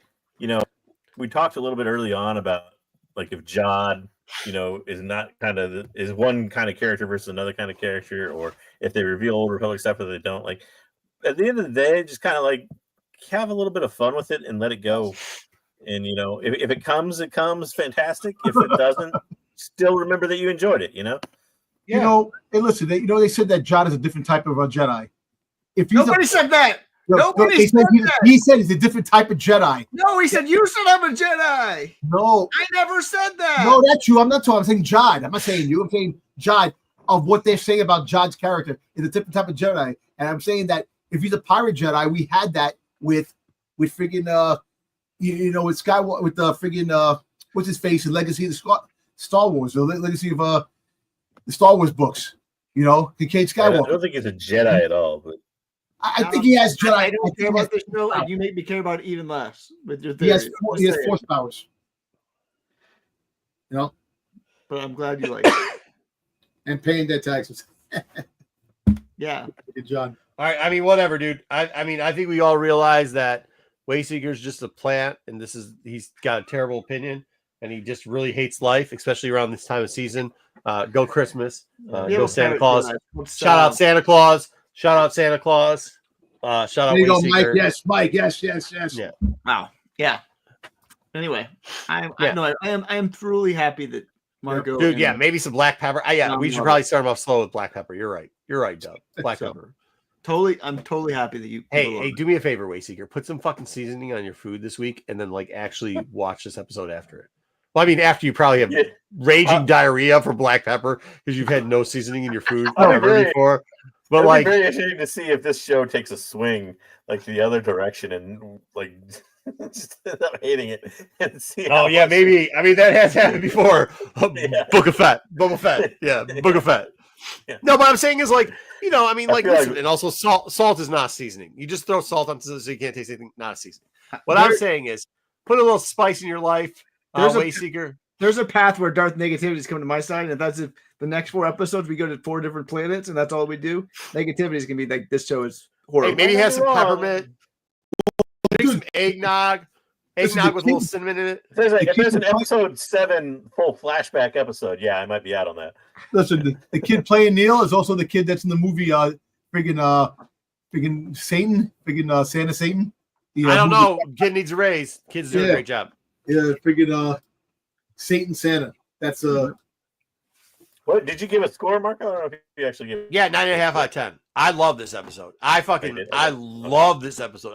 we talked a little bit early on about like if Jod, is not is one kind of character versus another kind of character, or if they reveal Old Republic stuff or they don't. Like at the end of the day, just kind of like have a little bit of fun with it and let it go. And if it comes, fantastic. If it doesn't, still remember that you enjoyed it. Yeah. Hey, listen. They said that Jod is a different type of a Jedi. If nobody said that. Nobody said that. He said he's a different type of Jedi. No, he said you said I'm a Jedi. No, I never said that. No, that's you. I'm not talking. I'm saying Jod. I'm not saying you. I'm saying Jod. Of what they're saying about Jod's character is a different type of Jedi, and I'm saying that if he's a pirate Jedi, we had that with friggin' with Skywalker, with the friggin' what's his face, the legacy of the Star Wars, the legacy of the Star Wars books. Kincaid Skywalker. I don't think he's a Jedi at all, but I think he has Jedi. I don't care about this show, and you make me care about it even less with your theory. He has force powers. But I'm glad you like it. And paying their taxes. Yeah. Good job. All right. I mean, whatever, dude. I think we all realize that Wayseeker's just a plant, and he's got a terrible opinion, and he just really hates life, especially around this time of season. Go Christmas. Go Santa Claus. Shout out Santa Claus. Shout out Santa Claus. Shout out there you Wayseeker. Go, Mike. Yes, Mike. Yes. Yeah. Wow. Yeah. Anyway, I am truly happy that Marco. Dude, maybe some black pepper. We should probably start him off slow with black pepper. You're right, Doug. Black pepper. I'm totally happy that you. Hey, do me a favor, Wayseeker. Put some fucking seasoning on your food this week, and then actually watch this episode after it. Well, I mean, after you probably have raging diarrhea from black pepper because you've had no seasoning in your food ever before. But it'd be very interesting to see if this show takes a swing the other direction and just end up hating it and see. Oh yeah, maybe. I mean, that has happened before. Boba Fett. Yeah, Boba Fett. Yeah. No, but I'm saying is listen, and also salt is not seasoning. You just throw salt on so you can't taste anything. Not a seasoning. What I'm saying is put a little spice in your life. Wayseeker. There's a path where Darth negativity is coming to my side, and that's if the next 4 episodes we go to 4 different planets, and that's all we do. Negativity is gonna be like this show is horrible. Hey, maybe have some peppermint. Make some eggnog. Eggnog with a little cinnamon in it. If there's an episode 7 full flashback episode, I might be out on that. Listen, the kid playing Neil is also the kid that's in the movie friggin' Satan, friggin' Santa Satan. I don't know. Kid needs a raise. Kid's doing a great job. Yeah, friggin' Satan Santa. That's What did you give a score, Marco? I don't know if you actually give. Yeah, 9.5 out of 10. I love this episode. I love this episode.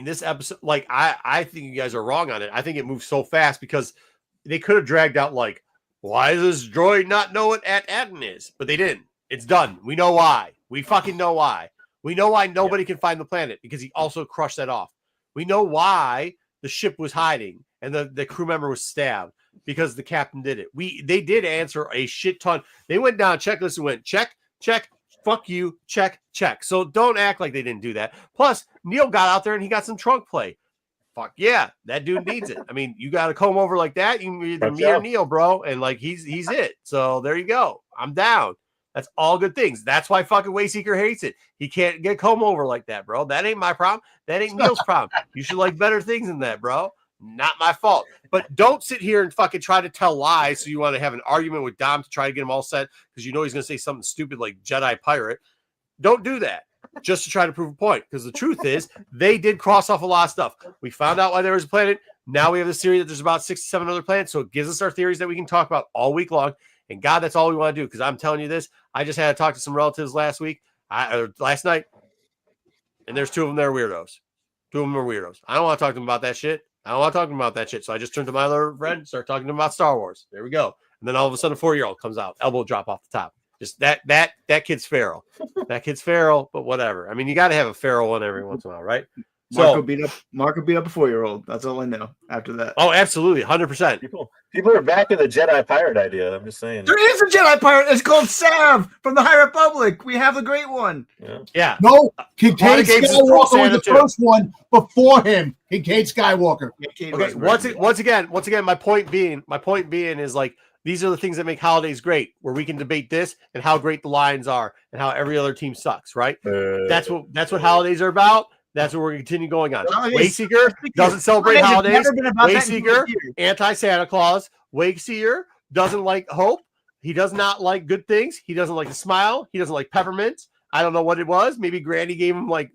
This episode, I think you guys are wrong on it. I think it moves so fast because they could have dragged out why does this droid not know what Aten is? But they didn't. It's done. We know why. We fucking know why. We know why nobody can find the planet because he also crushed that off. We know why the ship was hiding and the crew member was stabbed because the captain did it. They did answer a shit ton. They went down checklist and went check, fuck you, check. So don't act like they didn't do that. Plus, Neil got out there and he got some trunk play. Fuck yeah, that dude needs it. I mean, you got to comb over like that. You either me or Neil, bro, and he's it. So there you go. I'm down. That's all good things. That's why fucking Wayseeker hates it. He can't get comb over like that, bro. That ain't my problem. That ain't Neil's problem. You should like better things than that, bro. Not my fault. But don't sit here and fucking try to tell lies. So you want to have an argument with Dom to try to get him all set because you know he's going to say something stupid like Jedi Pirate. Don't do that just to try to prove a point. Because the truth is, they did cross off a lot of stuff. We found out why there was a planet. Now we have this theory that there's about 6 to 7 other planets. So it gives us our theories that we can talk about all week long. And God, that's all we want to do. Because I'm telling you this, I just had to talk to some relatives last night. And there's 2 of them that are weirdos. 2 of them are weirdos. I don't want to talk to them about that shit. So I just turned to my other friend, start talking to them about Star Wars. There we go. And then all of a sudden, a 4-year-old comes out, elbow drop off the top. Just that kid's feral. That kid's feral, but whatever. I mean, you got to have a feral one every once in a while, right? Mark will beat up a 4-year-old. That's all I know after that. Oh, absolutely. 100%. People are back in the Jedi pirate idea. I'm just saying. There is a Jedi pirate. It's called Sav from the High Republic. We have a great one. Yeah. No, Kincaid Skywalker was the first one before him. Kincaid Skywalker. Okay. Once again, my point being is like, these are the things that make holidays great, where we can debate this and how great the Lions are and how every other team sucks, right? That's what holidays are about. That's what we're going to continue going on. Wayseeker doesn't celebrate holidays. Wayseeker, anti-Santa Claus. Wayseeker doesn't like hope. He does not like good things. He doesn't like to smile. He doesn't like peppermints. I don't know what it was. Maybe Granny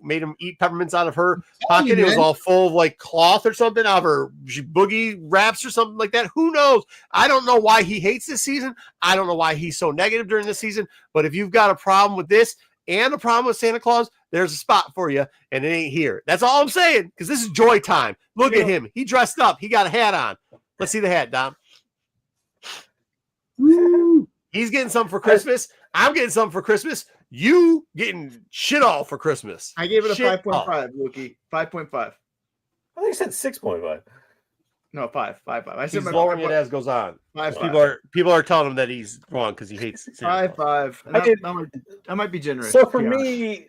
made him eat peppermints out of her pocket. It was all full of like cloth or something out of her boogie wraps or something like that. Who knows? I don't know why he hates this season. I don't know why he's so negative during this season. But if you've got a problem with this and a problem with Santa Claus, there's a spot for you, and it ain't here. That's all I'm saying, because this is joy time. Look at him. He dressed up. He got a hat on. Let's see the hat, Dom. He's getting something for Christmas. I'm getting something for Christmas. You getting shit all for Christmas. I gave it a 5.5, Wookie. 5.5. I think you said 6.5. No, 5. I said he's lowering it as goes on. People are telling him that he's wrong because he hates Santa Claus. 5. I might be generous. So for me,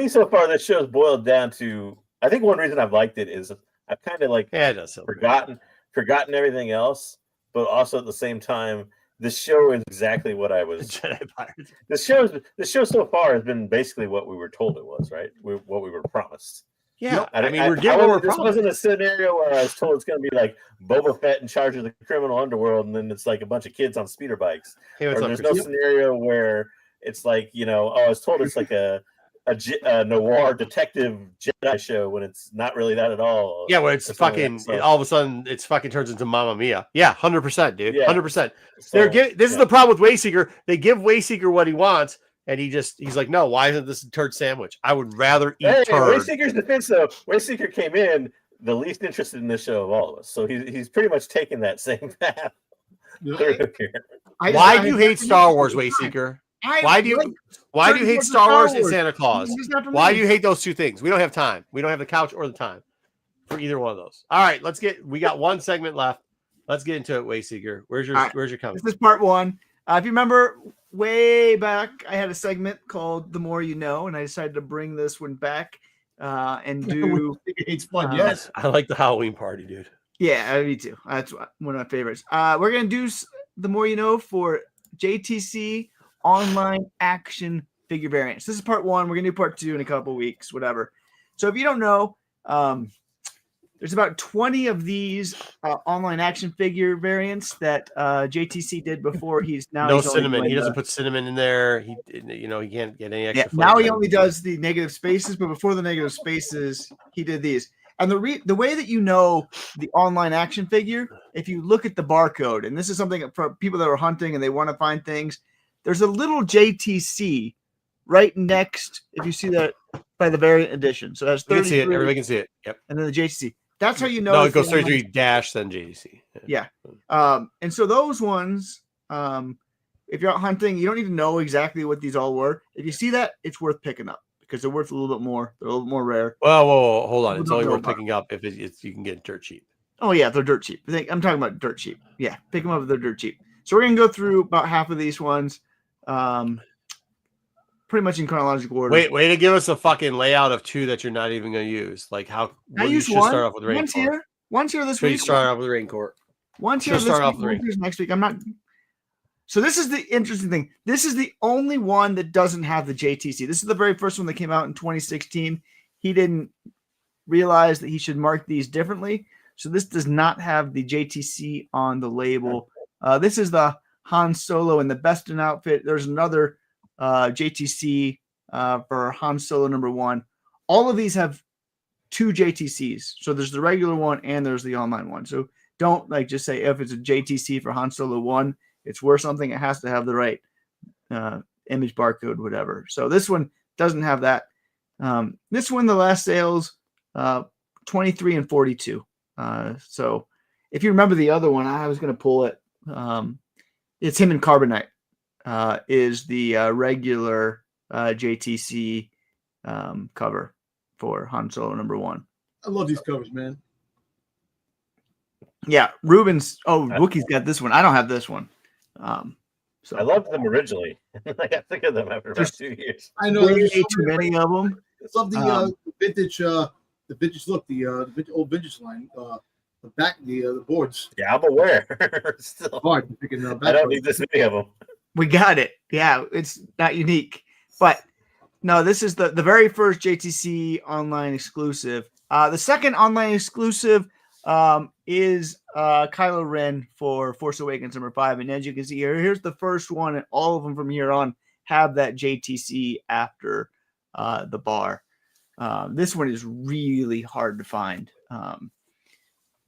so far, this show's boiled down to. I think one reason I've liked it is I've kind of like forgotten everything else, but also at the same time, this show is exactly what I was. This show so far has been basically what we were told it was, right? What we were promised. Yeah, this wasn't a scenario where I was told it's going to be like Boba Fett in charge of the criminal underworld, and then it's like a bunch of kids on speeder bikes. There's no scenario where it's like, I was told it's like a noir detective Jedi show when it's not really that at all. Yeah, where it's fucking all of a sudden it's fucking turns into Mamma Mia. Yeah, 100%, dude. 100%. This is the problem with Wayseeker. They give Wayseeker what he wants. And he's like, no, why isn't this a turd sandwich? I would rather eat turd. Wayseeker's defense, though, Wayseeker came in the least interested in this show of all of us. So he's pretty much taken that same path. Why do you hate Star Wars, Wayseeker? Why do you hate Star Wars and Santa Claus? Why do you hate those two things? We don't have time. We don't have the couch or the time for either one of those. All right, we got one segment left. Let's get into it, Wayseeker. Where's your comment? This is part 1. If you remember way back, I had a segment called The More You Know, and I decided to bring this one back and do. It's fun, yes. I like the Halloween party, dude. Yeah, me too. That's one of my favorites. We're going to do The More You Know for JTC Online Action Figure Variants. This is part 1. We're going to do part 2 in a couple weeks, whatever. So if you don't know, there's about 20 of these online action figure variants that JTC did before. He's cinnamon. He doesn't put cinnamon in there. He can't get any extra. Now he only does the negative spaces, but before the negative spaces, he did these. And the way that you know the online action figure, if you look at the barcode, and this is something for people that are hunting and they want to find things, there's a little JTC right next. If you see that by the variant edition, so that's 33. You can see it. Everybody can see it. Yep. And then the JTC. That's how you know. No, it goes 33 dash then JTC. Yeah. And so those ones, if you're out hunting, you don't need to know exactly what these all were. If you see that, it's worth picking up because they're worth a little bit more. They're a little bit more rare. Well, whoa, hold on. It's only worth picking up if you can get dirt cheap. Oh yeah, they're dirt cheap. I'm talking about dirt cheap. Yeah, pick them up if they're dirt cheap. So we're gonna go through about half of these ones. Pretty much in chronological order. Way to give us a fucking layout of 2 that you're not even going to use. Like how I use one. Start off with One's here this week. Start off with Raincourt. One's here this week. Next week. I'm not. So this is the interesting thing. This is the only one that doesn't have the JTC. This is the very first one that came out in 2016. He didn't realize that he should mark these differently. So this does not have the JTC on the label. This is the Han Solo in the best in outfit. There's another JTC for Han Solo #1. All of these have 2 JTCs. So there's the regular one and there's the online one. So don't just say if it's a JTC for Han Solo 1, it's worth something. It has to have the right image barcode, whatever. So this one doesn't have that. This one, the last sales, 23 and 42. So if you remember the other one, I was going to pull it. It's him and Carbonite is the regular JTC cover for Han Solo #1. I love these covers, man. Yeah, Ruben's. Oh, Wookie's got this one. I don't have this one. So I loved them originally. I got sick of them after about 2 years. I know way too many of them. I love the vintage, the vintage look, the old vintage line, the back, the boards. Yeah, I'm aware. Still, hard picking I don't need this many of them. We got it. Yeah, it's not unique, but no, this is the very first JTC online exclusive. The second online exclusive is Kylo Ren for Force Awakens #5, and as you can see here, here's the first one, and all of them from here on have that JTC after the bar. This one is really hard to find.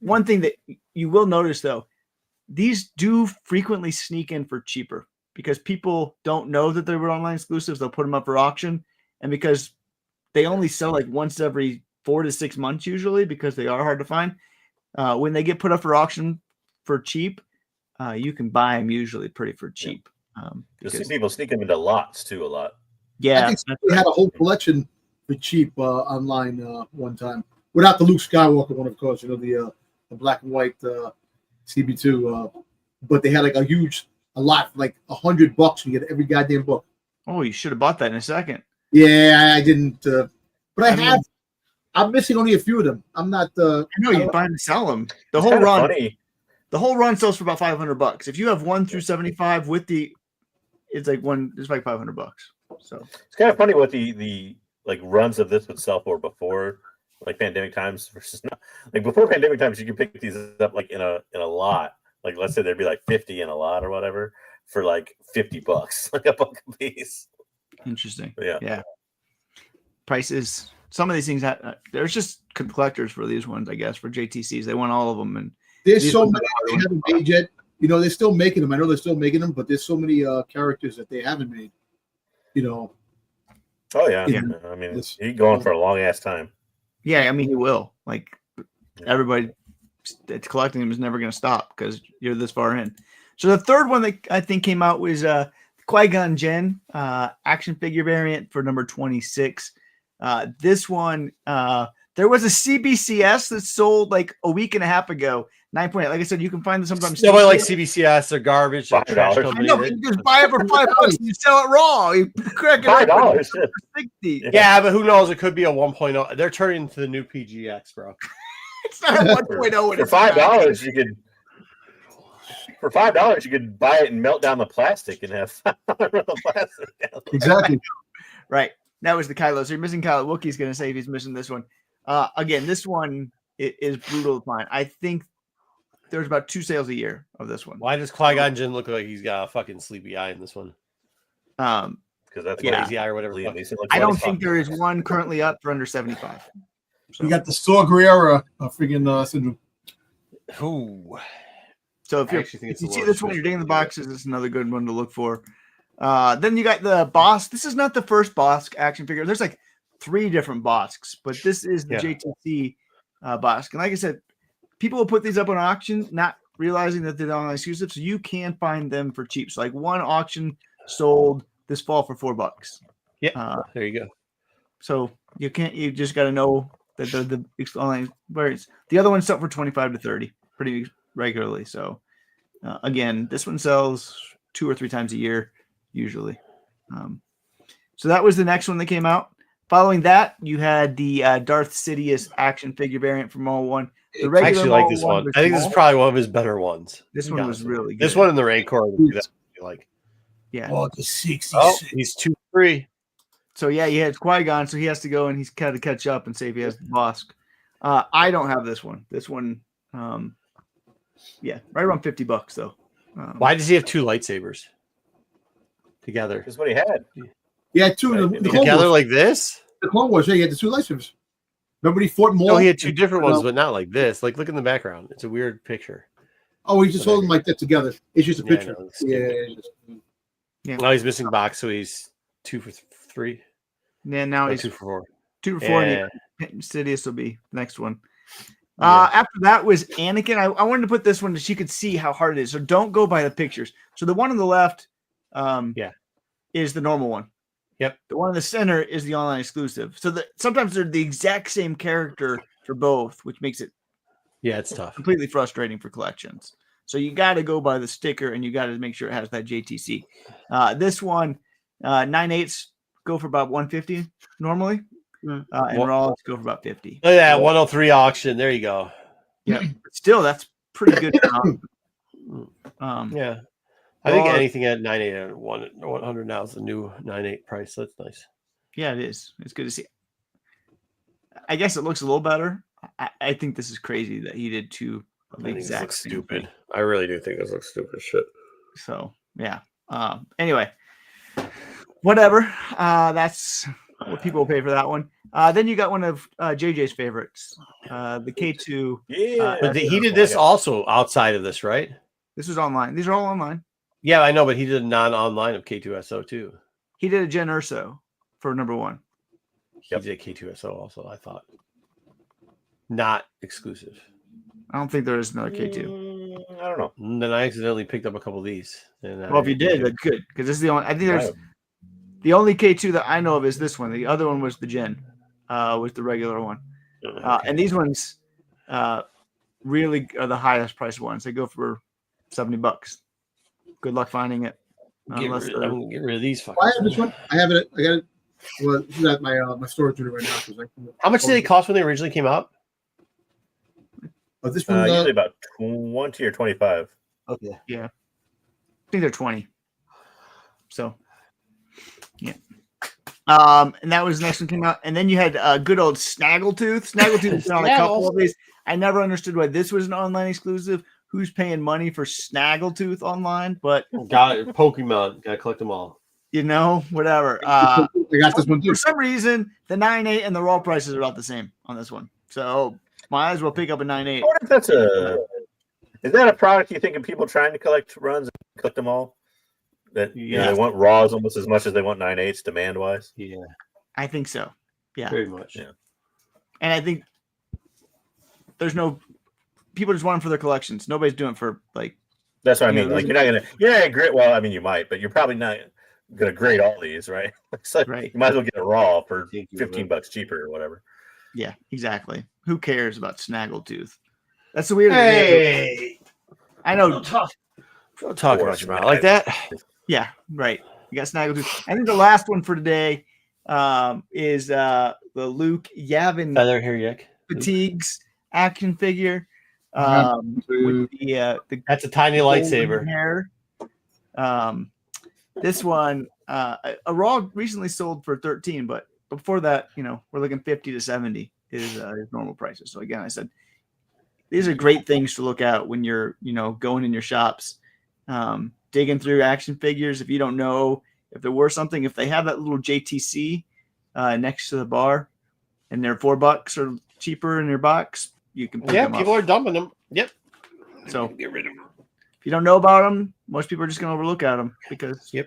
One thing that you will notice, though, these do frequently sneak in for cheaper because people don't know that they were online exclusives. They'll put them up for auction, and because they only sell once every 4 to 6 months usually, because they are hard to find. When they get put up for auction for cheap, you can buy them usually pretty for cheap. You'll see people sneak them into lots too a lot. Yeah, I think we had a whole collection for cheap online one time, without the Luke Skywalker one, of course. The black and white CB2, but they had a lot, like $100. You get every goddamn book. Oh, you should have bought that in a second. Yeah, I didn't, but I'm missing only a few of them. I'm not. I know you buy and sell them. The whole run. Funny. The whole run sells for about $500. If you have 1 through 75 with it's like $500. So it's kind of funny what the runs of this would sell for before pandemic times versus not. Before pandemic times, you could pick these up in a lot. Let's say there'd be 50 in a lot or whatever for $50, a buck a piece. Interesting. Yeah. Prices. Some of these things there's just collectors for these ones, I guess, for JTCs. They want all of them, and there's so many they haven't made yet. They're still making them. I know they're still making them, but there's so many characters that they haven't made. Oh yeah. I mean, he's going for a long ass time. Yeah, I mean, he will. Everybody that's collecting them is never going to stop because you're this far in. So the third one that I think came out was Qui-Gon Jinn action figure variant for #26. This one, there was a CBCS that sold a week and a half ago. 9.8. Like I said, you can find them sometimes. Nobody likes CBCS. They're garbage. $5. I know, but you just buy it for $5 and you sell it raw. You crack it $5. For 60. Yeah, but who knows? It could be a 1.0. They're turning into the new PGX, bro. It's not a 1.0. For $5, you could. For $5, you could buy it and melt down the plastic and have the plastic. Exactly. Right. That was the Kylo. So you're missing Kylo. Wookie's going to say if he's missing this one. Again, this one is brutal to find. I think there's about 2 sales a year of this one. Why does Qui-Gon Jinn look like he's got a fucking sleepy eye in this one? Because that's lazy eye or whatever. I don't think there is one currently up for under 75. So. You got the Saw Gerrera friggin' syndrome. Ooh. So if you see this one, you're digging the boxes. It's another good one to look for. Then you got the Bosk. This is not the first Bosk action figure. There's 3 different Bosks, but this is the JTC Bosk. And like I said, people will put these up on auction, not realizing that they're online exclusive, so you can find them for cheap. So one auction sold this fall for $4. Yeah, there you go. So you just got to know that the online variants. The other one's up for 25 to 30 pretty regularly. So again, this one sells 2 or 3 times a year usually. So that was the next one that came out. Following that, you had the Darth Sidious action figure variant from Mall 1. I actually like this one. I think this is probably one of his better ones. This one was really good. This one in the Rancor. feel like. Yeah. Oh, the 66. Oh, he's 2-3. So yeah, he had Qui-Gon, so he has to go and he's got to catch up and see if he has the Bosk. I don't have this one. This one, right around $50 though. Why does he have 2 lightsabers together? That's what he had. He had 2 Right. the Clone Together Wars. like this? The Clone Wars, yeah, he had the 2 lightsabers. Remember he fought more? No, he had 2 different ones, but not like this. Like, look in the background. It's a weird picture. Oh, he just holding them like that together. It's just a Yeah, I picture. know, it's Yeah. Yeah. Now he's missing box, so he's 2 for 3. Yeah, now Or he's 2 for 4. 2 for 4. Yeah. And Sidious will be next one. Yeah. After that was Anakin. I wanted to put this one so you could see how hard it is. So don't go by the pictures. So the one on the left, is the normal one. Yep. The one in the center is the online exclusive. So sometimes they're the exact same character for both, which makes it Yeah, it's tough. completely frustrating for collections. So you got to go by the sticker, and you got to make sure it has that JTC. This one, 9/8 go for about $150 normally, and raws go for about $50. Look at that 103 auction. There you go. Yeah, but still that's pretty good. Yeah, I think anything at 98 and 100 now is the new 98 price. That's nice. Yeah, it is. It's good to see. I guess it looks a little better. I think this is crazy that he did 2 of the exact same stupid. thing. I really do think this looks stupid as shit. So yeah. Anyway, whatever. That's what people will pay for that one. Then you got one of JJ's favorites, the K2. Yeah, But he did this also outside of this, right? This was online. These are all online. Yeah, I know, but he did a non-online of K2SO too. He did a Gen Urso for number 1. He did K2SO also, I thought. Not exclusive. I don't think there is another K2. I don't know. And then I accidentally picked up a couple of these. Well, if you did, that's good, because this is the only. I think there's the only K2 that I know of is this one. The other one was the Gen, was the regular one. And these ones really are the highest priced ones. They go for $70. Good luck finding it. I'm gonna get rid of these fuckers. I have this one. I have it. I got it. Well, this is at my storage unit right now. Like, How much did they cost when they originally came out? But this one, usually about 20 or 25. Okay. Yeah. I think they're 20. So, yeah. And that was the next one came out. And then you had good old Snaggletooth. Snaggletooth has been on a couple of these. I never understood why this was an online exclusive. Who's paying money for Snaggletooth online? But Got it. Pokemon. Gotta collect them all. You know, whatever. I got this one too. For some reason, the 9/8 and the raw prices are about the same on this one. So might as well pick up a 9/8. I wonder if is that a product you think of people trying to collect runs and collect them all? That they want raws almost as much as they want 9/8 demand wise. Yeah, I think so. Yeah, very much. Yeah, and I think there's no people just want them for their collections. Nobody's doing it for like. That's what I mean. Like you're not gonna grade. Well, I mean you might, but you're probably not gonna grade all these, right? So right. You might as well get a raw for $15 cheaper or whatever. Yeah, exactly. Who cares about Snaggletooth? That's the weird. Hey, I know. Don't talk about your mouth like that. Yeah, right. You got Snaggletooth. I think the last one for today is the Luke Yavin Feather hair yak fatigues action figure. With the that's a tiny lightsaber. Hair. This one, a raw recently sold for 13, but before that, we're looking 50 to 70 is normal prices. So again, I said these are great things to look at when you're, going in your shops, digging through action figures. If you don't know if there were something, if they have that little JTC next to the bar, and they're $4 or cheaper in your box, you can pick them up. People are dumping them. Yep. So get rid of them. If you don't know about them, most people are just going to overlook at them because you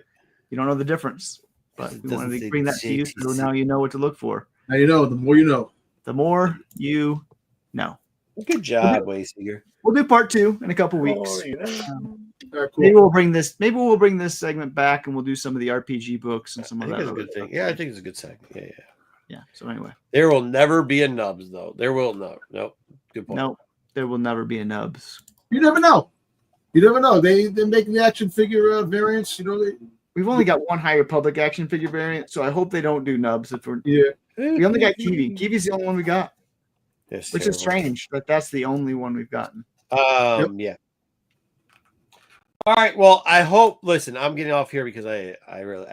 don't know the difference. But we wanted to bring that to you, so now you know what to look for. Now you know. The more you know. The more you know. Good job, Wayseeker. We'll do part 2 in a couple weeks. Cool. Maybe we'll bring this segment back, and we'll do some of the RPG books and some of that. That's a good thing. Yeah, I think it's a good segment. Yeah. So anyway, there will never be a Nubs though. There will not. Nope. Good point. Nope. There will never be a Nubs. You never know. They're making the action figure variants. We've only got one High Republic action figure variant, so I hope they don't do Nubs. We only got Kiwi. Kiwi's the only one we got, which is strange, but that's the only one we've gotten. Yeah. All right. Well, I hope. Listen, I'm getting off here because I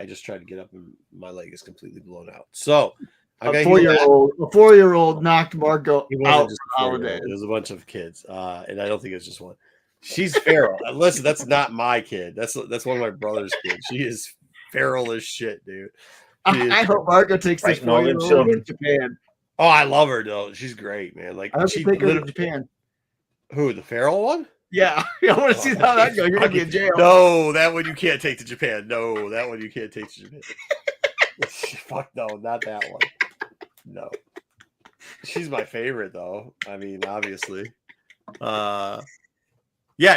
just tried to get up and my leg is completely blown out. So a 4-year-old knocked Marco He out wasn't just for a 4-year-old. holidays. It was a bunch of kids, and I don't think it was just one. She's feral. Listen, that's not my kid. That's one of my brother's kids. She is feral as shit, dude. I hope Marco takes this 4-year-old to Japan. Oh, I love her though. She's great, man. Like I hope she take her to Japan. Who, the feral one? Yeah, I want to see how that goes. You're gonna be in jail. No, that one you can't take to Japan. No, that one you can't take to Japan. Fuck no, not that one. No. She's my favorite though. I mean, obviously. Yeah,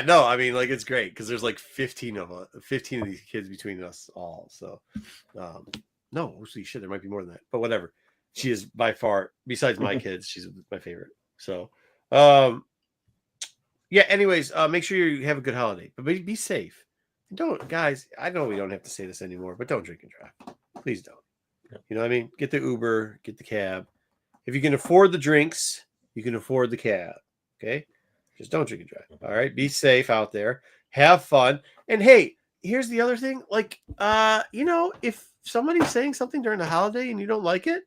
no, I mean, like it's great because there's like 15 of these kids between us all. So no, holy shit, there might be more than that. But whatever. She is by far, besides my kids, she's my favorite. So yeah, anyways, make sure you have a good holiday, but be safe. Don't, guys, I know we don't have to say this anymore, but don't drink and drive. Please don't. You know what I mean? Get the Uber, get the cab. If you can afford the drinks, you can afford the cab. Okay? Just don't drink and drive. All right? Be safe out there. Have fun. And hey, here's the other thing. Like, if somebody's saying something during the holiday and you don't like it,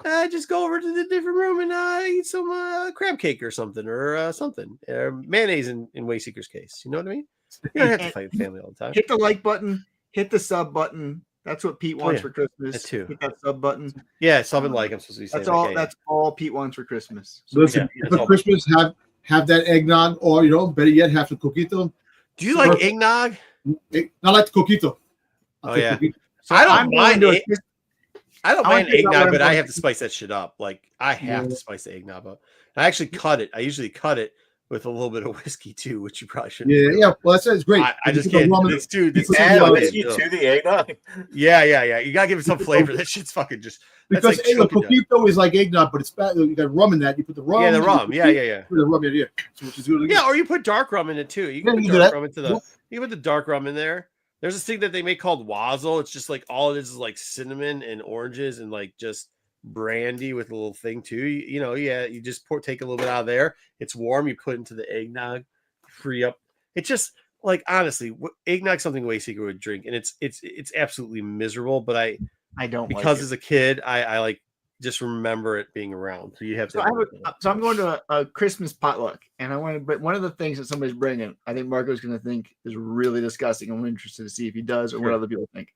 just go over to the different room and eat some crab cake or something, or something. Mayonnaise in Wayseeker's case. You know what I mean? You don't have to fight family all the time. Hit the like button. Hit the sub button. That's what Pete wants for Christmas. That too. Hit that sub button. Yeah, sub and like. I'm supposed to be saying. That's all. That's all Pete wants for Christmas. So listen, for Christmas, have that eggnog, or better yet, have the coquito. Do you like eggnog? I like the coquito. Oh yeah. So I don't mind it. I don't mind think eggnog, but I have to spice that shit up. Like I have to spice the eggnog up. I actually cut it. I usually cut it with a little bit of whiskey too, which you probably shouldn't. Yeah. Well, that's great. I just can't. This dude, whiskey to the eggnog. Yeah. You gotta give it some flavor. That shit's fucking just. Because coquito is like eggnog, but it's bad. You got rum in that. You put the rum. Yeah, the rum. Yeah. Put the rum in, which is good. Yeah, or you put dark rum in it too. You can put dark rum into you put the dark rum in there. There's this thing that they make called wazzle. It's just like all it is like cinnamon and oranges and like just brandy with a little thing too. You just take a little bit out of there. It's warm. You put into the eggnog, free up. It's just like honestly, eggnog something Wayseeker would drink, and it's absolutely miserable. But I don't because as a kid I like just remember it being around. So you have to. So I'm going to a Christmas potluck, and I want to. But one of the things that somebody's bringing, I think Marco's going to think is really disgusting. I'm interested to see if he does or what other people think.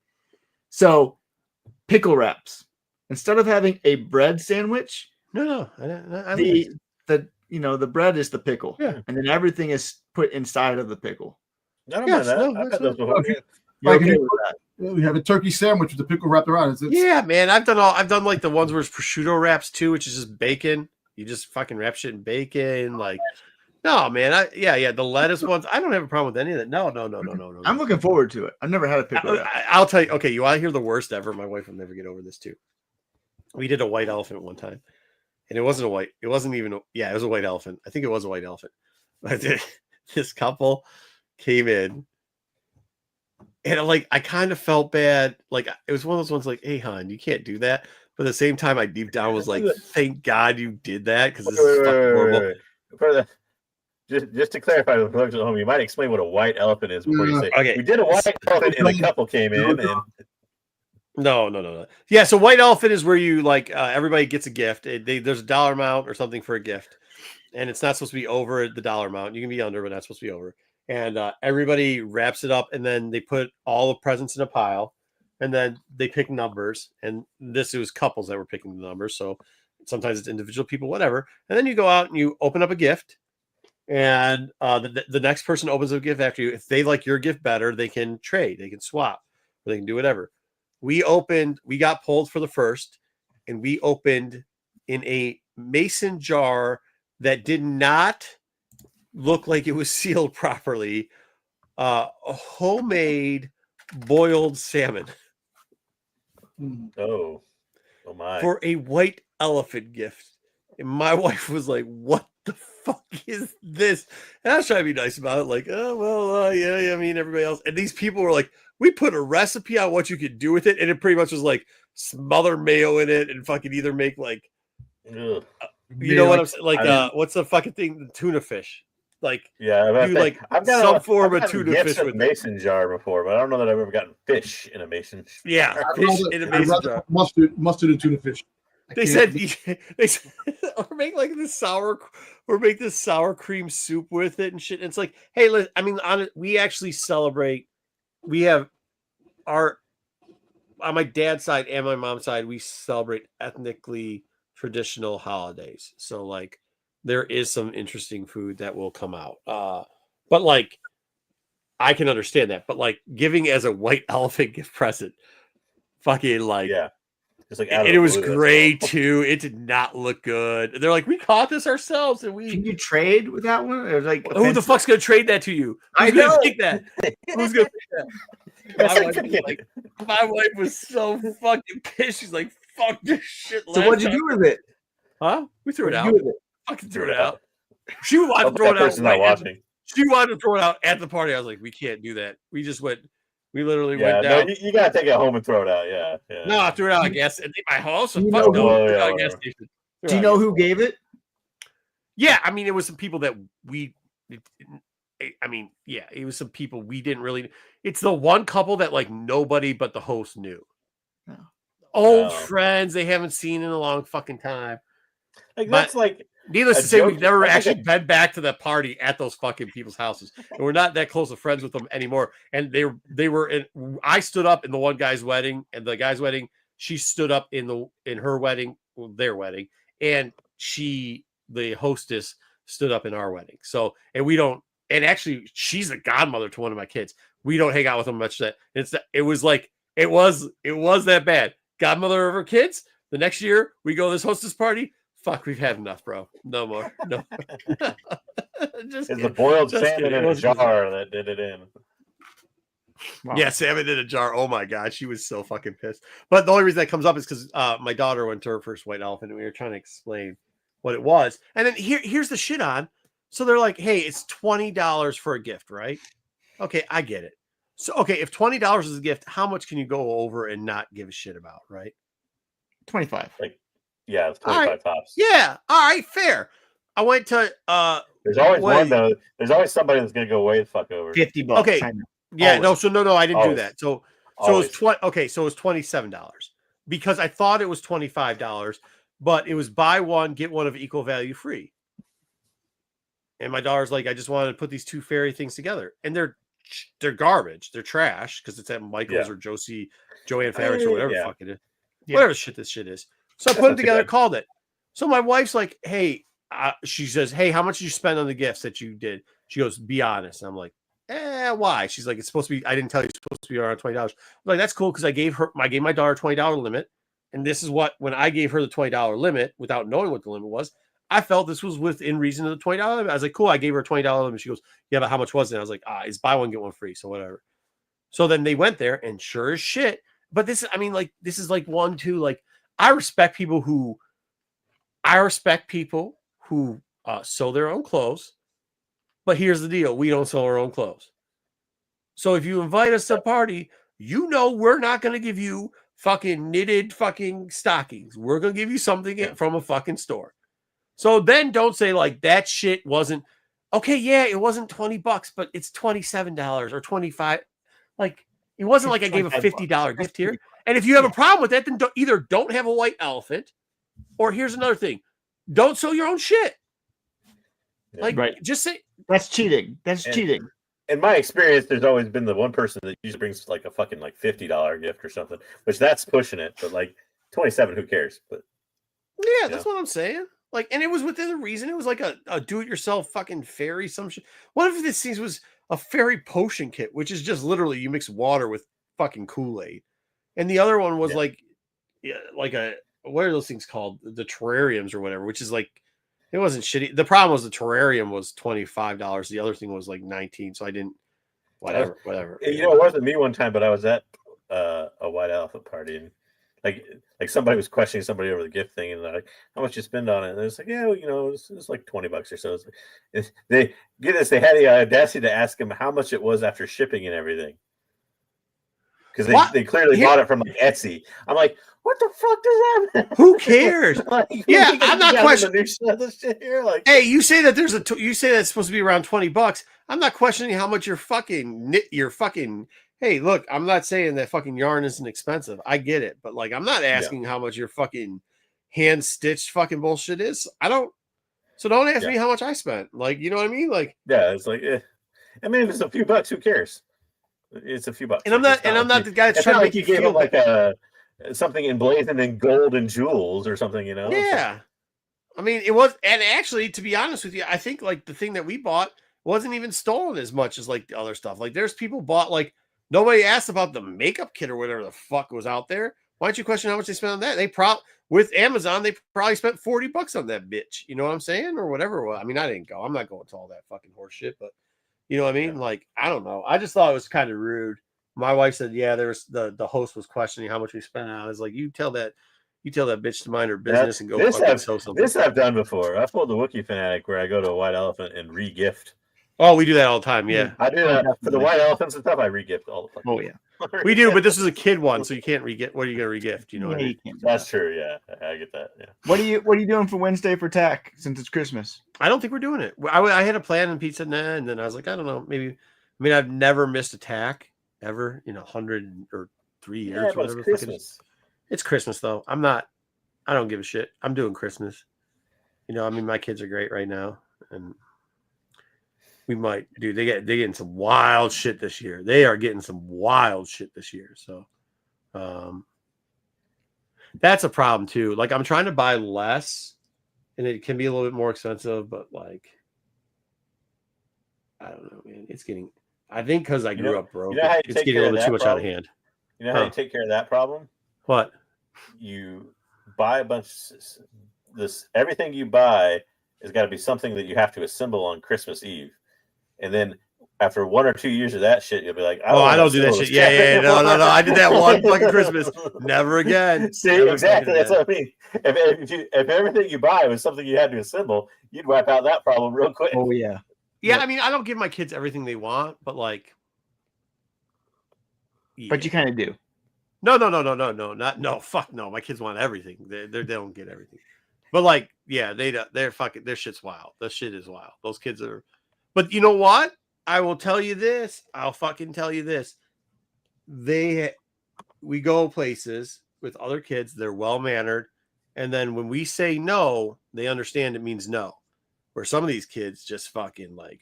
So, pickle wraps. Instead of having a bread sandwich, the bread is the pickle, and then everything is put inside of the pickle. I don't mind that. I've had those before. We have a turkey sandwich with the pickle wrapped around it. Yeah, man. I've done like the ones where it's prosciutto wraps too, which is just bacon. You just fucking wrap shit in bacon. Like, no, man. The lettuce ones. I don't have a problem with any of that. No. I'm looking forward to it. I've never had a pickle wrap. I'll tell you. Okay, you want to hear the worst ever? My wife will never get over this too. We did a white elephant one time, and it wasn't a white. It wasn't even. It was a white elephant. I think it was a white elephant. But this couple came in. And I kind of felt bad. Like it was one of those ones like, hey, hon, you can't do that. But at the same time, I deep down was like, thank God you did that because this is fucking horrible. Just to clarify, you might explain what a white elephant is before you say. Okay, we did a white elephant, and a couple came in. And No. Yeah, so white elephant is where you everybody gets a gift. There's a dollar amount or something for a gift, and it's not supposed to be over the dollar amount. You can be under, but not supposed to be over. And everybody wraps it up, and then they put all the presents in a pile, and then they pick numbers. And it was couples that were picking the numbers, so sometimes it's individual people, whatever. And then you go out and you open up a gift, and the next person opens a gift after you. If they like your gift better, they can trade, they can swap, or they can do whatever. We got pulled for the first, and we opened in a mason jar that did not look like it was sealed properly. A homemade boiled salmon. Oh my! For a white elephant gift, and my wife was like, "What the fuck is this?" And I was trying to be nice about it, like, "Oh well, yeah. I mean, everybody else." And these people were like, "We put a recipe on what you could do with it," and it pretty much was like smother mayo in it and fucking either make like, you know what I'm saying? Like, what's the fucking thing? The tuna fish. like I've got some form of tuna fish with a mason jar before, but I don't know that I've ever gotten fish in a mason jar. Yeah, fish in a mason jar. Mustard and tuna fish. They said or make like this sour cream soup with it and shit. And it's like, hey, we actually celebrate. We have on my dad's side and my mom's side, we celebrate ethnically traditional holidays. So like, there is some interesting food that will come out. But like, I can understand that. But like, giving as a white elephant gift present, fucking like, yeah. It's like it was gray too. It did not look good. They're like, we caught this ourselves, and we. Can you trade with that one? Or like, who the fuck's gonna trade that to you? Who's gonna take that? Who's gonna take that? My wife was so fucking pissed. She's like, "Fuck this shit." So what'd you do with it? Huh? We threw it out. Fucking threw it out. She wanted to throw it out. She wanted to throw it out at the party. I was like, we can't do that. We just went. We literally went down. No, you gotta take it home and throw it out. Yeah. No, I threw it out. I guess in my house. Do you know who gave it? Yeah, I mean, it was some people that it was some people we didn't really. It's the one couple that like nobody but the host knew. No. Old friends they haven't seen in a long fucking time. Like that's like. Needless to say, we've never actually been back to that party at those fucking people's houses, and we're not that close of friends with them anymore. And they were in. I stood up in the one guy's wedding, and the guy's wedding. She stood up in her wedding, their wedding, and the hostess, stood up in our wedding. So, and we don't. And actually, she's a godmother to one of my kids. We don't hang out with them much. It was that bad. Godmother of her kids. The next year, we go to this hostess party. Fuck, we've had enough, bro. No more. No. It's the boiled salmon in a jar that did it in. Wow. Yeah, salmon in a jar. Oh my god, she was so fucking pissed. But the only reason that comes up is because my daughter went to her first white elephant, and we were trying to explain what it was. And then here's the shit on. So they're like, "Hey, it's $20 for a gift, right?" Okay, I get it. So okay, if $20 is a gift, how much can you go over and not give a shit about, right? 25. Yeah, it's 25 tops. Yeah, all right, fair. I went to There's always one though. There's always somebody that's gonna go way the fuck over. $50. Okay. Yeah, always. No, I didn't do that. So always. It was so it was $27 because I thought it was $25, but it was buy one get one of equal value free. And my daughter's like, I just wanted to put these two fairy things together, and they're garbage. They're trash because it's at Michael's or Joanne Fabrics or whatever the fuck it is. Yeah. Whatever this shit is. So I put them together, called it. So my wife's like, hey, she says, hey, how much did you spend on the gifts that you did? She goes, be honest. And I'm like, why? She's like, it's supposed to be, I didn't tell you it's supposed to be around $20. I'm like, that's cool because I gave my daughter a $20 limit. And this is when I gave her the $20 limit without knowing what the limit was, I felt this was within reason of the $20 limit. I was like, cool, I gave her a $20 limit. She goes, yeah, but how much was it? I was like, it's buy one, get one free. So whatever. So then they went there and sure as shit. But this is like one, two, like, I respect people who sew their own clothes, but here's the deal: we don't sew our own clothes. So if you invite us to a party, we're not going to give you fucking knitted fucking stockings. We're going to give you something from a fucking store. So then don't say like that shit wasn't okay. Yeah, it wasn't $20, but it's $27 or $25. Like it wasn't like I gave a $50 gift here. And if you have a problem with that, then don't have a white elephant, or here's another thing: don't sew your own shit. Like, just say that's cheating. That's cheating. In my experience, there's always been the one person that usually brings like a fucking like $50 gift or something, which that's pushing it. But like 27, who cares? But yeah, that's what I'm saying. Like, and it was within the reason. It was like a do-it-yourself fucking fairy some shit. One of these things was a fairy potion kit, which is just literally you mix water with fucking Kool-Aid. And the other one was like what are those things called? The terrariums or whatever, which is like, it wasn't shitty. The problem was the terrarium was $25. The other thing was like $19. So I didn't, whatever. It wasn't me one time, but I was at a white elephant party and like somebody was questioning somebody over the gift thing and like, how much you spend on it? And it's like, it's like $20 or so. They had the audacity to ask him how much it was after shipping and everything. because they clearly bought it from like Etsy. I'm like, what the fuck does that mean? Who cares? Like, Yeah, I'm not questioning. This shit here. Like, hey, you say that you say that's supposed to be around $20. I'm not questioning how much you're fucking. Hey, look, I'm not saying that fucking yarn isn't expensive. I get it, but like, I'm not asking how much your fucking hand stitched fucking bullshit is. I don't. So don't ask me how much I spent. Like, you know what I mean? Like, yeah, it's like, I mean, if it's a few bucks, who cares? It's a few bucks. And I'm not the guy that's trying to make you gave him like something emblazoned in gold and jewels or something, you know? Yeah. I mean, it was, and actually, to be honest with you, I think like the thing that we bought wasn't even stolen as much as like the other stuff. Like, there's people bought like nobody asked about the makeup kit or whatever the fuck was out there. Why don't you question how much they spent on that? They with Amazon, they probably spent $40 on that bitch. You know what I'm saying, or whatever. I mean, I didn't go. I'm not going to all that fucking horse shit, but you know what I mean. Yeah. Like, I don't know. I just thought it was kind of rude. My wife said, "Yeah, there's the host was questioning how much we spent." I was like, "You tell that bitch to mind her business and go fucking sew something." This I've done before. I pulled the Wookiee Fanatic where I go to a white elephant and re-gift. Oh, we do that all the time. Yeah, I do that for the white elephants and stuff. I re-gift all the time. Oh yeah, we do. But this is a kid one, so you can't re-gift. What are you gonna re-gift? You know what I mean? That's true. Yeah, I get that. Yeah. What are you doing for Wednesday for TAC since it's Christmas? I don't think we're doing it. I had a plan in pizza and then I was like, I don't know, maybe. I mean, I've never missed a TAC ever in 103 years. Yeah, but it's Christmas. It's Christmas though. I don't give a shit. I'm doing Christmas. You know, I mean, my kids are great right now, and we might do. They getting some wild shit this year. They are getting some wild shit this year. So, that's a problem too. Like, I'm trying to buy less, and it can be a little bit more expensive, but like, I don't know, man. It's getting. I think because I grew up broke, it's getting a little bit too much out of hand. You know how you take care of that problem? What? You buy a bunch. Everything you buy has got to be something that you have to assemble on Christmas Eve, and then after 1 or 2 years of that shit, you'll be like, I don't do that shit. Yeah, no. I did that one fucking Christmas. Never again. See, exactly. That's what I mean. If everything you buy was something you had to assemble, you'd wipe out that problem real quick. Oh yeah. Yeah, I mean, I don't give my kids everything they want, but like, yeah. But you kind of do. No, fuck no. My kids want everything. They don't get everything, but like, yeah, they're fucking. Their shit's wild. The shit is wild. Those kids are. But you know what? I will tell you this. I'll fucking tell you this. We go places with other kids. They're well mannered, and then when we say no, they understand it means no. Where some of these kids just fucking like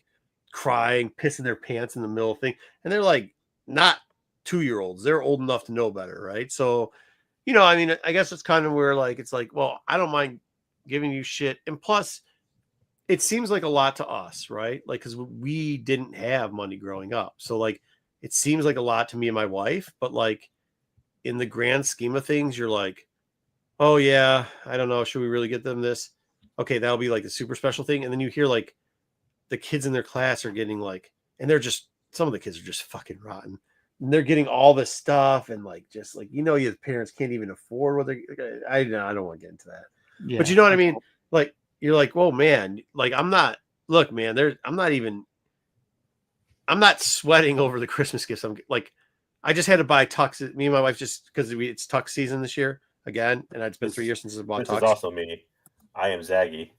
crying, pissing their pants in the middle of thing. And they're like not 2-year-olds. They're old enough to know better, right? So, you know, I mean, I guess it's kind of where like, it's like, well, I don't mind giving you shit. And plus, it seems like a lot to us, right? Like, because we didn't have money growing up. So like, it seems like a lot to me and my wife. But like, in the grand scheme of things, you're like, oh yeah, I don't know. Should we really get them this? Okay, that'll be like a super special thing. And then you hear like the kids in their class are getting like, and they're just, some of the kids are just fucking rotten. And they're getting all this stuff and like, just like, you know, your parents can't even afford what I don't want to get into that. Yeah. But you know what I mean? Like, you're like, whoa, man, like I'm not sweating over the Christmas gifts. I'm like, I just had to buy tux. Me and my wife, just because it's tux season this year again. And it's been 3 years since I bought tux. This is also me. I am Zaggy.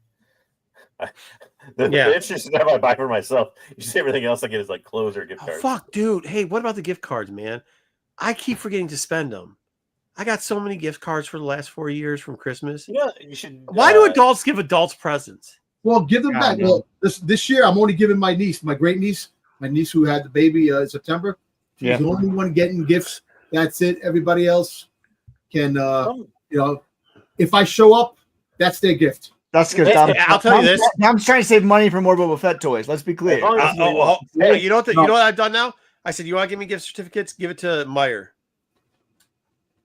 The interesting stuff I buy for myself. You see, everything else I get is like clothes or gift cards. Fuck, dude. Hey, what about the gift cards, man? I keep forgetting to spend them. I got so many gift cards for the last 4 years from Christmas. Yeah, you should. Why do adults give adults presents? Well, give them back. Well, this year I'm only giving my niece, my great niece, my niece who had the baby in September. She's the only one getting gifts. That's it. Everybody else can, if I show up, that's their gift. That's good. I'll tell you this. I'm trying to save money for more Boba Fett toys. Let's be clear. You know what I've done now? I said, you want to give me gift certificates? Give it to Meyer.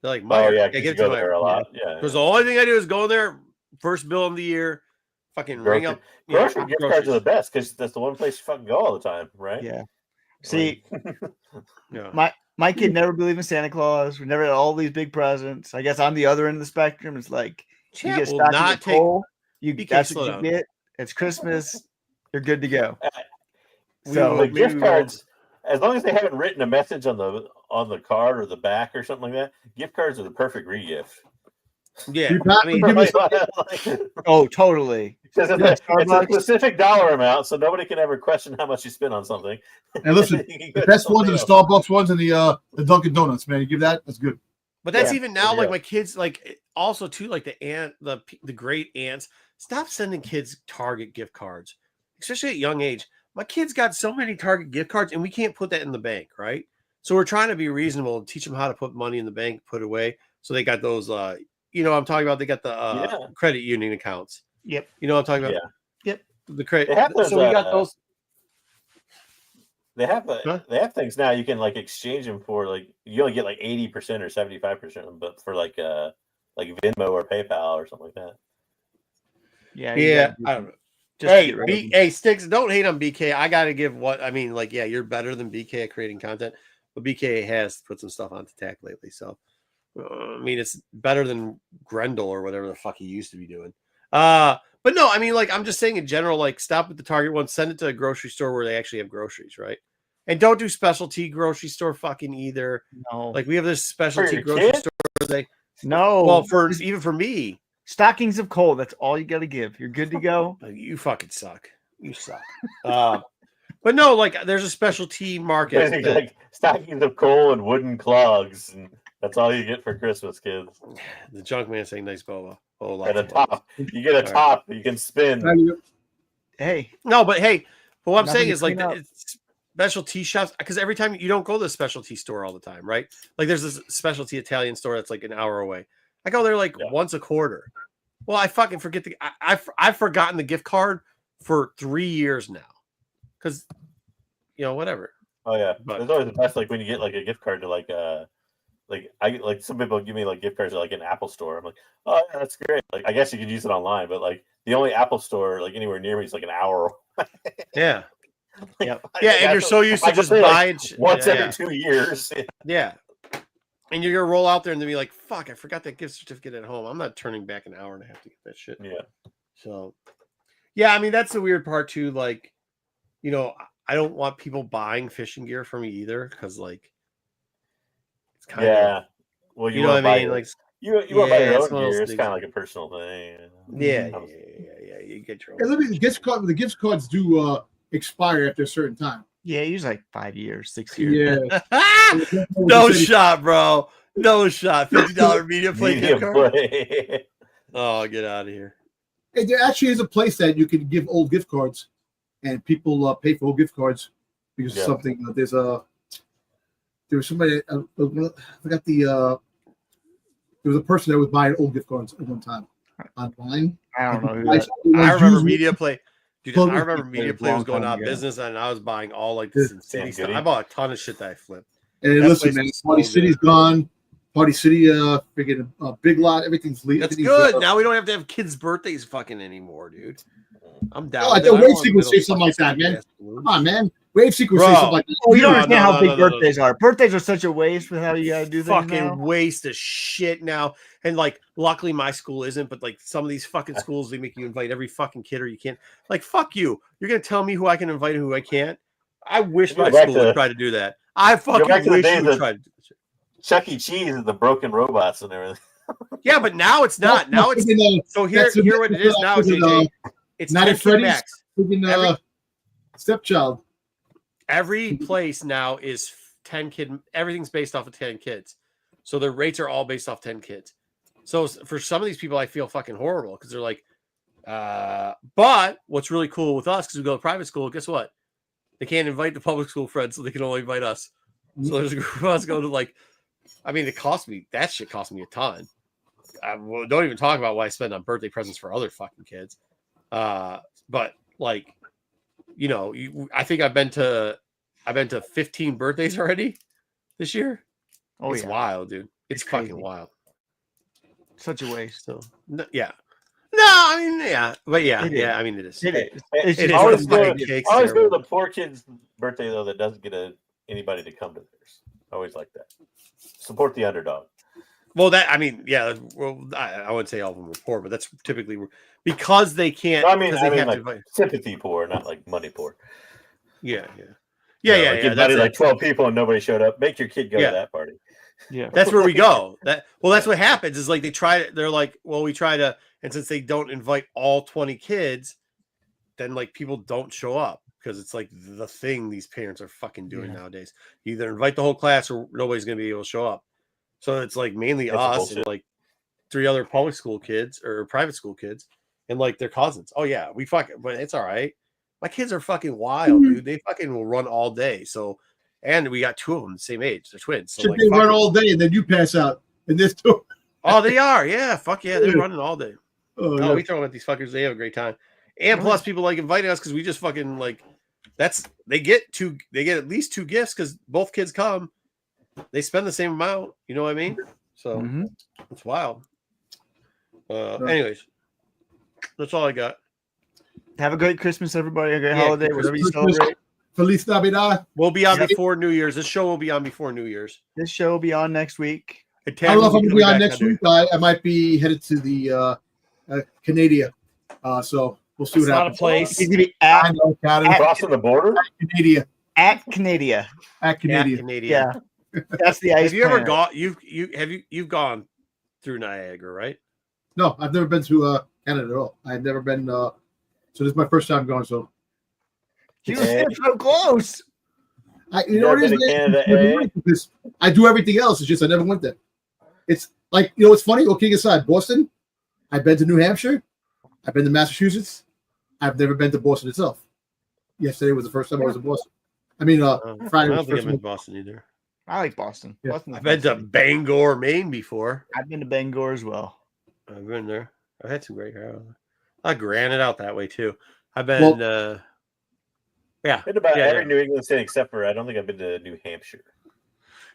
They're like, Meyer. Oh, yeah, give it to Meyer a lot. Yeah. Because the only thing I do is go in there, first bill of the year, fucking ring up. Grocery gift cards are the best because that's the one place you fucking go all the time, right? Yeah. See, my kid never believed in Santa Claus. We never had all these big presents. I guess I'm the other end of the spectrum. It's like you get stuck in the hole. That's what you get. It's Christmas. You're good to go. So the gift cards, as long as they haven't written a message on on the card or the back or something like that, gift cards are the perfect regift. Yeah, I mean, oh, totally. It's a specific dollar amount, so nobody can ever question how much you spend on something. And listen, the best ones are the Starbucks ones and the Dunkin' Donuts, man. You give that's good. But that's even now, like my kids, like also too, like the great aunts. Stop sending kids Target gift cards, especially at young age. My kids got so many Target gift cards, and we can't put that in the bank, right? So we're trying to be reasonable and teach them how to put money in the bank, put away. So they got those, you know what I'm talking about? They got the credit union accounts. Yep. You know what I'm talking about? Yeah. Yep. The credit. So we got those. They have things now you can like exchange them for, like you only get like 80% or 75%, but for like Venmo or PayPal or something like that. Yeah. I don't know. Hey, Sticks, don't hate on BK. I got to give you're better than BK at creating content, but BK has put some stuff on TAC lately. So, it's better than Grendel or whatever the fuck he used to be doing. But no, I'm just saying in general, like stop at the Target one, send it to a grocery store where they actually have groceries, right? And don't do specialty grocery store fucking either. No. Like we have this specialty grocery store. Well, even for me. Stockings of coal. That's all you got to give. You're good to go. You fucking suck. You suck. But no, like there's a specialty market. Like stockings of coal and wooden clogs, and that's all you get for Christmas, kids. The junk man saying nice boba. Oh, and a top. You get a top you can spin. Hey. No, but what I'm saying is like it's specialty shops, because every time you don't go to the specialty store all the time, right? Like there's this specialty Italian store that's like an hour away. I go there once a quarter. Well, I fucking forget I've forgotten the gift card for 3 years now, because whatever. Oh yeah, but it's always the best. Like when you get like a gift card to some people give me like gift cards to like an Apple store. I'm like, oh yeah, that's great. Like I guess you could use it online, but like the only Apple store like anywhere near me is like an hour away. Yeah. And you're so used to just buying once every 2 years. Yeah. And you're gonna roll out there and then be like, "Fuck! I forgot that gift certificate at home. I'm not turning back an hour and a half to get that shit." Yeah. So, that's the weird part too. Like, I don't want people buying fishing gear for me either, because like, it's kind of Well, you know what I mean. Like, you want to buy your own gear. It's kind of like a personal thing. Yeah. You get your own. The gift cards do expire after a certain time. Yeah, usually like 5 years, 6 years. Yeah. No shot, bro. No shot. $50 media play gift card. Oh, get out of here. Hey, there actually is a place that you can give old gift cards, and people pay for old gift cards because of something. There was somebody. I forgot there was a person that was buying old gift cards at one time online. I don't know. I remember Media Play. Dude, I remember Media Play was going out of business, and I was buying all like this City stuff. I bought a ton of shit that I flipped. And listen, man, Party City's gone. Party City, freaking Big Lot, everything's leaving. That's good. Now we don't have to have kids' birthdays fucking anymore, dude. I'm down. I thought Wayseeker would say something like that, man. Come on, man. Wayseeker would say something like that. Oh, you don't understand how big birthdays are. Birthdays are such a waste with how you gotta do things fucking now. Waste of shit now. And like, luckily my school isn't, but like some of these fucking schools, they make you invite every fucking kid, or you can't. Like, fuck you. You're gonna tell me who I can invite and who I can't. I wish my school would try to do that. I fucking wish you would try to do that. Chuck E. Cheese and the broken robots and everything. Yeah, but now it's not. Now it's so here what it is now, JJ. It's not at Freddy's. Stepchild. Every place now is 10 kid. Everything's based off of 10 kids. So their rates are all based off 10 kids. So for some of these people, I feel fucking horrible because they're like, but what's really cool with us, because we go to private school, guess what? They can't invite the public school friends, so they can only invite us. So there's a group of us go to like, that shit cost me a ton. Don't even talk about what I spend on birthday presents for other fucking kids. But like, I think I've been to 15 birthdays already this year. Oh, it's wild, dude. It's fucking wild. Such a waste. So yeah. No, I mean, yeah, but yeah, it is. It is. Always go to the poor kid's birthday though that doesn't get anybody to come to theirs. I always like that. Support the underdog. Well, I wouldn't say all of them are poor, but that's typically because they can't. I mean like sympathy poor, not like money poor. Yeah. Yeah, Like invited like 12 people and nobody showed up. Make your kid go to that party. Yeah, that's where we go. That's what happens. Is like they're like, well, we try to, and since they don't invite all 20 kids, then like people don't show up because it's like the thing these parents are fucking doing nowadays. You either invite the whole class or nobody's gonna be able to show up. So it's like mainly us and like 3 other public school kids or private school kids and like their cousins. Oh yeah, we fucking, but it's all right. My kids are fucking wild, dude. They fucking will run all day. So, and we got 2 of them the same age. They're twins. So Should like, they run all day and then you pass out in this too? Oh, they are. Yeah, fuck yeah, they're running all day. Oh, We throw them at these fuckers. They have a great time. And plus, people like inviting us because we just fucking like. They get at least 2 gifts because both kids come. They spend the same amount. You know what I mean? So it's wild. Anyways, that's all I got. Have a great Christmas, everybody. A great holiday, whatever you celebrate. Feliz Navidad. We'll be on before New Year's. This show will be on before New Year's. This show will be on next week. I don't know if I'm going to be on next week. I might be headed to the Canada. So we'll see what happens. Not a place. He's going to be at Crossing the border? Canada. At Canada. At Canada. Yeah. That's the ice. Have you ever gone? You've gone through Niagara, right? No, I've never been to Canada at all. I've never been. So this is my first time going. So you were so close. You know what it is? Canada, because I do everything else. It's just I never went there. It's like, you know what's funny? Okay, aside, Boston. I've been to New Hampshire. I've been to Massachusetts. I've never been to Boston itself. Yesterday was the first time I was in Boston. I mean, Friday I was don't think the I've been first to Boston either. I like Boston. Yeah. I've been to Bangor, Maine before. I've been to Bangor as well. I've been there. I've had some great hair. I granted out that way too. I've been, been about every New England state except for I don't think I've been to New Hampshire.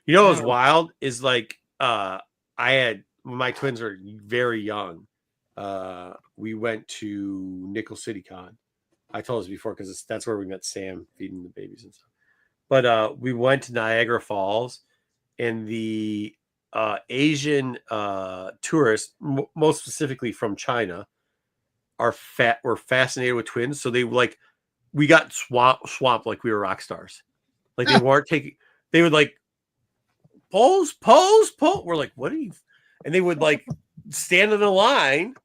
You know what's wild is like I had when my twins were very young. We went to Nickel City Con. I told us before because that's where we met Sam feeding the babies and stuff. But we went to Niagara Falls, and the Asian tourists, most specifically from China, were fascinated with twins. So we got swamped like we were rock stars. Like they weren't taking. They would like pose. We're like, what are you? And they would like stand in a line.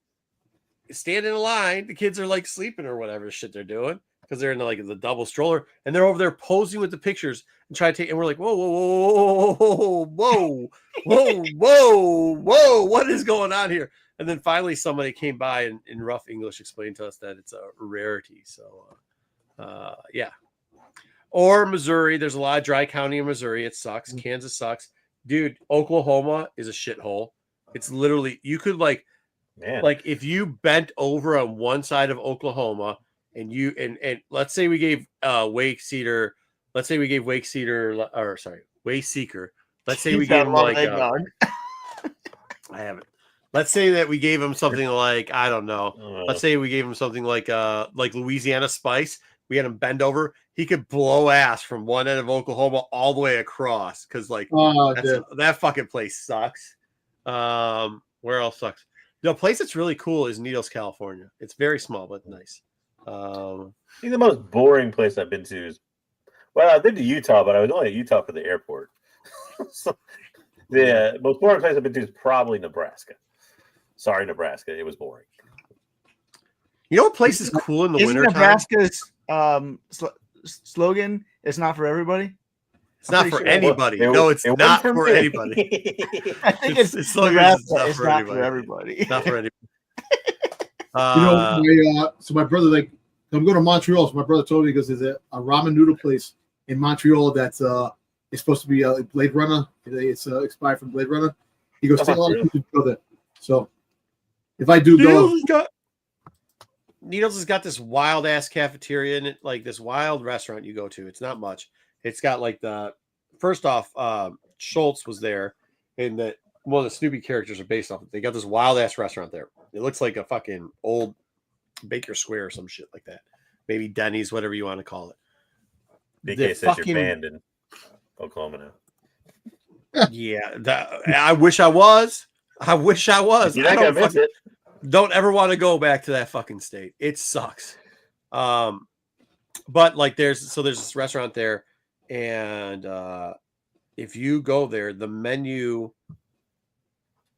The kids are like sleeping or whatever shit they're doing because they're in like the double stroller and they're over there posing with the pictures and trying to take. And we're like, whoa, what is going on here? And then finally somebody came by and in rough English explained to us that it's a rarity. So, yeah. Or Missouri. There's a lot of dry county in Missouri. It sucks. Kansas sucks. Dude, Oklahoma is a shithole. It's literally, you could like if you bent over on one side of Oklahoma and let's say we gave Wayseeker. Let's say we gave him like I haven't. Let's say that we gave him something like, I don't know. Let's say we gave him something like Louisiana Spice. We had him bend over. He could blow ass from one end of Oklahoma all the way across because that fucking place sucks. Where else sucks? The place that's really cool is Needles, California. It's very small but nice. I think the most boring place I've been to is, I've been to Utah, but I was only at Utah for the airport. So, the most boring place I've been to is probably Nebraska. Sorry, Nebraska. It was boring. You know what place is cool in the winter? Nebraska's slogan, it's not for everybody. It's not for anybody. No, it's not for anybody. I think it's Nebraska. It's not for everybody. Not for anybody. So my brother, I'm going to Montreal. So my brother told me because there's a ramen noodle place in Montreal that's it's supposed to be a Blade Runner. It's expired from Blade Runner. He goes, take a lot of people to go there. So if I do Needles has got this wild ass cafeteria in it, like this wild restaurant you go to. It's not much. It's got like first off, Schultz was there, and that one of the Snoopy characters are based off. They got this wild ass restaurant there. It looks like a fucking old Baker Square or some shit like that. Maybe Denny's, whatever you want to call it. BK says you're banned in Oklahoma now. Yeah, I wish I was. You're not gonna miss it. Don't ever want to go back to that fucking state. It sucks. But like there's this restaurant there, And if you go there, the menu,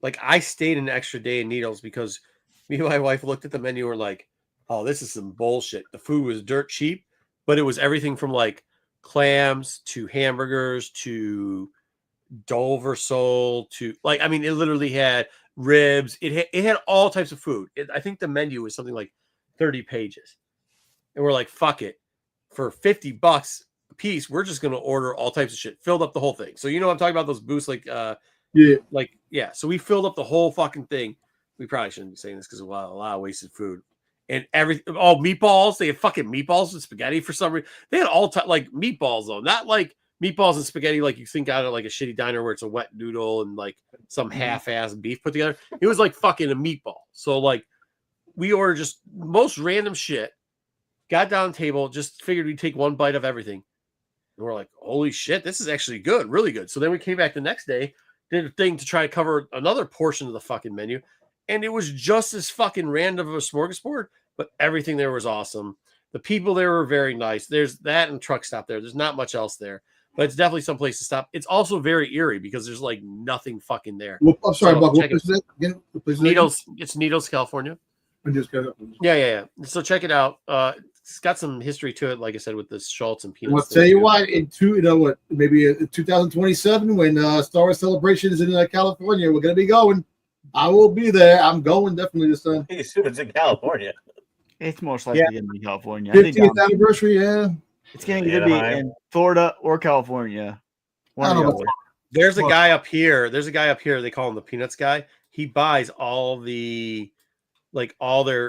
like I stayed an extra day in Needles because me and my wife looked at the menu and were like, oh, this is some bullshit. The food was dirt cheap, but it was everything from like clams to hamburgers to Dover sole to like, I mean, it literally had ribs. It had all types of food. I think the menu was something like 30 pages. And we're like, fuck it. For $50 a piece, we're just going to order all types of shit. Filled up the whole thing. So, you know, I'm talking about those booths like, yeah. So we filled up the whole fucking thing. We probably shouldn't be saying this because a lot of wasted food. And everything, all meatballs. They had fucking meatballs and spaghetti for some reason. They had all like meatballs though, not like meatballs and spaghetti like you think out of like a shitty diner where it's a wet noodle and like some half-ass beef put together. It was like fucking a meatball. So like we ordered just most random shit. Got down the table, just figured we'd take one bite of everything. And we're like, holy shit, this is actually good, really good. So then we came back the next day, did a thing to try to cover another portion of the fucking menu. And it was just as fucking random of a smorgasbord, but everything there was awesome. The people there were very nice. There's that and truck stop there. There's not much else there, but it's definitely some place to stop. It's also very eerie because there's like nothing fucking there. Well, I'm sorry, Buck. What place is it again? Needles. It's Needles, California. Yeah. So check it out. It's got some history to it, like I said, with the Schultz and Peanuts. Well, tell you what, maybe 2027 when Star Wars Celebration is in California, we're gonna be going. I will be there. I'm going definitely this time. It's in California. It's most likely in California. 50th anniversary, yeah. It's going to either be in Florida or California. There's a guy up here. They call him the Peanuts guy. He buys all their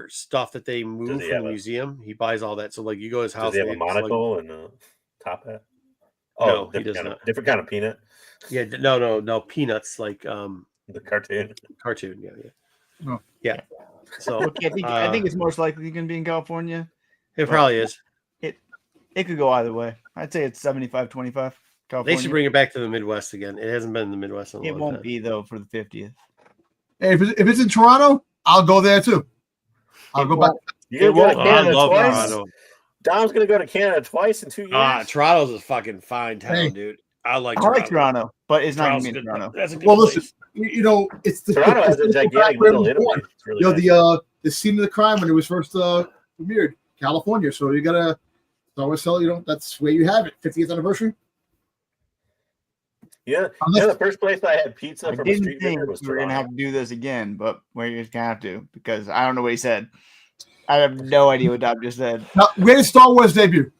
stuff that they move from the museum. He buys all that. So like you go to his house. Does he have a monocle and a top hat? Oh, no, he does not. Different kind of peanut. Yeah, no peanuts like the cartoon. Yeah. So I think it's most likely going to be in California. It probably is. It could go either way. I'd say it's 75-25. They should bring it back to the Midwest again. It hasn't been in the Midwest in a long time. It won't be though for the 50th. Hey, if it's in Toronto, I'll go there too. I'll go back. You're going to go to Canada twice? Dom's going to go to Canada twice in 2 years. Toronto's a fucking fine town, dude. I like Toronto, but it's not in Toronto. That's a good place. Listen, it's the Toronto has a gigantic little Italy. Really the scene of the crime when it was first premiered, California. So you gotta always sell. That's where you have it. 50th anniversary. Yeah, the first place I had pizza from a street vendor was Toronto. We're gonna have to do this again, but we're just gonna have to because I don't know what he said. I have no idea what Dom just said. Now, where did Star Wars debut?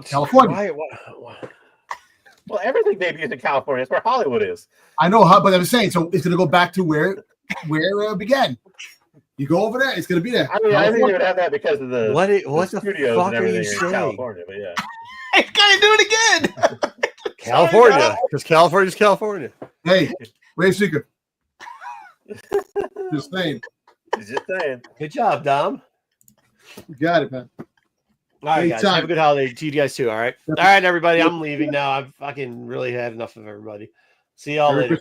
California. Well, everything debuts in California. That's where Hollywood is. I know how, but I'm saying so. It's going to go back to where it began. You go over there, it's going to be there. I mean, I think they would have that because of the what the studios fuck and everything are you saying? in California. But yeah, it's going to do it again. California, because California's California. Hey, Wayseeker. Just saying. Just saying. Good job, Dom. You got it, man. All right, guys. Have a good holiday to you guys too. All right. All right, everybody. I'm leaving now. I've fucking really had enough of everybody. See y'all later.